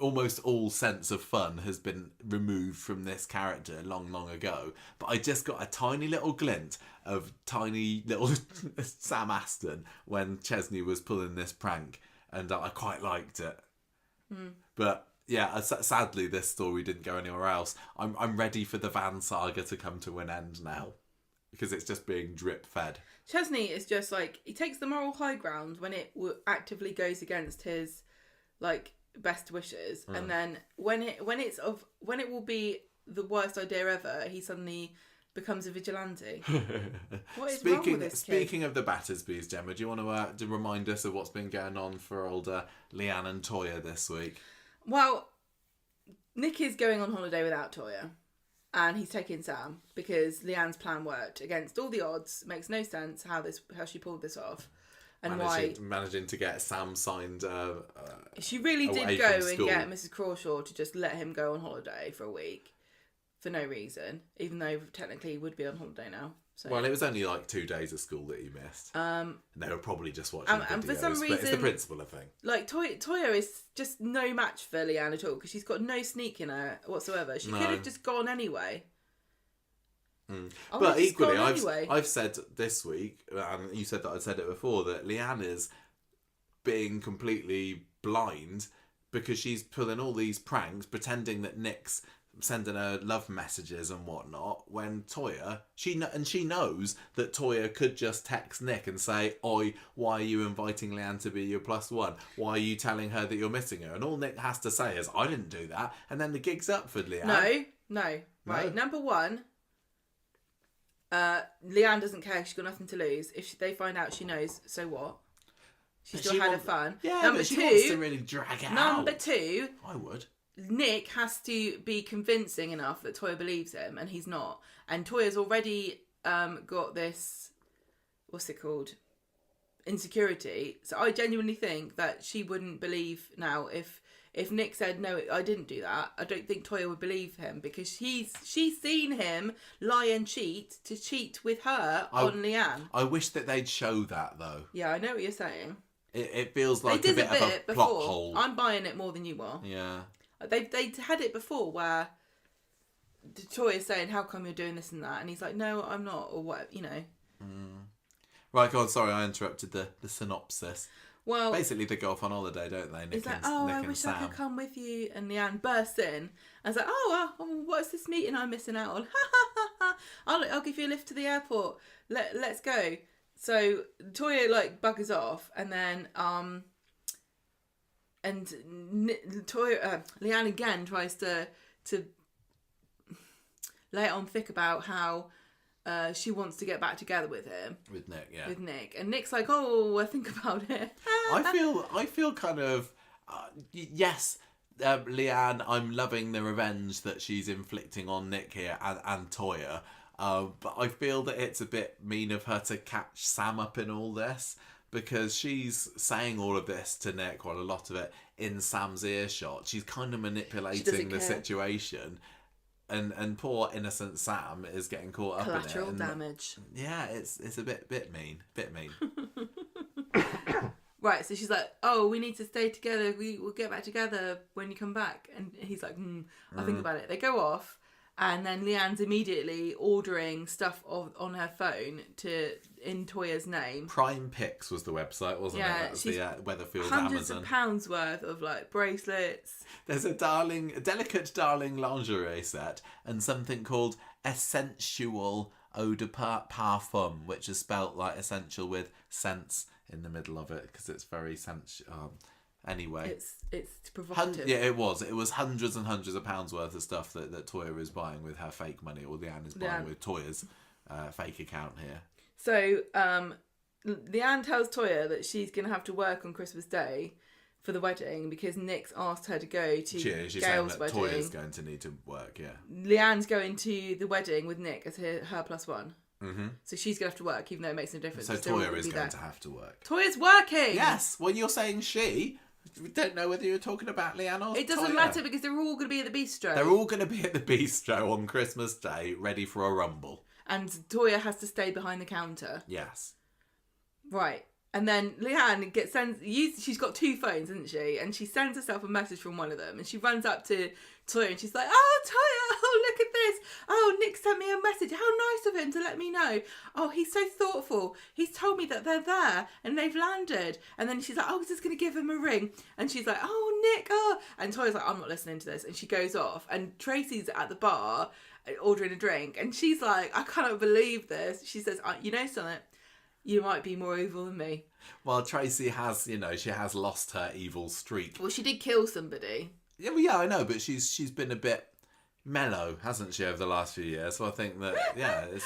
almost all sense of fun has been removed from this character long, long ago, but I just got a tiny little glint of tiny little Sam Aston when Chesney was pulling this prank, and I quite liked it. But yeah, sadly this story didn't go anywhere else. I'm ready for the van saga to come to an end now, because it's just being drip fed. Chesney is just he takes the moral high ground when it actively goes against his best wishes, and then when it will be the worst idea ever, he suddenly becomes a vigilante. What is wrong with this kid? Speaking of the Battersbys, Gemma, do you want to remind us of what's been going on for older Leanne and Toya this week? Well, Nick is going on holiday without Toya, and he's taking Sam because Leanne's plan worked against all the odds. It makes no sense how she pulled this off. And managing to get Sam signed. She really did go and get Mrs. Crawshaw to just let him go on holiday for a week for no reason, even though technically he would be on holiday now. So. Well, it was only 2 days of school that he missed. They were probably just watching videos, and for some reason, but it's the principle, I think. Toya is just no match for Leanne at all, because she's got no sneak in her whatsoever. She could have just gone anyway. But equally, I've said this week, and you said that I'd said it before, that Leanne is being completely blind because she's pulling all these pranks, pretending that Nick's sending her love messages and whatnot, when Toya, she knows that Toya could just text Nick and say, "Oi, why are you inviting Leanne to be your +1? Why are you telling her that you're missing her?" And all Nick has to say is, "I didn't do that," and then the gig's up for Leanne. No. Right, number one, Leanne doesn't care. She's got nothing to lose. If they find out, she knows, so what? She still had her fun. Yeah, number but she two, wants to really drag it out. Number two, I would. Nick has to be convincing enough that Toya believes him, and he's not. And Toya's already got this, what's it called? Insecurity. So I genuinely think that she wouldn't believe now if Nick said, "No, I didn't do that." I don't think Toya would believe him, because she's seen him lie and cheat with her on Leanne. I wish that they'd show that, though. Yeah, I know what you're saying. It feels like a bit of a before. plot hole. I'm buying it more than you are. Yeah. They had it before where Toya's saying, "How come you're doing this and that?" And he's like, "No, I'm not," or what, you know. Right, go on. Sorry, I interrupted the synopsis. Well, basically, they go off on holiday, don't they? Nick it's like, and, "Oh, Nick I and wish Sam. I could come with you." And Leanne bursts in. And it's like, "Oh, what's this meeting I'm missing out on? I'll give you a lift to the airport. Let's go." So Toya like buggers off, and then Leanne again tries to lay it on thick about how she wants to get back together with him. With Nick, yeah. With Nick. And Nick's like, "Oh, I think about it." I feel kind of yes, Leanne, I'm loving the revenge that she's inflicting on Nick here and Toya. But I feel that it's a bit mean of her to catch Sam up in all this, because she's saying all of this to Nick, well, a lot of it in Sam's earshot. She's kind of manipulating the situation. And poor innocent Sam is getting caught up in it. Collateral damage. Yeah, it's a bit mean. Right, so she's like, "Oh, we need to stay together. We'll get back together when you come back." And he's like, I'll think about it. They go off, and then Leanne's immediately ordering stuff on her phone in Toya's name. Prime Picks was the website, wasn't it? That was the Weatherfield hundreds Amazon. of pounds worth of like bracelets. There's a delicate darling lingerie set and something called Essential Eau de Parfum, which is spelt like essential with sense in the middle of it, because it's very sensual. Anyway, it's provocative. It was hundreds and hundreds of pounds worth of stuff that Toya is buying with her fake money, or Leanne is buying with Toya's fake account here. So Leanne tells Toya that she's going to have to work on Christmas Day for the wedding, because Nick's asked her to go to she's Gail's saying that wedding. Toya's going to need to work, yeah. Leanne's going to the wedding with Nick as her +1. Mm-hmm. So she's going to have to work, even though it makes no difference. So Toya is going to have to work. Toya's working! Yes, well, you're saying she. We don't know whether you're talking about Leanne or It doesn't Toya. matter, because they're all going to be at the bistro. They're all going to be at the bistro on Christmas Day, ready for a rumble. And Toya has to stay behind the counter. Yes. Right. And then Leanne she's got 2 phones, hasn't she? And she sends herself a message from one of them. And she runs up to Toya and she's like, "Oh, Toya, oh, look at this. Oh, Nick sent me a message. How nice of him to let me know. Oh, he's so thoughtful. He's told me that they're there and they've landed." And then she's like, "Oh, I was just going to give him a ring." And she's like, "Oh, Nick, oh." And Toya's like, "I'm not listening to this." And she goes off. And Tracy's at the bar ordering a drink. And she's like, "I cannot believe this." She says, "You know something? You might be more evil than me." Well, Tracy has, she has lost her evil streak. Well, she did kill somebody. Yeah, I know, but she's been a bit mellow, hasn't she, over the last few years? So I think that, it's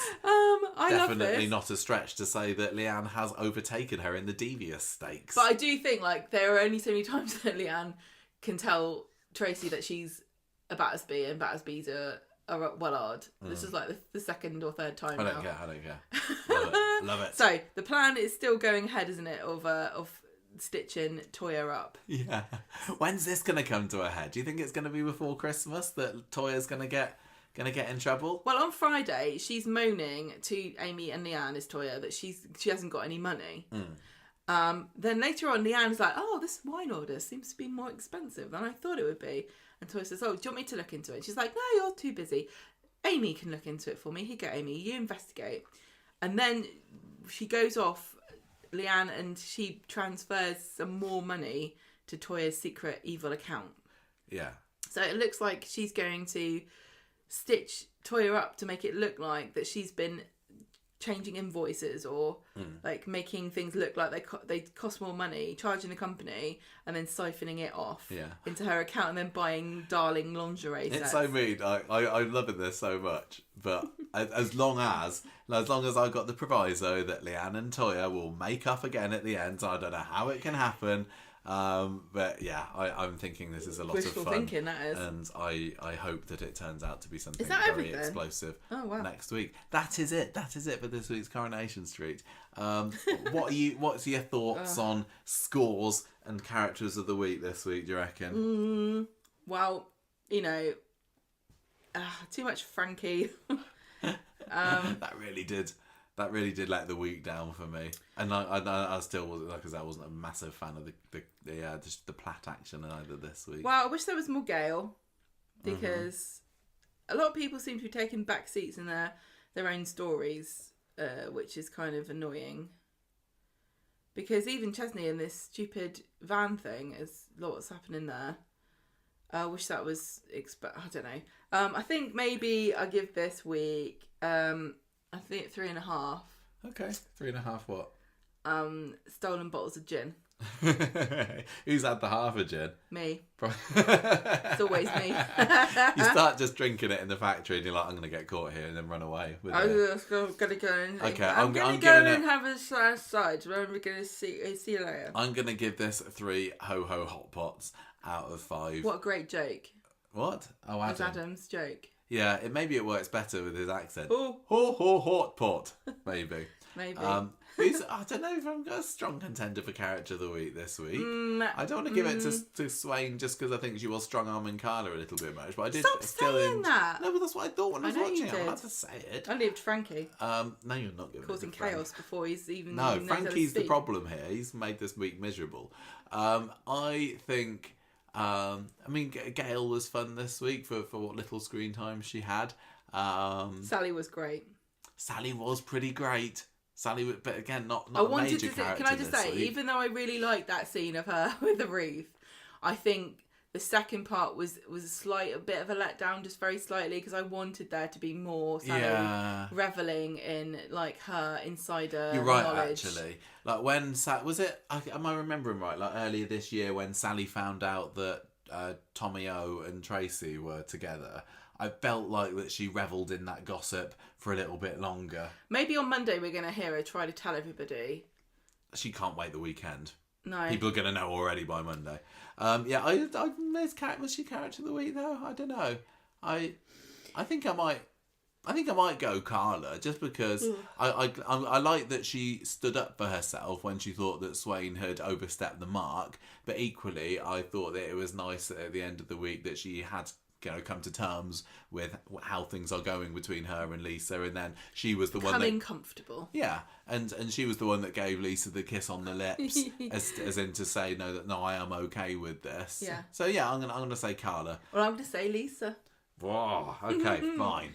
definitely not a stretch to say that Leanne has overtaken her in the devious stakes. But I do think, there are only so many times that Leanne can tell Tracy that she's a Battersby, and Battersby's are Wellard. This is the second or third time now. I don't care. Love it. So the plan is still going ahead, isn't it, of stitching Toya up? Yeah. When's this going to come to a head? Do you think it's going to be before Christmas that Toya's going to get in trouble? Well, on Friday she's moaning to Amy and Leanne, is Toya, that she hasn't got any money. Then later on, Leanne's like, "Oh, this wine order seems to be more expensive than I thought it would be." And Toya says, "Oh, do you want me to look into it?" She's like, "No, you're too busy. Amy can look into it for me. Here you go, Amy. You investigate." And then she goes off, Leanne, and she transfers some more money to Toya's secret evil account. Yeah. So it looks like she's going to stitch Toya up to make it look like that she's been changing invoices or like making things look like they cost more money, charging the company and then siphoning it off into her account and then buying darling lingerie sets. It's so mean. I'm loving this so much. But as long as I got the proviso that Leanne and Toya will make up again at the end, I don't know how it can happen. But yeah, I'm thinking this is a lot Wishful of fun. thinking, that is. And I hope that it turns out to be something very everything? Explosive next week. That is it for this week's Coronation Street. What's your thoughts on scores and characters of the week this week, do you reckon? Well, you know, too much Frankie. That really did let the week down for me, and I still wasn't, like I said, I wasn't a massive fan of the plot action either this week. Well, I wish there was more Gail, because a lot of people seem to be taking back seats in their own stories, which is kind of annoying. Because even Chesney in this stupid van thing, is lots happening there. I wish that was I don't know. I think maybe I'll give this week. I think 3.5. Okay, 3.5 what? Stolen bottles of gin. Who's had the half a gin? Me. It's always me. You start just drinking it in the factory and you're like, I'm going to get caught here, and then run away with it. I'm going to go and I'm going to go and have a side. We're going to see you later. I'm going to give this 3 ho-ho hot pots out of 5. What a great joke. What? Oh, Adam. It was Adam's joke. Yeah, maybe it works better with his accent. Oh, hot pot. Maybe. Maybe. I don't know if I'm a strong contender for character of the week this week. I don't want to give it to Swain just because I think she was strong-arming Carla a little bit much. But I did. Stop saying that. No, but that's what I thought when I was watching it. I had to say it. I lived Frankie. No, you're not giving causing chaos before he's even. No, Frankie's the problem here. He's made this week miserable. I think. Gail was fun this week for what little screen time she had. Sally was great. Sally was pretty great. But again, not a major character. Can I just say, even though I really liked that scene of her with the wreath, I think the second part was a bit of a letdown, just very slightly, because I wanted there to be more Sally reveling in like her insider You're right, knowledge. actually. Like when am I remembering right? Like earlier this year when Sally found out that Tommy O and Tracy were together, I felt like that she revelled in that gossip for a little bit longer. Maybe on Monday we're going to hear her try to tell everybody. She can't wait the weekend. No. People are going to know already by Monday. Was she character of the week though? I don't know. I think I might go Carla, just because I like that she stood up for herself when she thought that Swain had overstepped the mark. But equally, I thought that it was nice at the end of the week that she had come to terms with how things are going between her and Lisa, and then she was the one becoming comfortable. Yeah, and she was the one that gave Lisa the kiss on the lips, as in to say no, I am okay with this. Yeah. So yeah, I'm gonna say Carla. Well, I'm gonna say Lisa. Whoa. Okay, fine.